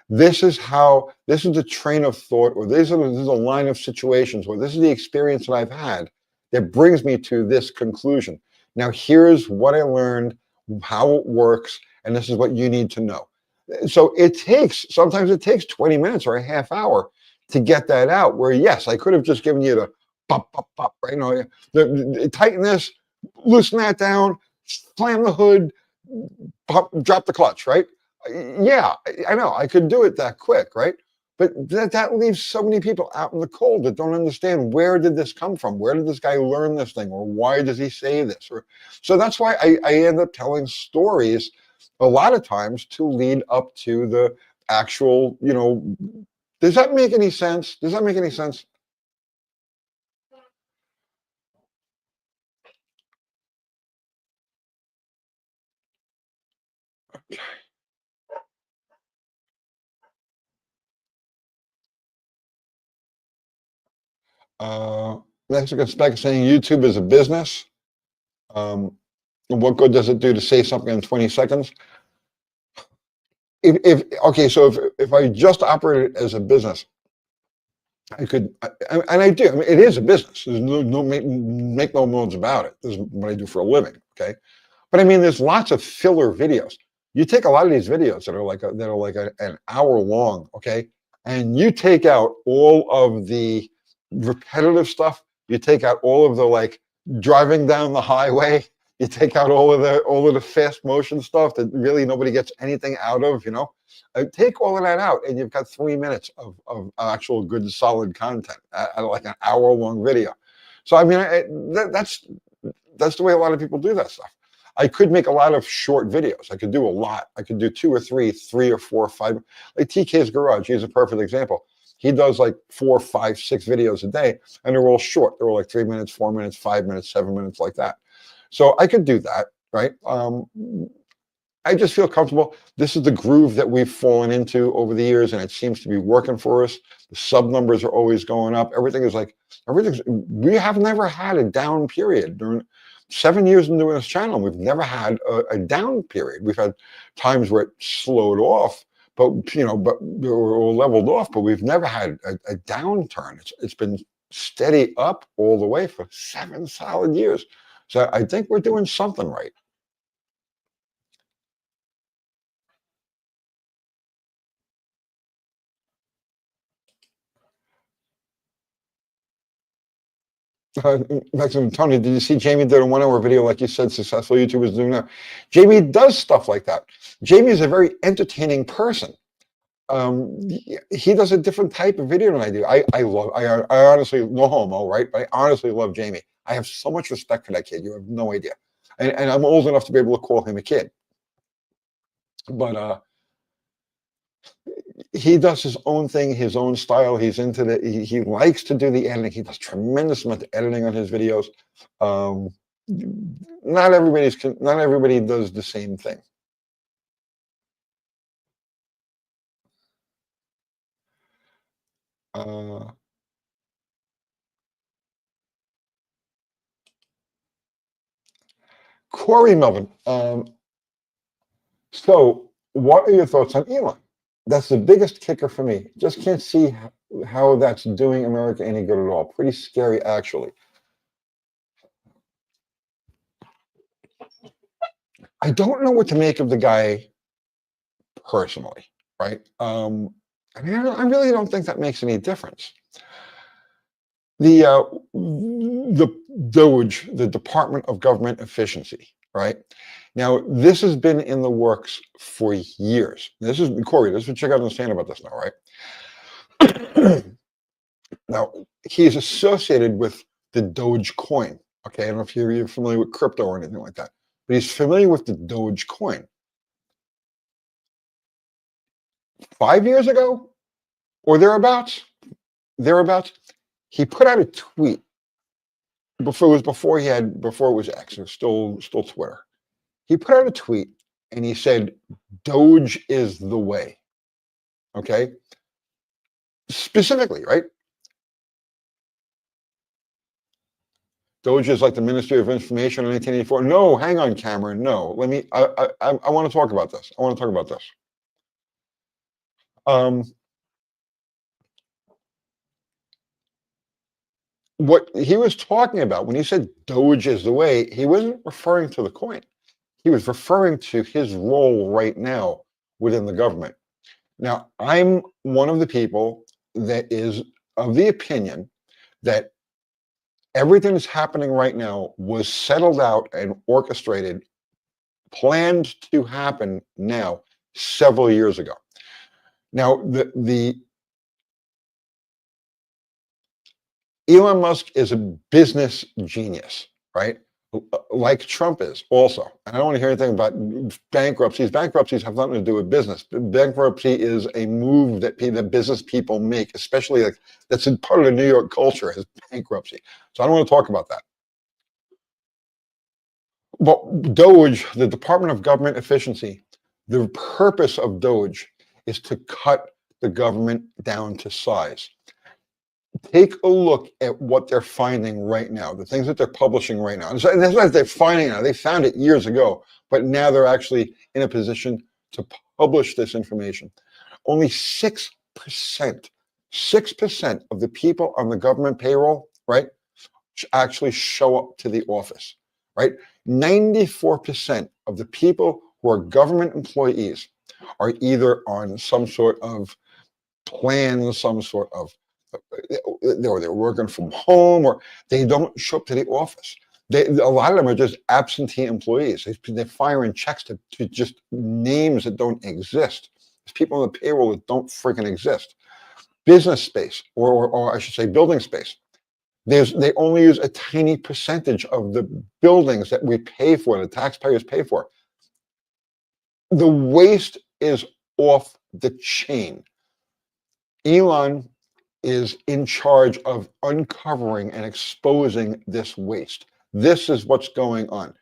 This is the train of thought, or this is a line of situations, or this is the experience that I've had that brings me to this conclusion. Now, here's what I learned, how it works, and this is what you need to know. So sometimes it takes 20 minutes or a half hour to get that out, where yes, I could have just given you the pop, pop, pop, right? Tighten this, loosen that down, slam the hood, pop, drop the clutch, right? Yeah, I know I could do it that quick, right? But that leaves so many people out in the cold that don't understand, where did this come from? Where did this guy learn this thing? Or why does he say this? So that's why I end up telling stories a lot of times to lead up to the actual, does that make any sense? Does that make any sense? Mexican Spec saying YouTube is a business. Um, what good does it do to say something in 20 seconds? If okay, so if I just operated as a business, I could, and I do. I mean, it is a business. There's no make no bones about it. This is what I do for a living. Okay, but I mean, there's lots of filler videos. You take a lot of these videos that are like an hour long, okay, and you take out all of the repetitive stuff. You take out all of the like driving down the highway. You take out all of the fast motion stuff that really nobody gets anything out of. Take all of that out, and you've got 3 minutes of actual good solid content, like an hour long video. So I mean, that's the way a lot of people do that stuff. I could make a lot of short videos. I could do a lot. I could do two or three or four or five. Like TK's Garage, he's a perfect example. He does like 4, 5, 6 videos a day, and they're all short. They're all like 3 minutes, 4 minutes, 5 minutes, 7 minutes, like that. So I could do that, right? I just feel comfortable. This is the groove that we've fallen into over the years, and it seems to be working for us. The sub numbers are always going up. We have never had a down period. During 7 years into this channel, we've never had a down period. We've had times where it slowed off, but or leveled off, but we've never had a downturn. It's been steady up all the way for 7 solid years. So I think we're doing something right. Maximum Tony, did you see Jamie did a 1 hour video like you said successful YouTubers doing now? Jamie does stuff like that. Jamie is a very entertaining person. He does a different type of video than I do. I honestly, no homo, right? But I honestly love Jamie. I have so much respect for that kid. You have no idea. And I'm old enough to be able to call him a kid. But he does his own thing, his own style. He's into he likes to do the editing. He does tremendous amount of editing on his videos. Not everybody does the same thing. Corey Melvin. So what are your thoughts on Elon? That's the biggest kicker for me. Just can't see how that's doing America any good at all. Pretty scary, actually. I don't know what to make of the guy personally, right? I really don't think that makes any difference. The DOGE, the Department of Government Efficiency, right? Now, this has been in the works for years. This is Corey. This is what you got to understand about this now, right? Now, he is associated with the Doge coin. Okay, I don't know if you're familiar with crypto or anything like that, but he's familiar with the Doge coin. 5 years ago, or thereabouts, he put out a tweet before it was X, it was still Twitter. He put out a tweet and he said, "Doge is the way." Okay, specifically, right? Doge is like the Ministry of Information in 1984. No, hang on, Cameron. No, let me. I want to talk about this. I want to talk about this. What he was talking about when he said Doge is the way, he wasn't referring to the coin. He was referring to his role right now within the government. Now, I'm one of the people that is of the opinion that everything that's happening right now was settled out and orchestrated, planned to happen now several years ago. Now, the Elon Musk is a business genius, right? Like Trump is also. And I don't want to hear anything about bankruptcies. Bankruptcies have nothing to do with business. Bankruptcy is a move that business people make, especially like that's in part of the New York culture is bankruptcy. So I don't want to talk about that. But Doge, the Department of Government Efficiency, the purpose of Doge is to cut the government down to size. Take a look at what they're finding right now, the things that they're publishing right now. And so that's what they're finding now. They found it years ago, but now they're actually in a position to publish this information. Only 6%, 6% of the people on the government payroll, right, actually show up to the office, right? 94% of the people who are government employees are either on some sort of plan, some sort of they're working from home, or they don't show up to the office. A lot of them are just absentee employees. They're firing checks to just names that don't exist. There's people on the payroll that don't freaking exist. Business space, or I should say building space. They only use a tiny percentage of the buildings that we pay for, the taxpayers pay for. The waste is off the chain. Elon is in charge of uncovering and exposing this waste. This is what's going on.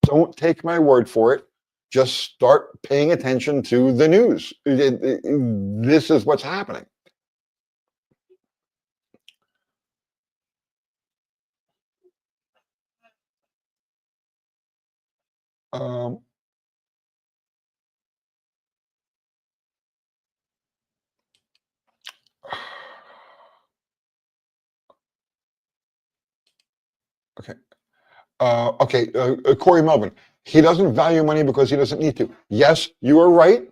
Don't take my word for it. Just start paying attention to the news. This is what's happening. Um, okay. Corey Melvin. He doesn't value money because he doesn't need to. Yes, you are right,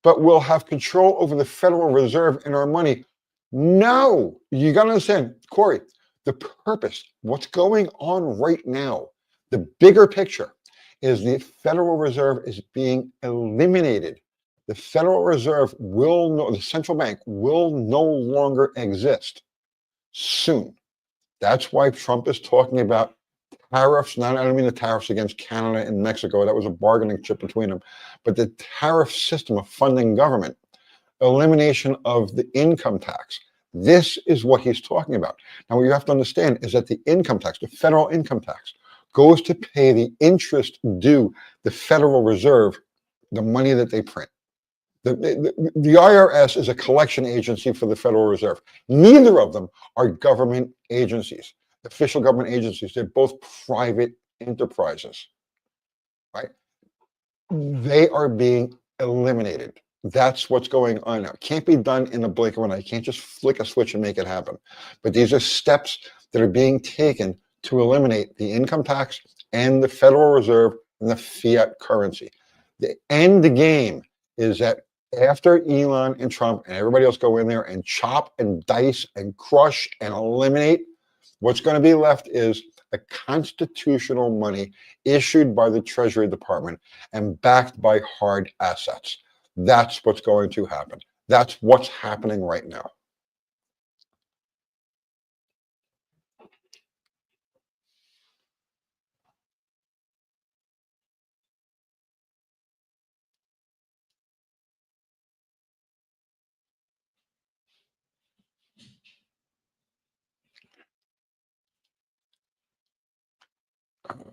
but we'll have control over the Federal Reserve and our money. No, you got to understand, Corey, the purpose, what's going on right now, the bigger picture is the Federal Reserve is being eliminated. The Federal Reserve the central bank will no longer exist soon. That's why Trump is talking about tariffs. I don't mean the tariffs against Canada and Mexico. That was a bargaining chip between them. But the tariff system of funding government, elimination of the income tax. This is what he's talking about. Now, what you have to understand is that the income tax, the federal income tax, goes to pay the interest due the Federal Reserve, the money that they print. The IRS is a collection agency for the Federal Reserve. Neither of them are government agencies, official government agencies. They're both private enterprises, right? They are being eliminated. That's what's going on now. It can't be done in a blink of an eye. You can't just flick a switch and make it happen. But these are steps that are being taken to eliminate the income tax and the Federal Reserve and the fiat currency. The end game is that after Elon and Trump and everybody else go in there and chop and dice and crush and eliminate, what's going to be left is a constitutional money issued by the Treasury Department and backed by hard assets. That's what's going to happen. That's what's happening right now.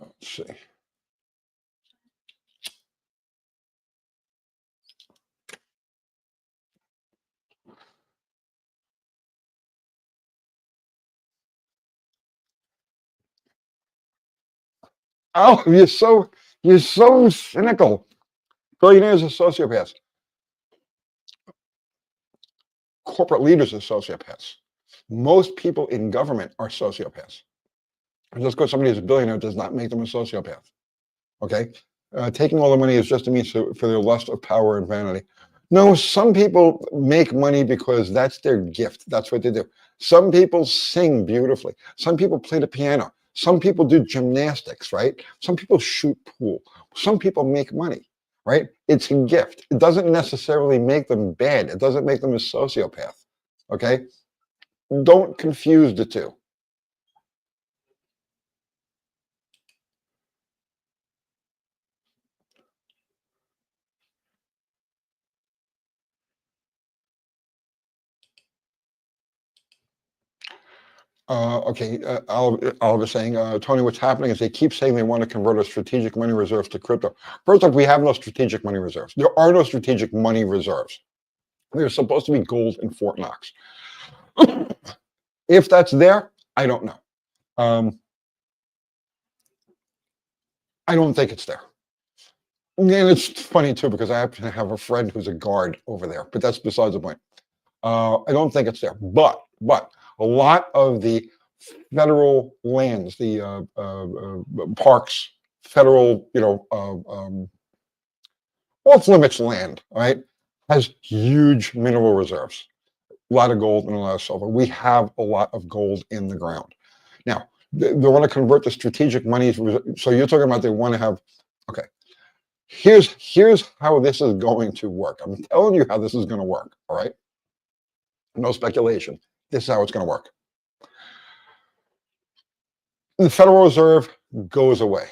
Let's see. Oh, you're so cynical. Billionaires are sociopaths. Corporate leaders are sociopaths. Most people in government are sociopaths. And just because somebody is a billionaire does not make them a sociopath. Okay? Taking all the money is just a means for their lust of power and vanity. No, some people make money because that's their gift. That's what they do. Some people sing beautifully. Some people play the piano. Some people do gymnastics, right? Some people shoot pool. Some people make money, right? It's a gift. It doesn't necessarily make them bad. It doesn't make them a sociopath. Okay? Don't confuse the two. Okay, Oliver saying, Tony, what's happening is they keep saying they want to convert our strategic money reserves to crypto. First off, we have no strategic money reserves. There are no strategic money reserves. There's supposed to be gold in Fort Knox. If that's there, I don't know. I don't think it's there. And it's funny too because I happen to have a friend who's a guard over there, but that's besides the point. I don't think it's there, but a lot of the federal lands, the parks, federal, off limits land, right, has huge mineral reserves, a lot of gold and a lot of silver. We have a lot of gold in the ground. Now, they want to convert the strategic monies. So you're talking about they want to have, okay, here's how this is going to work. I'm telling you how this is going to work, all right? No speculation. This is how it's going to work. The Federal Reserve goes away.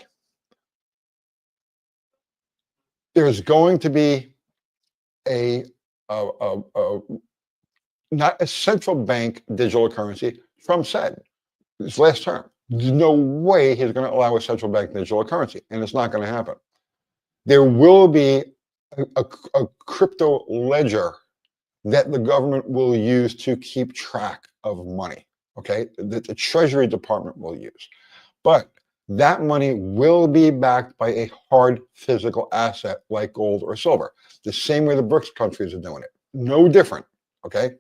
There's going to be a, a, a, a not a central bank digital currency. Trump said this last term, there's no way he's going to allow a central bank digital currency, and it's not going to happen. There will be a crypto ledger that the government will use to keep track of money, okay, that the Treasury Department will use. But that money will be backed by a hard physical asset like gold or silver, the same way the BRICS countries are doing it. No different, okay?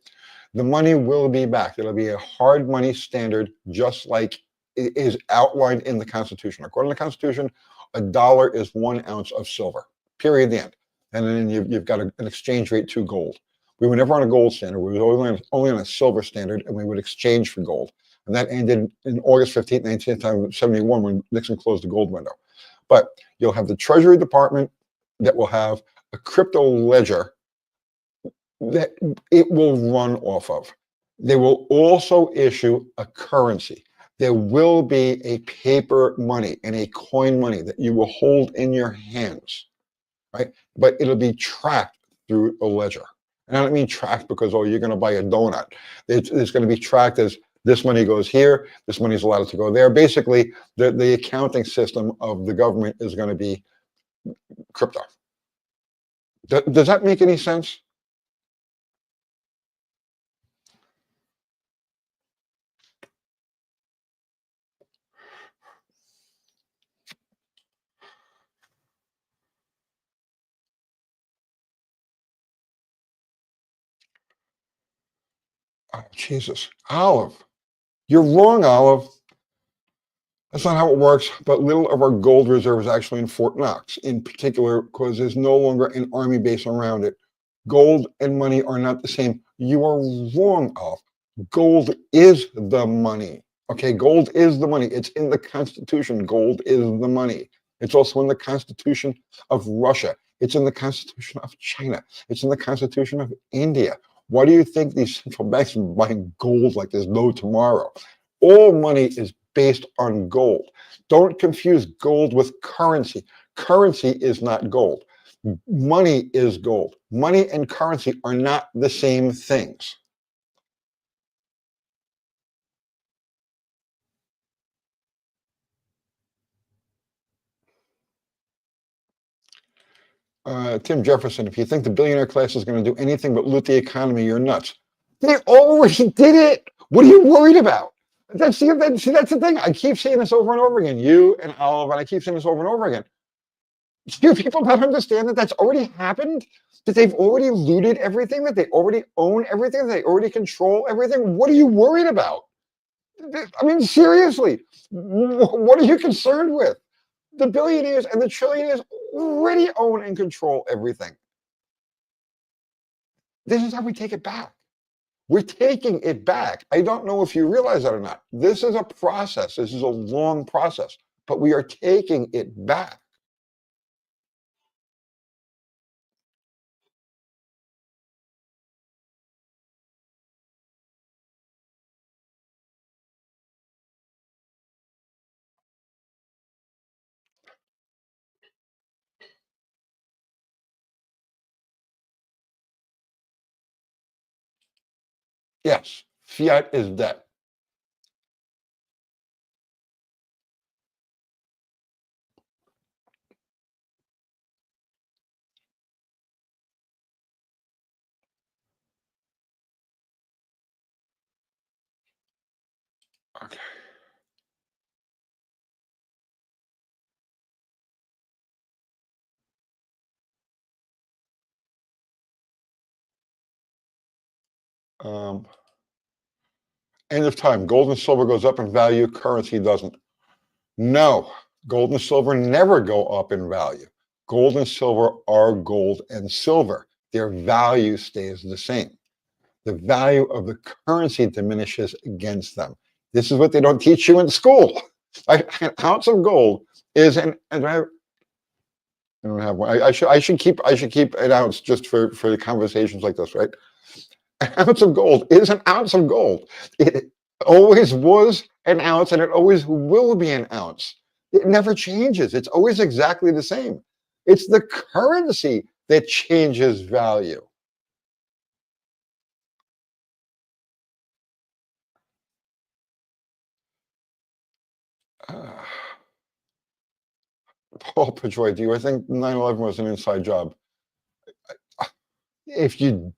The money will be backed. It'll be a hard money standard, just like it is outlined in the Constitution. According to the Constitution, a dollar is 1 ounce of silver, period, the end. And then you've got an exchange rate to gold. We were never on a gold standard. We were only on a silver standard, and we would exchange for gold. And that ended in August 15th, 1971, when Nixon closed the gold window. But you'll have the Treasury Department that will have a crypto ledger that it will run off of. They will also issue a currency. There will be a paper money and a coin money that you will hold in your hands, right? But it'll be tracked through a ledger. And I don't mean tracked because, oh, you're going to buy a donut. It's going to be tracked as this money goes here, this money is allowed to go there. Basically, the accounting system of the government is going to be crypto. Does that make any sense? Oh, Jesus. Olive. You're wrong, Olive. That's not how it works, but little of our gold reserve is actually in Fort Knox, in particular, because there's no longer an army base around it. Gold and money are not the same. You are wrong, Olive. Gold is the money. Okay, gold is the money. It's in the Constitution. Gold is the money. It's also in the Constitution of Russia. It's in the Constitution of China. It's in the Constitution of India. Why do you think these central banks are buying gold like there's no tomorrow? All money is based on gold. Don't confuse gold with currency. Currency is not gold. Money is gold. Money and currency are not the same things. Tim Jefferson, if you think the billionaire class is going to do anything but loot the economy, you're nuts. They already did it. What are you worried about? That's the thing. I keep saying this over and over again. You and Olive, and I keep saying this over and over again. Do people not understand that that's already happened? That they've already looted everything? That they already own everything? That they already control everything? What are you worried about? I mean, seriously, what are you concerned with? The billionaires and the trillionaires already own and control everything. This is how we take it back. We're taking it back. I don't know if you realize that or not. This is a process. This is a long process, but we are taking it back. Yes, fiat is debt. Okay. Um, End of time. Gold and silver goes up in value. Currency doesn't. No, gold and silver never go up in value. Gold and silver are gold and silver. Their value stays the same. The value of the currency diminishes against them. This is what they don't teach you in school. An ounce of gold is and I don't have one. I should keep an ounce just for the conversations like this, right? An ounce of gold is an ounce of gold. It always was an ounce and it always will be an ounce. It never changes. It's always exactly the same. It's the currency that changes value. Uh, Paul Pedroy, do you think 9/11 was an inside job? If you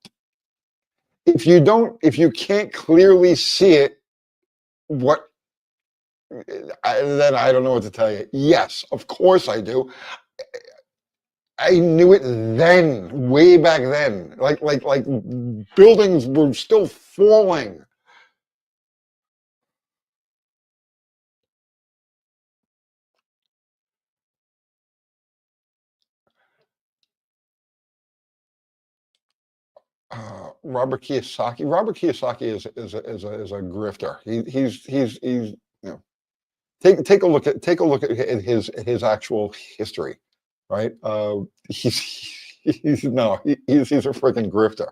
if you can't clearly see it, what then I don't know what to tell you. Yes, of course I do. I knew it then, way back then. Like buildings were still falling. Robert Kiyosaki. Robert Kiyosaki is a grifter. He's you know take a look at his actual history, right? He's no he's a freaking grifter.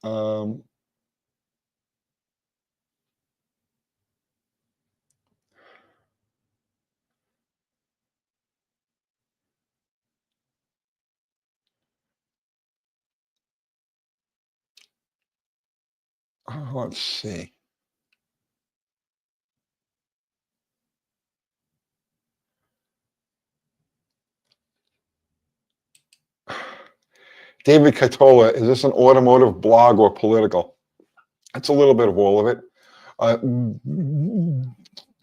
Um, let's see. David Catola, is this an automotive blog or political? It's a little bit of all of it. Uh,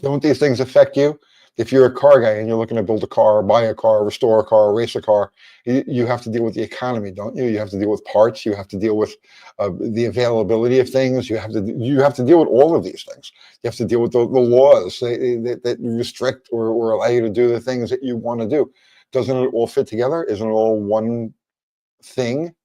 don't these things affect you? If you're a car guy and you're looking to build a car, buy a car, restore a car, race a car, you have to deal with the economy, don't you? You have to deal with parts. You have to deal with the availability of things. You have to deal with all of these things. You have to deal with the laws that restrict or allow you to do the things that you want to do. Doesn't it all fit together? Isn't it all one thing?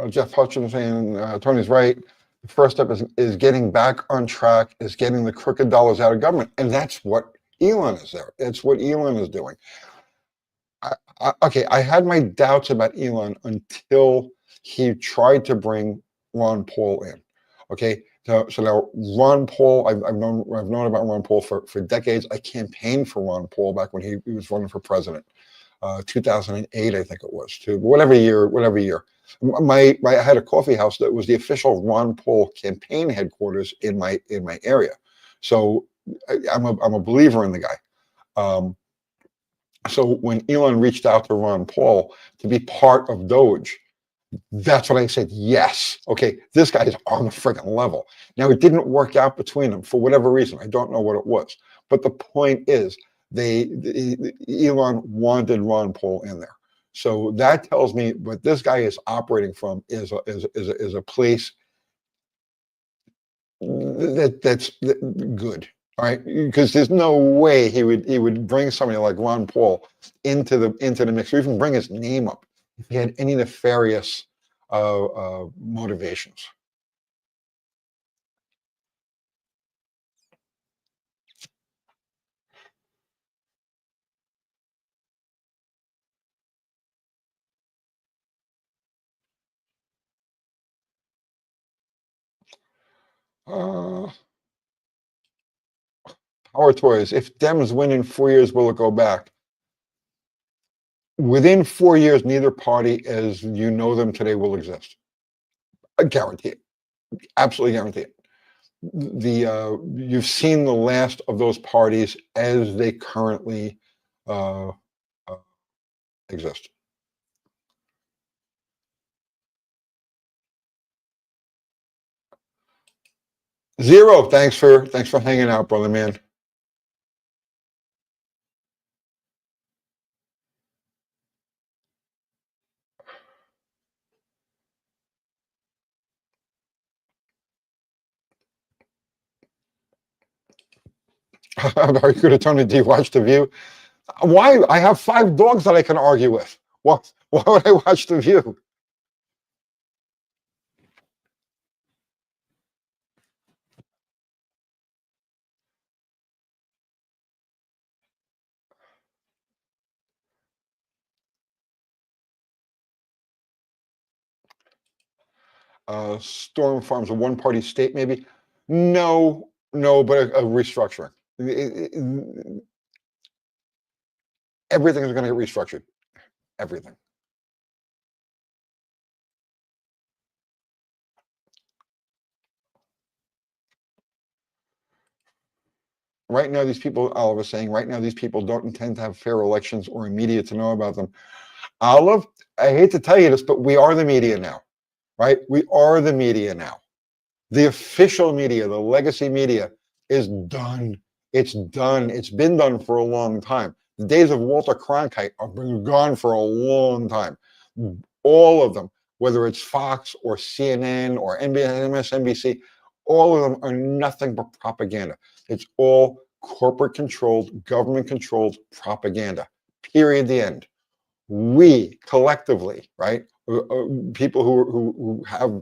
Jeff Hutchins saying Tony's right. The first step is getting back on track, is getting the crooked dollars out of government, and that's what Elon is there. It's what Elon is doing. Okay, I had my doubts about Elon until he tried to bring Ron Paul in. Okay, so now Ron Paul, I've known about Ron Paul for decades. I campaigned for Ron Paul back when he was running for president. 2008, I think it was, to whatever year. I had a coffee house that was the official Ron Paul campaign headquarters in my area. So I'm a believer in the guy. Um, so when Elon reached out to Ron Paul to be part of Doge, that's when I said, yes, okay, this guy is on the freaking level. Now, it didn't work out between them for whatever reason. I don't know what it was. But the point is, Elon wanted Ron Paul in there. So that tells me what this guy is operating from is a place That's good. All right, because there's no way he would bring somebody like Ron Paul into the mix, or even bring his name up if he had any nefarious motivations. Uh, Power Toys. If Dems win in 4 years, will it go back? Within 4 years, neither party, as you know them today, will exist. I guarantee it. Absolutely guarantee it. You've seen the last of those parties as they currently uh, uh, exist. Zero. Thanks for hanging out, brother man. Very good attorney. Do you watch The View? Why? I have 5 dogs that I can argue with. Why would I watch The View? Storm Farm's a one-party state, maybe? No, no, but a restructuring. Everything is going to get restructured. Everything. Right now, these people, Olive is saying, right now, these people don't intend to have fair elections or a media to know about them. Olive, I hate to tell you this, but we are the media now, right? We are the media now. The official media, the legacy media, is done. It's done. It's been done for a long time. The days of Walter Cronkite are been gone for a long time. All of them, whether it's Fox or CNN or MSNBC, all of them are nothing but propaganda. It's all corporate controlled, government controlled propaganda. Period. The end. We collectively, right? People who have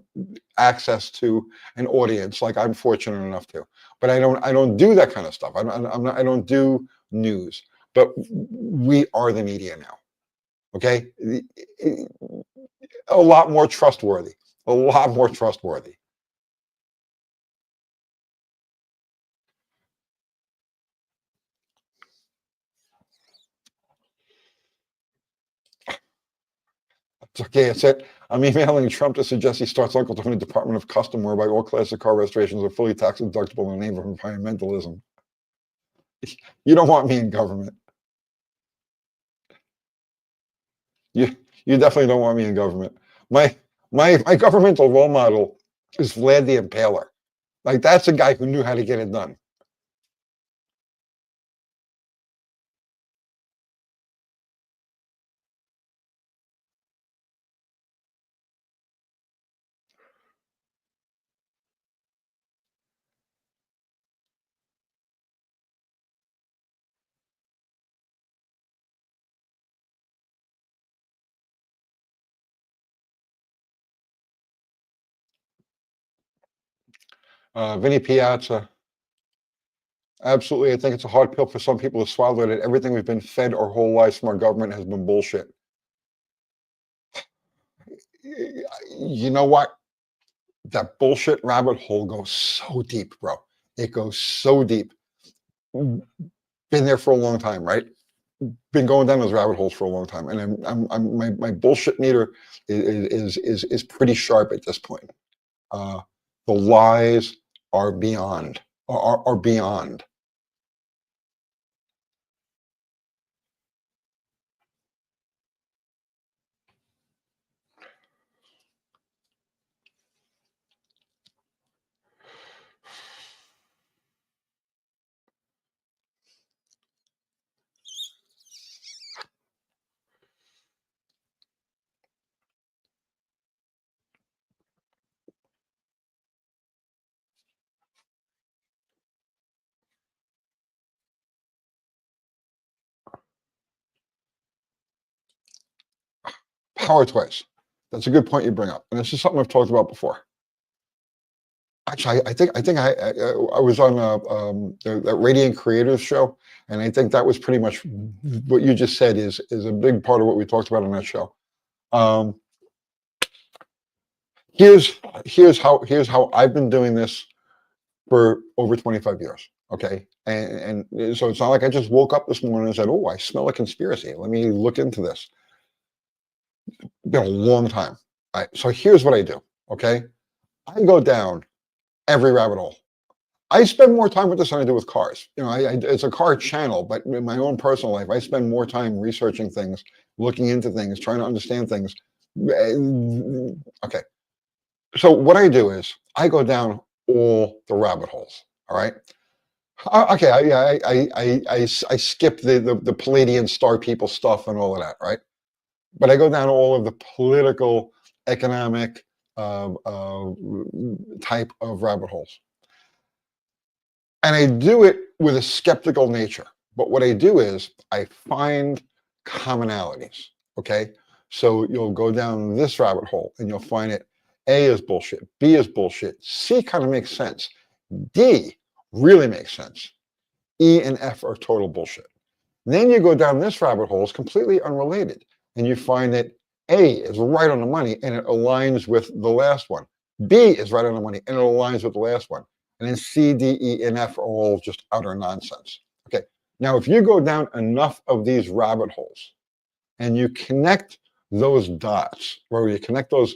access to an audience, like I'm fortunate enough to, but I don't do that kind of stuff. I don't do news, but we are the media now. Okay, a lot more trustworthy, a lot more trustworthy. It's okay. It's it. I'm emailing Trump to suggest he starts Uncle Tony Department of Custom, whereby all classic car restorations are fully tax deductible in the name of environmentalism. You don't want me in government. You you definitely don't want me in government. My governmental role model is Vlad the Impaler. Like that's a guy who knew how to get it done. Vinny Piazza, absolutely. I think it's a hard pill for some people to swallow that everything we've been fed our whole lives from our government has been bullshit. You know what? That bullshit rabbit hole goes so deep, bro. It goes so deep. Been there for a long time, right? Been going down those rabbit holes for a long time, and my bullshit meter is pretty sharp at this point. Uh, the lies are beyond, are beyond. power twice. That's a good point you bring up, and this is something I've talked about before. Actually, I was on that Radiant Creators show, and I think that was pretty much what you just said is a big part of what we talked about on that show. Um, here's how I've been doing this for over 25 years. Okay, and so it's not like I just woke up this morning and said, "Oh, I smell a conspiracy. Let me look into this." It's been a long time. All right, so here's what I do. Okay, I go down every rabbit hole. I spend more time with this than I do with cars. It's a car channel, but in my own personal life, I spend more time researching things, looking into things, trying to understand things. Okay. So what I do is I go down all the rabbit holes. All right. Okay. I skip the Palladian star people stuff and all of that. Right. But I go down all of the political, economic type of rabbit holes. And I do it with a skeptical nature. But what I do is I find commonalities. Okay. So you'll go down this rabbit hole and you'll find it. A is bullshit. B is bullshit. C kind of makes sense. D really makes sense. E and F are total bullshit. Then you go down this rabbit hole, it's completely unrelated. And you find that A is right on the money and it aligns with the last one. B is right on the money and it aligns with the last one. And then C, D, E, and F are all just utter nonsense. Okay. Now, if you go down enough of these rabbit holes and you connect those dots, where you connect those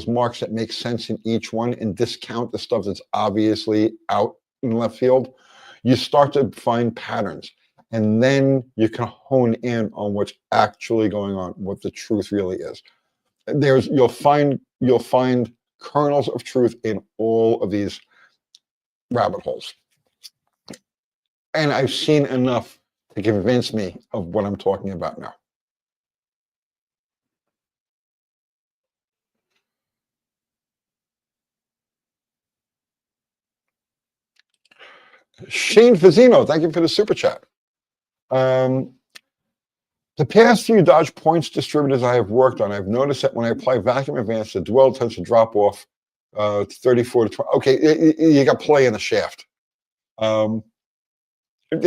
marks that make sense in each one and discount the stuff that's obviously out in left field, you start to find patterns. And then you can hone in on what's actually going on, what the truth really is. You'll find kernels of truth in all of these rabbit holes. And I've seen enough to convince me of what I'm talking about now. Shane Fazino, thank you for the super chat. The past few Dodge points distributors I have worked on, I've noticed that when I apply vacuum advance, the dwell tends to drop off 34 to 20. Okay, you got play in the shaft. So you've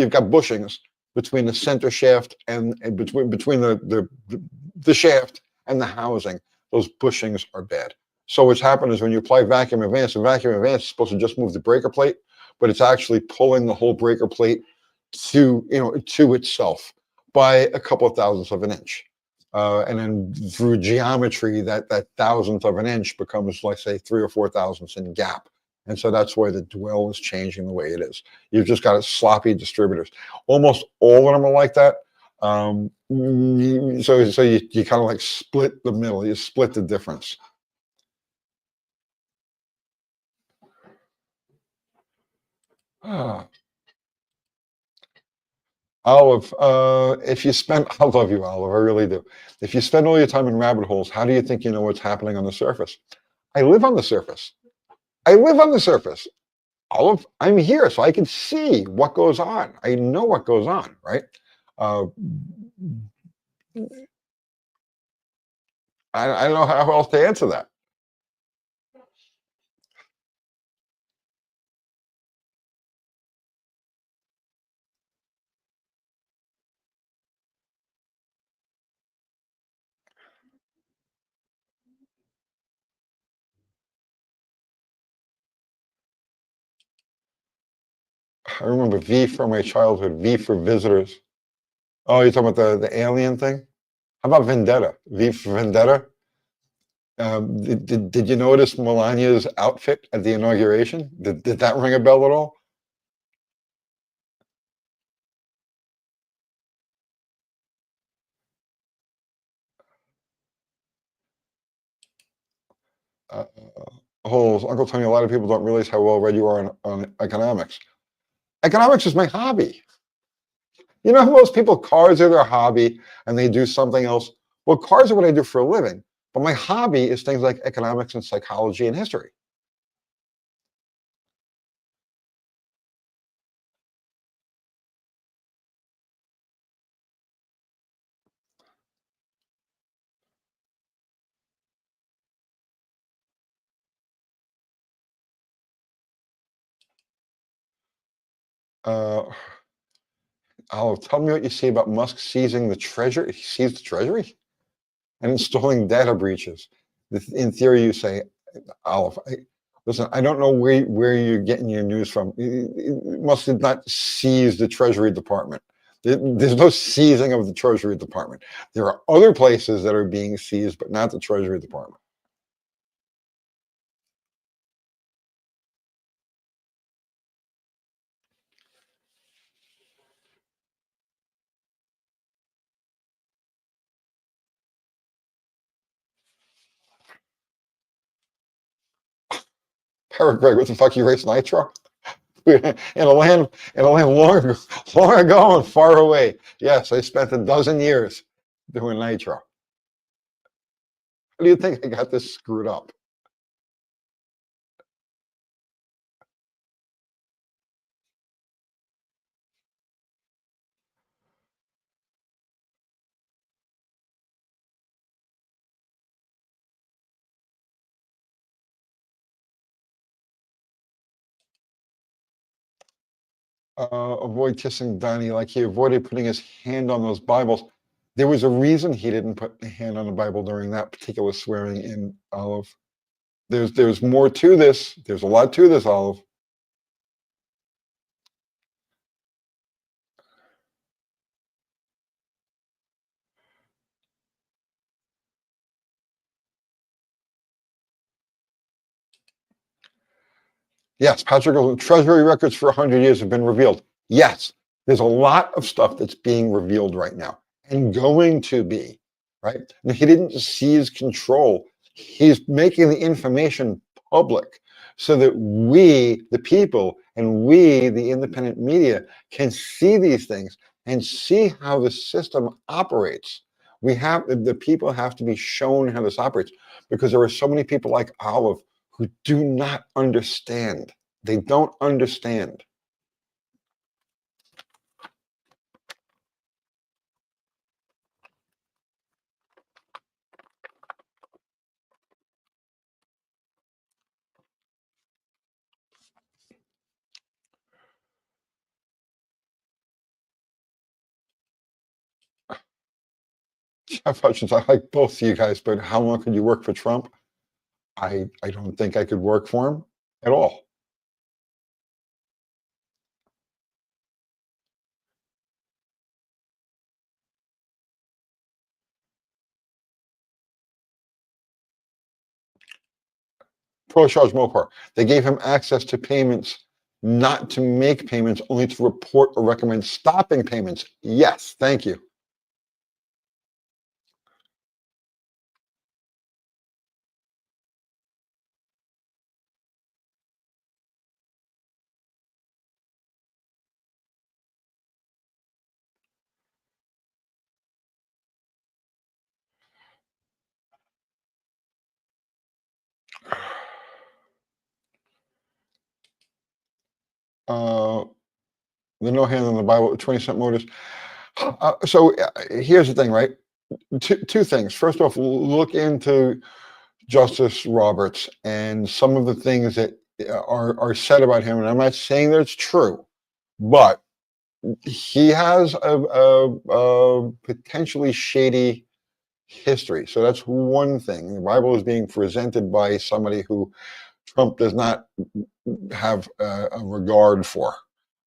got bushings between the center shaft and between the shaft and the housing. Those bushings are bad. So what's happened is when you apply vacuum advance, the vacuum advance is supposed to just move the breaker plate, but it's actually pulling the whole breaker plate to itself by a couple of thousandths of an inch. And then through geometry, that thousandth of an inch becomes, like, say, 3 or 4 thousandths in gap. And so that's why the dwell is changing the way it is. You've just got sloppy distributors. Almost all of them are like that. So you kind of like split the middle. You split the difference. Olive, if you spend, I love you, Olive, I really do. If you spend all your time in rabbit holes, how do you think you know what's happening on the surface? I live on the surface. I live on the surface. Olive, I'm here, so I can see what goes on. I know what goes on, right? Uh, I don't know how else to answer that. I remember V from my childhood, V for visitors. Oh, you're talking about the alien thing? How about Vendetta? V for Vendetta? Did you notice Melania's outfit at the inauguration? Did that ring a bell at all? Uh, Uncle Tony, a lot of people don't realize how well read you are on economics. Economics is my hobby. You know how most people, cars are their hobby and they do something else? Well, cars are what I do for a living, but my hobby is things like economics and psychology and history. Uh, tell me what you see about Musk seizing the treasury. He seized the treasury and installing data breaches. In theory, you say, Olive, listen, I don't know where you're getting your news from. Musk did not seize the Treasury Department. There's no seizing of the Treasury Department. There are other places that are being seized, but not the Treasury Department. Greg, what the fuck, you race nitro? In a land long ago and far away. Yes, I spent a dozen years doing nitro. How do you think I got this screwed up? Avoid kissing Donnie like he avoided putting his hand on those Bibles. There was a reason he didn't put a hand on the Bible during that particular swearing in, Olive. There's more to this. There's a lot to this, Olive. Yes, Patrick, Treasury records for 100 years have been revealed. Yes, there's a lot of stuff that's being revealed right now and going to be, right? Now, he didn't seize control. He's making the information public so that we, the people, and we, the independent media, can see these things and see how the system operates. The people have to be shown how this operates because there are so many people like Olive who do not understand. They don't understand. Jeff Hutchins, I like both of you guys, but how long could you work for Trump? I don't think I could work for him at all. Pro charge Mopar. They gave him access to payments, not to make payments, only to report or recommend stopping payments. Yes, thank you. Uh, the no hand on the Bible, 20-cent motors. Here's the thing, right? Two things. First off, look into Justice Roberts and some of the things that are said about him. And I'm not saying that it's true, but he has a potentially shady history. So that's one thing. The Bible is being presented by somebody who Trump does not have a regard for.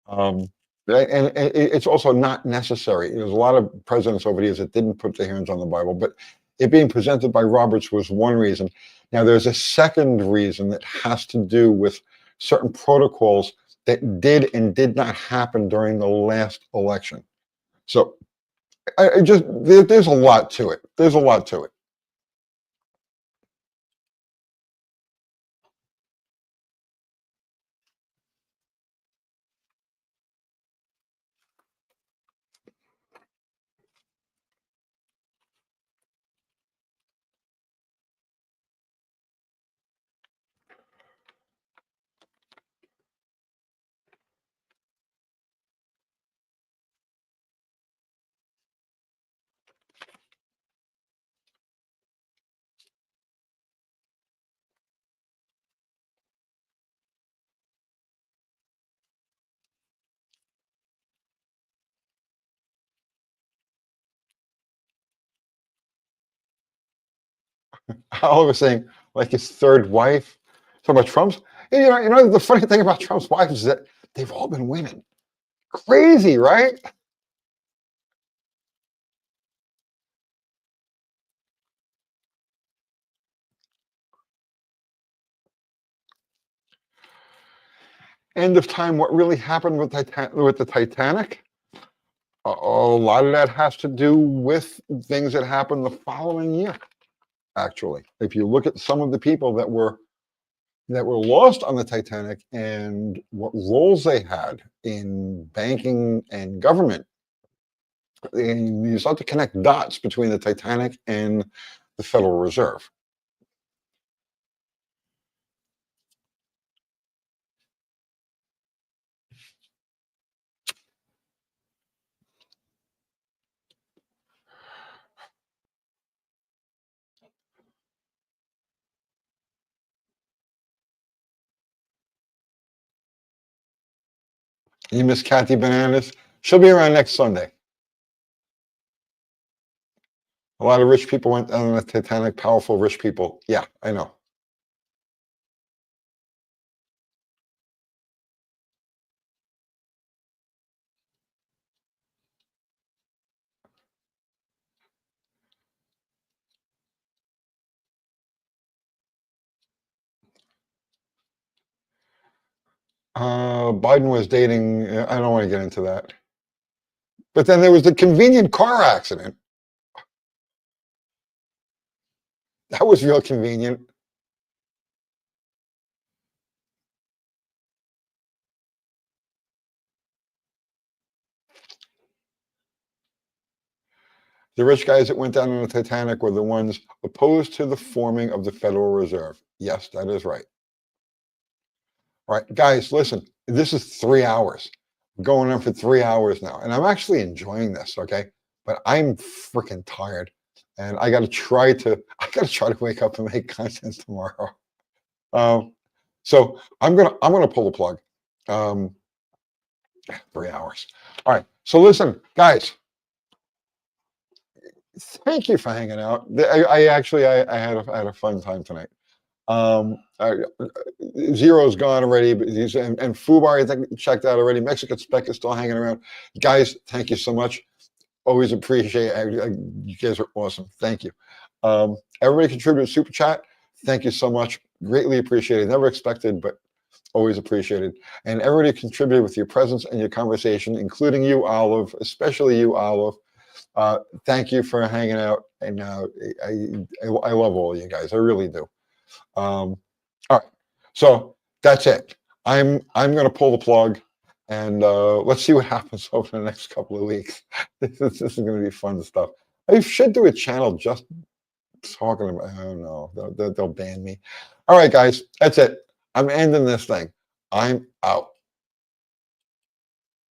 Um, and it's also not necessary. There's a lot of presidents over the years that didn't put their hands on the Bible, but it being presented by Roberts was one reason. Now, there's a second reason that has to do with certain protocols that did and did not happen during the last election. So there's a lot to it. There's a lot to it. All of a saying like his third wife. So about Trump's. The funny thing about Trump's wives is that they've all been women. Crazy, right? End of time. What really happened with the Titanic? A lot of that has to do with things that happened the following year. Actually, if you look at some of the people that were lost on the Titanic and what roles they had in banking and government, and you start to connect dots between the Titanic and the Federal Reserve. You miss Kathy Bananas? She'll be around next Sunday. A lot of rich people went on the Titanic, powerful rich people. Yeah, I know. Biden was dating, I don't want to get into that. But then there was the convenient car accident. That was real convenient. The rich guys that went down on the Titanic were the ones opposed to the forming of the Federal Reserve. Yes, that is right. All right, guys, listen, this is 3 hours. I'm going on for 3 hours now, and I'm actually enjoying this, okay? But I'm freaking tired. And I gotta try to wake up and make content tomorrow. Um, so I'm gonna pull the plug. Um, 3 hours. All right. So listen, guys, thank you for hanging out. I had a fun time tonight. Um, I, Zero's gone already, but and Fubar I think checked out already. Mexican Spec is still hanging around. Guys, thank you so much. Always appreciate it. You guys are awesome. Thank you. Everybody contributed super chat. Thank you so much. Greatly appreciated. Never expected, but always appreciated. And everybody contributed with your presence and your conversation, including you, Olive, especially you, Olive. Thank you for hanging out. And I love all of you guys. I really do. All right. So that's it. I'm going to pull the plug, and let's see what happens over the next couple of weeks. This is going to be fun stuff. I should do a channel just talking about. I don't know. They'll ban me. All right, guys. That's it. I'm ending this thing. I'm out.